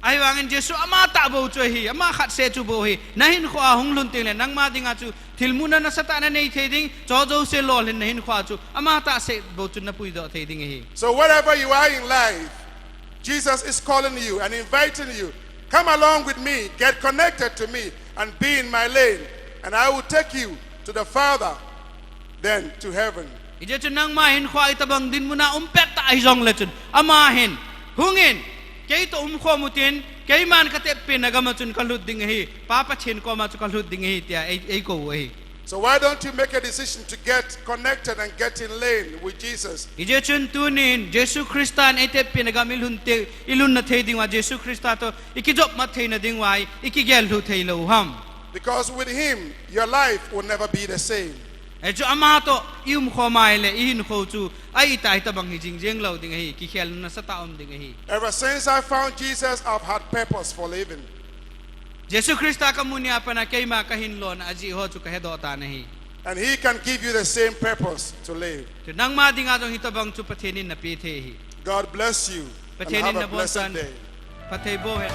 Ai wangin Jesu ama ta bo chu hi ama khat se chu bo hi nahin khwa hung lun ting le nang ma dinga chu thilmuna na sata na nei theding chojo se lol hin nahin khwa chu ama ta se bo chu na pui do theding hi. So wherever you are in life, Jesus is calling you and inviting you, come along with me, get connected to me and be in my lane, and I will take you to the Father, then to heaven. Ije chu nang ma hin khwa itabang din muna umpet ta ai jong le chun ama hin hungin kay to khomutin kay man ka te pinagama chun kalut ding hi papa chen ko ma chu kalut ding hi tia ei ko hi. So why don't you make a decision to get connected and get in lane with Jesus? Ije chun tunin Jesu Christan ete pinagamil hunte ilun na thei ding wa Jesu Christa to ikijop ma thei na ding wai ikigel hu thei lo ham. Because with him your life will never be the same. E chu ama to ium kho mai le ihin kho chu ai tai ta bang hi jing jeng lo ding hi ki khel na sa ta om ding hi. Ever since I found Jesus, I've had purpose for living. Jesu Christa ka munia pa na kay ma ka hinlon aji ho chu ka hedo ta na hi. And he can give you the same purpose to live. Tu nang ma dinga jong hitabang chu pathenin na pi the hi. God bless you and have Pathenin a na blessed bonsan day. pathay bo he.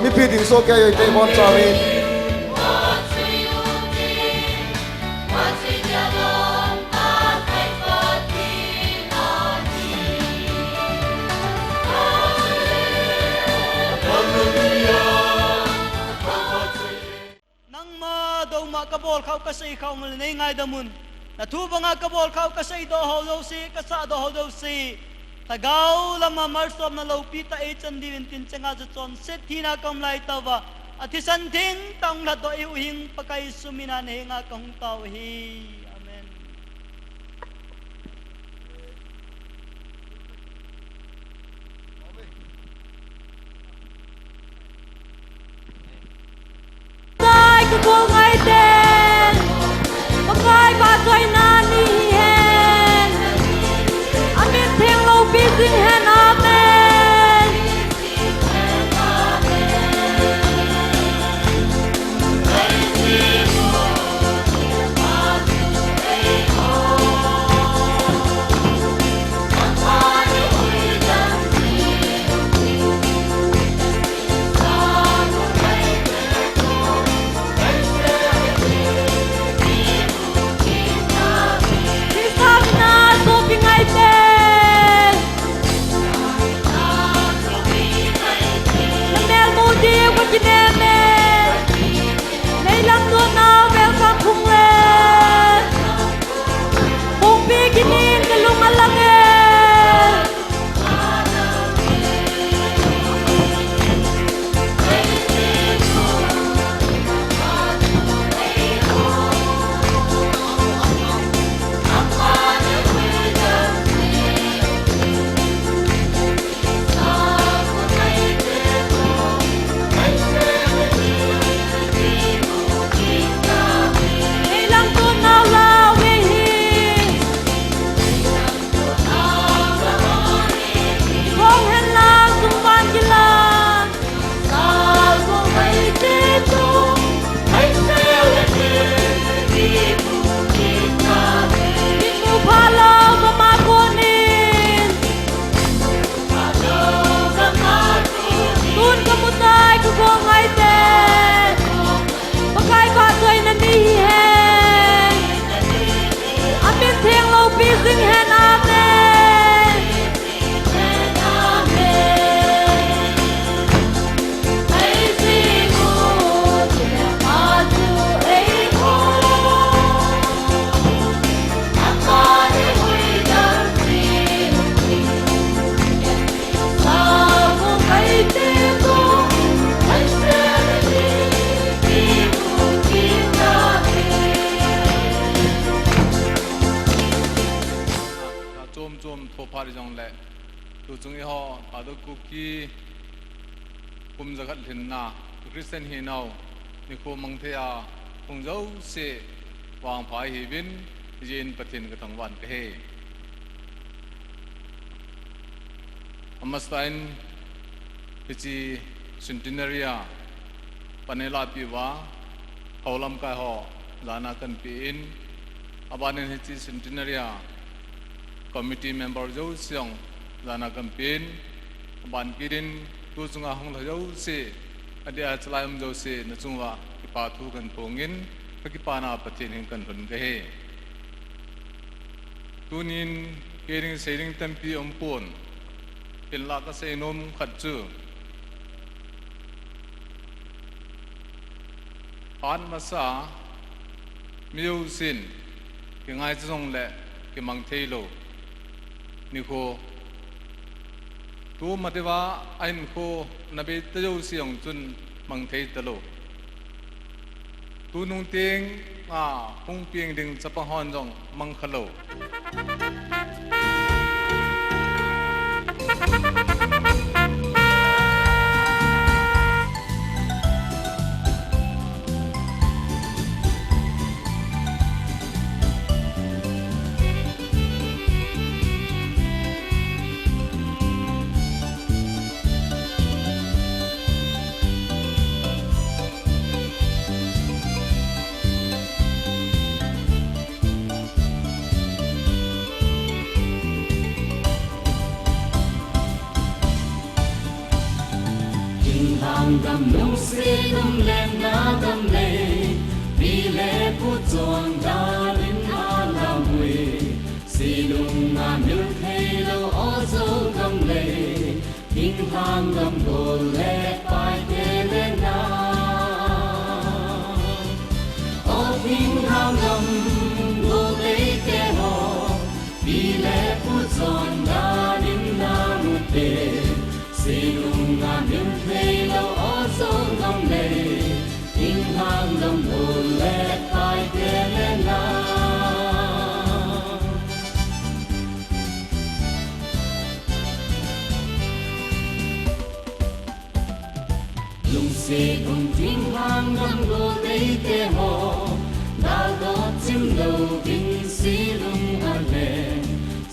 Mi pi ding so kay te mon chawi. Kabol khau ka sei khau mal nei ngai damun na thu banga kabol khau ka sei do ho do si ka sa do ho do si tagau lama mar som na lo pi ta e chan di tin changa zu chon se thina kam lai ta wa athi san thing tang la do e hing pakai sumina ne nga ka hung taw hi amen. Ngai ku ko ngai ten pakai ba toy na ni hen amin theng lo pi sing hen amen. tu chung i ho adu ku ki kum zagat thin na Christian hi nau ni ko mang the a khong zo se wang phai hi bin jin pathin ka thang wan ke he amastain pichi centenaria panela piwa haulam ka ho lana kan pi in abanin hichi centenaria committee member jo siang lana kan pin ban kirin tu chunga hong la jo se adia chalaim jo se na chungwa ki pa thu kan pongin ki pa na pathin hin kan hun ge he tunin kering sering tampi ompon pilla ka se nom khat chu an masa miu sin ki ngai chong le ki mang thei lo ni ko tu matewa ain ko nabe tajo siang chun mang thei talo tu nung ting a hung pieng ding chapa hon jong mang khalo gam nong se gam len na gam le vi le pu chon da lin na la mui si lung na mil thei lo o zo gam le king hang gam go le pai te le na o king hang gam go le te ho vi le pu chon da lin na mu te si lung na mil thei lo o zo gam le king hang gam go le pai te le na lung se ung king hang gam go le te ho da do chim lo king si lung a le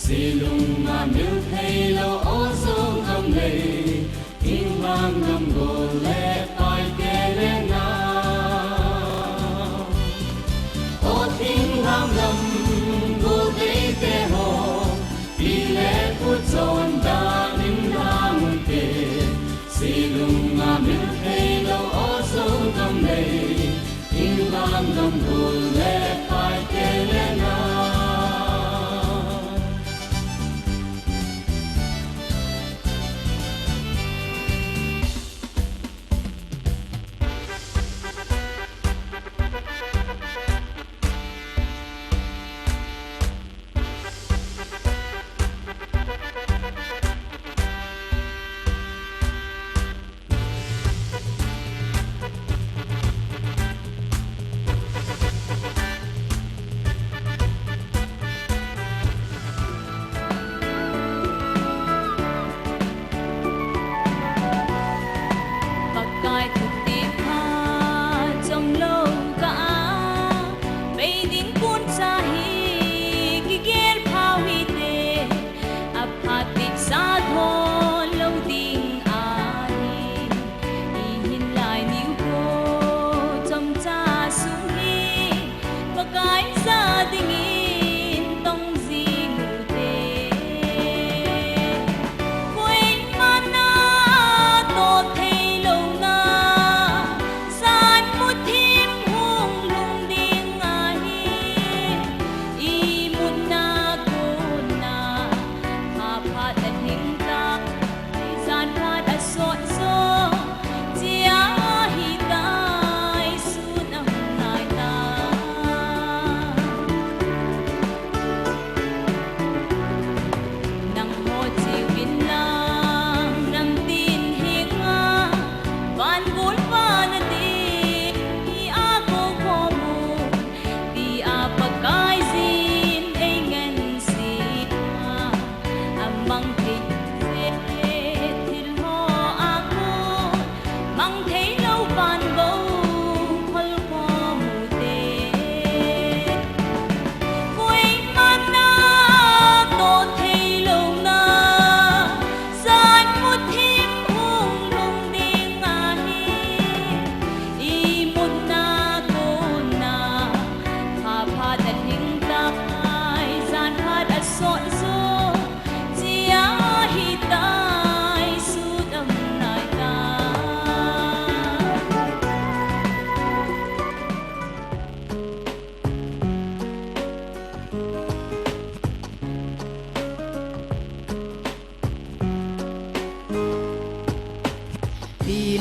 si lung na mil thei lo o zo gam le king hang gam go le pai te le na o king hang gam go le te ho pi le pu chon da nin na mu te si lung na mil thei lo o zo gam le king hang gam go le pai te le na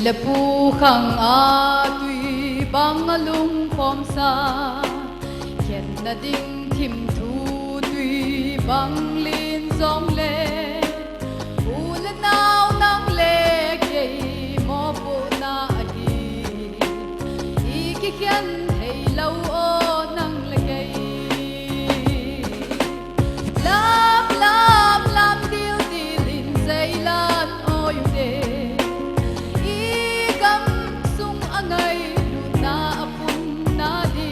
la pu khang a tui bang alung pom sa hian na ding thim thu tui bang lin zong le u la nau nang le ke mo pu na hi i ki hian hei lo o nang le ke lam lam lam dil dilin zai lan o yu de i gam sung angai lu na apun na di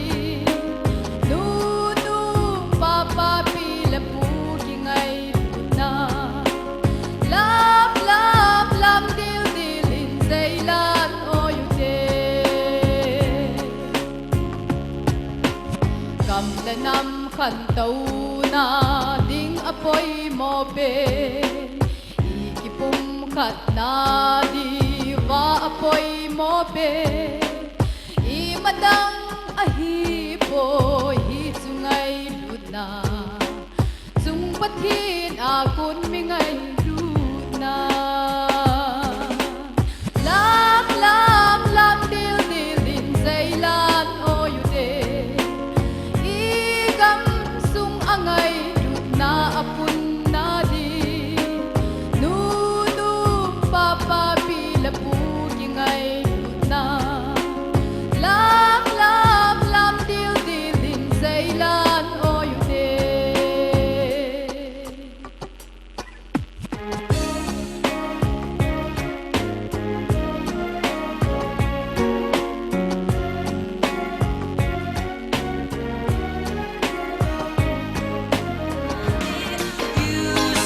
nu nu pa pa pi la pu ki ngai lu na lam lam lam dil dilin zai lan o yu de kam la nam khan tau na ding apoi mo pe iki pum khat na di va apoi mo pe i madang a hi po hi chungai lut na chung pathin a kun mi ngai lut na lam lam lam dil dil din zai lan o yu de i gam sung angai lut na apun na di nu nu pa pa pi la pu ki ngai lut na lam lam lam dil dil din zai lan o yu de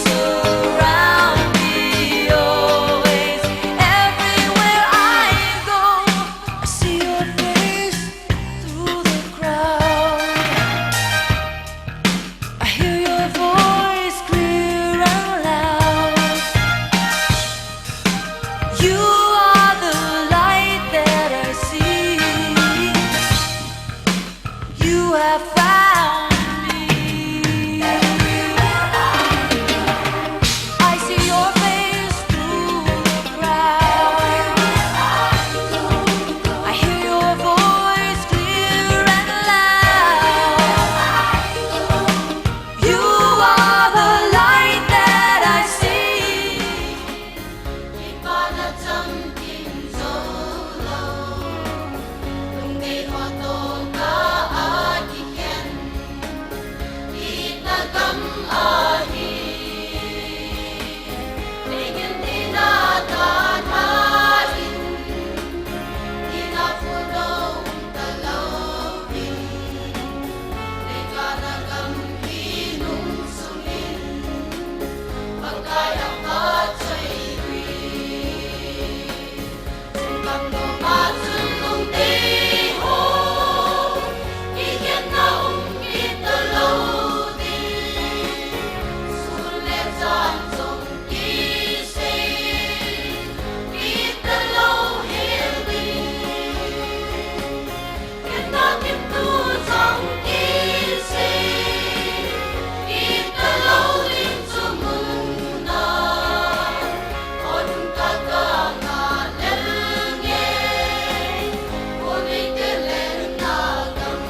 Surround me always, everywhere I go. I see your face through the crowd. I hear your voice clear and loud. You are the light that I see. You have found me. I see your face through the crowd. I hear your voice clear and loud. You are the light that I see. Ipanatang kim solo, hindi hoto ka agiken, itagam ahi. Tingin tinatanahin, tinapulong talawin, ligaragam pinungsulin, pagkayakat sa'y sungkang lumatsulong tiho, iyan na umitalawin, sulit sa ansong kising, italawin, kinakim tusang kising, italawin sumuna, on kagangalengeng, ulitin nagam.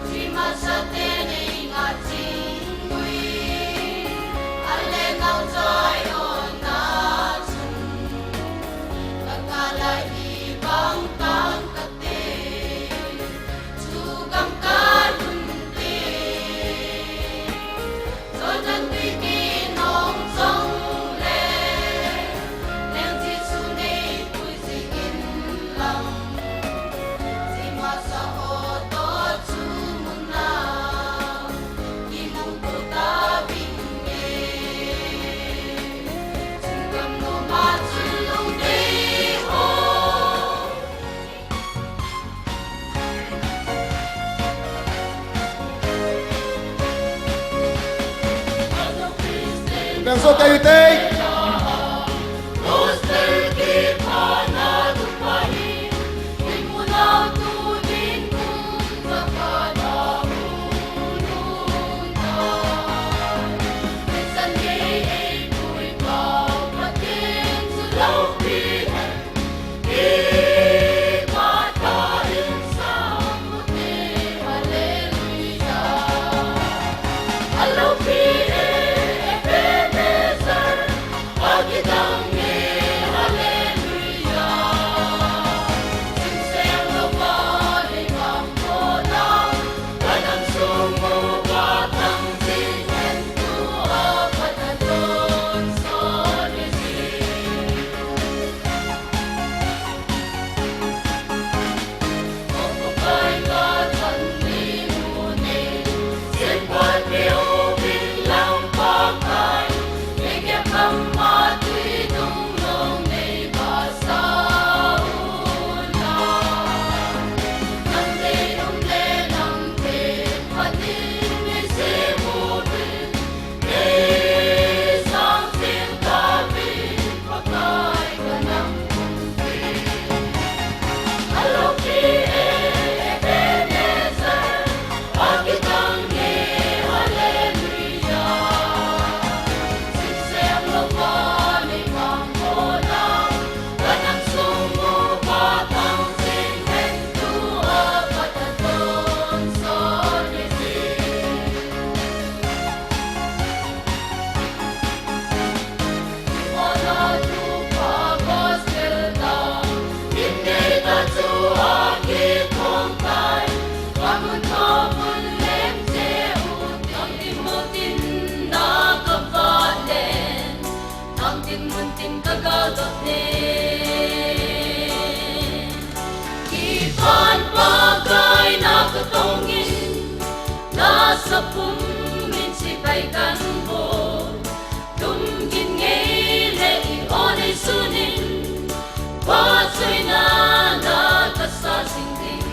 Si masatenay nga chingui, alengaw tayo nasun, kakalay ibang pangkate, sugang kalunti, sodan tikinong songle, nang sisunay pusigin lang. Si masa otot sumuna, imong putabinge, sunggang lumatsulong diho. Penso kayo take. Gospel kipanagpahin, imulaw tuwing kung sa kanahulutan. gatne Ipan bagay na katongin Nasa pumin si Baikan mo Tumgin ngayle iyon ay sunin Watsoy na nakasasingin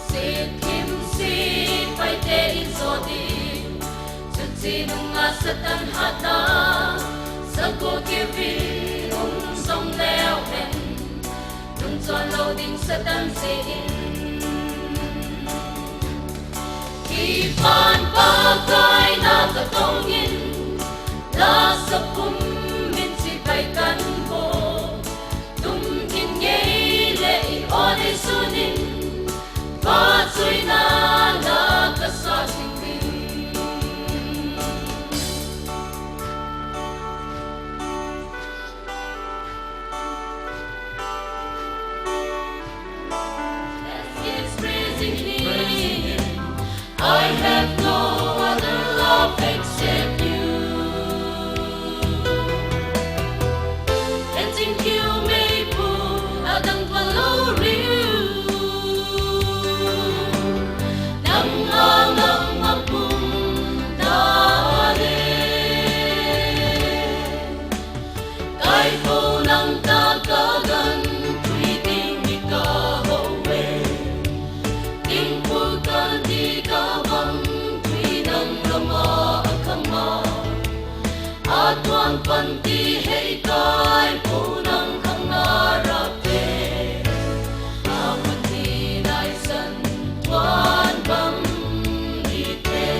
Sit him sit by day zodi Sinong nga sa tanhat na Sa gokirin song leo hen Nung solo din sa tansiin Ipan bagay na katongin Nasa pumin si Baikan mo Tumgin ngayle iyon ay sunin Watsoy na nakasasingin I have no other love except you. And think you may put adang paloriu. Nang alang mapundari. Kahit po nang dagagan, tuwiting ikaw away. Tingpugan di kabang tuwinang kama At tuang pantihay kay punang kang narape Aman tinaysan tuan bang ite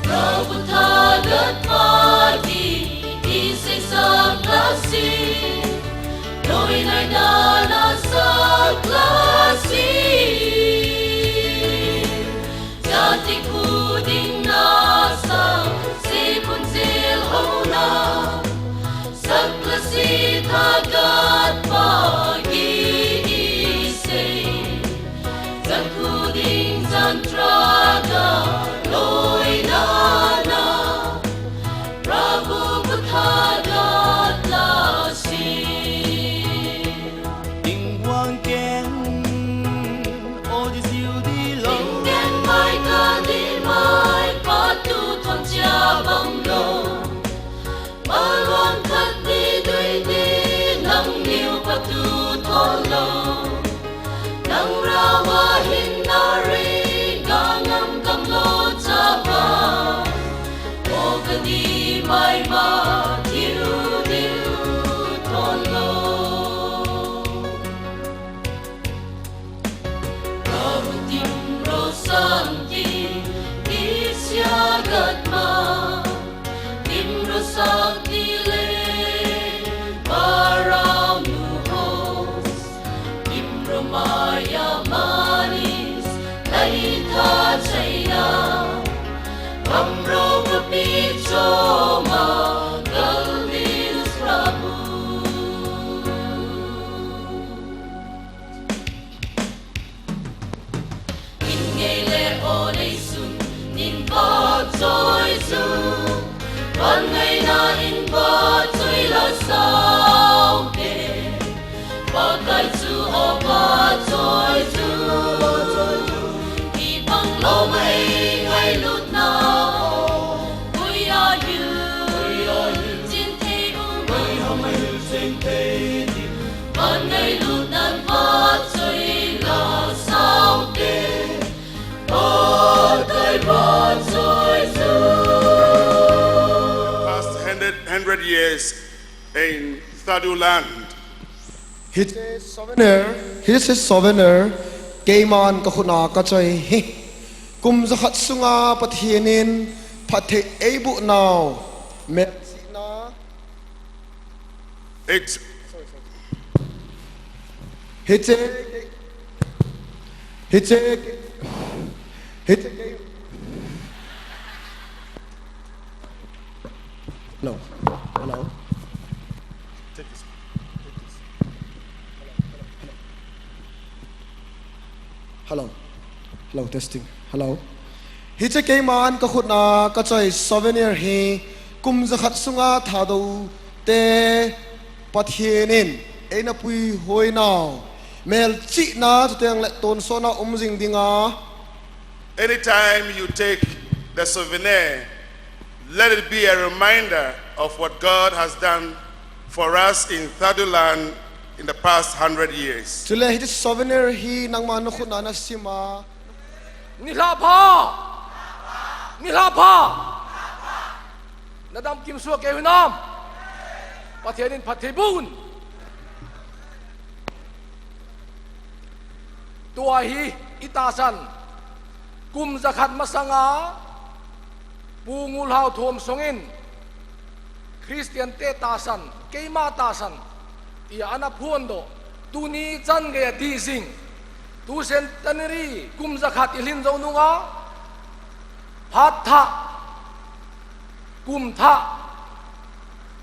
Rabutagat pagi isay sa klase No'y naidala sa klase Dati kuding nasa Sipunsil hona Sa klase tagat pag-iisay Sa kuding santraga No'y nana Prabhu butagat lasi Bang lo Malwan kat di dui di Nang niu patu tolo Nang rawahin na rin Gangam kang lo taba O gani may matiru-diru tolo Rabutim rosanti Isyagat ma Imrosak dile Paraw nuhos Imromaya manis Kahita chaya Amro mapicho Magalvinus Prabhu Ingele onay sun Nin ba joy sun Ban ngày na in ba joy la sao ke Ba kai chu o ba joy chu Ki bang lo mai ngai lut na We are you Jin te u mai ha mai jin te Ban ngày lut nan ba joy la sao ke Ba kai ba joy chu 100 years in Thadu land. His souvenir Kayman kahuna kachay hi kum zahat sunga pathianin pathe ebu now Mersina It's No. Hello. Take this. Hello. Hello. Testing. Hello. hi che ke man ka khut na ka choi souvenir hi kum zakhat sunga thado te pathienin eina pui hoi now mel chi na tuteng le ton sona umjing dinga. Anytime you take the souvenir, let it be a reminder of what God has done for us in Thaduland in the past 100 years. Chule hi souvenir hi nang man khut na na sima Nilapa! Nadam Kim Suwa Kevinam! Patyanin Patibun! Tuahi itasan kum zakat masanga pungul hau thom songin Christian te tasan keima tasan ia ana phuando tuni chan ge di sing tu centenary kum zakat ilin zo nunga phat tha kum tha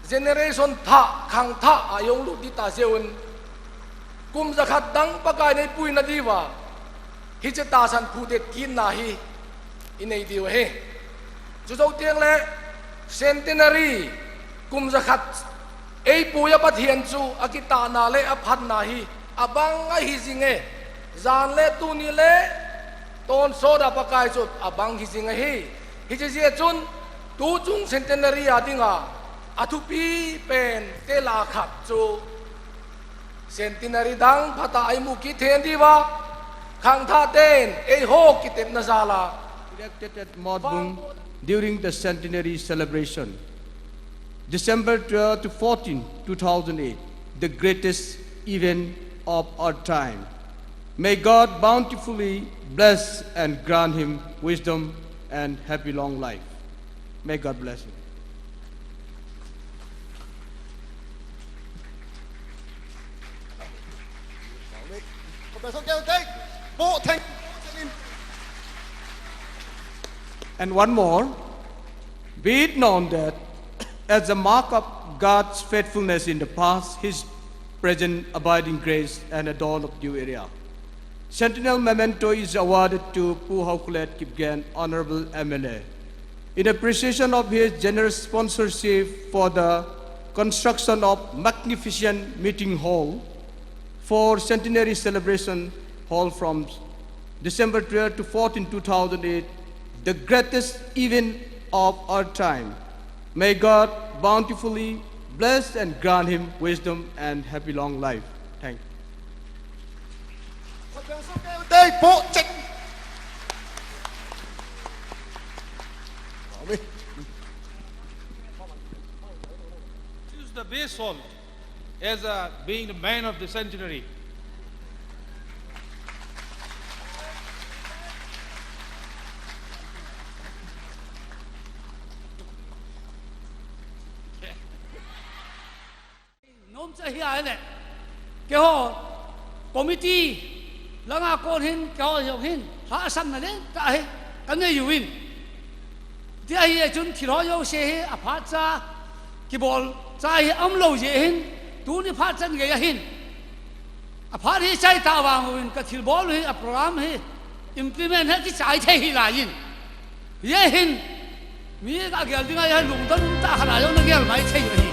generation tha khang tha ayong lu di ta seun kum zakat dang pakai nei pui na diwa hi che ta san phu de kin na hi inei diwa he chu zo tiang le centenary kum zakat ei puya pathian chu akita na le aphat na hi abang a hi jinge zan le tu ni le ton so da pakai chu abang hi jinge hi che je chun tu chung centenary adinga athupi pen te la khat chu centenary dang phata ai mu ki then diwa khang tha ten ei ho ki tem na zala Erected at Modbung during the centenary celebration, December 12 to 14, 2008, the greatest event of our time. May God bountifully bless and grant him wisdom and happy long life. May God bless him. And one more, be it known that as a mark of God's faithfulness in the past, his present abiding grace and a dawn of new era, Sentinel Memento is awarded to Pu Haukulet Kipgen, Honorable MLA, in appreciation of his generous sponsorship for the construction of magnificent meeting hall for Centenary Celebration Hall from December 12 to 14, 2008, the greatest event of our time. May God bountifully bless and grant him wisdom and happy long life. Thank you. Choose the basalt as being the man of the centenary. Nom cha hi ai le ke ho committee langa kon hin ke ho hin ha sam na le ka he kan ne yuin ti ai chun thiro yo se he a pha cha ki bol cha hi am lo je hin tu ni pha chan ge ya hin a pha hi chai ta wang win ka thil bol hi a program hi implement he ki chai the hi la yin ye hin mi ga gel dinga ya lung ta ta hala yo na gel mai thei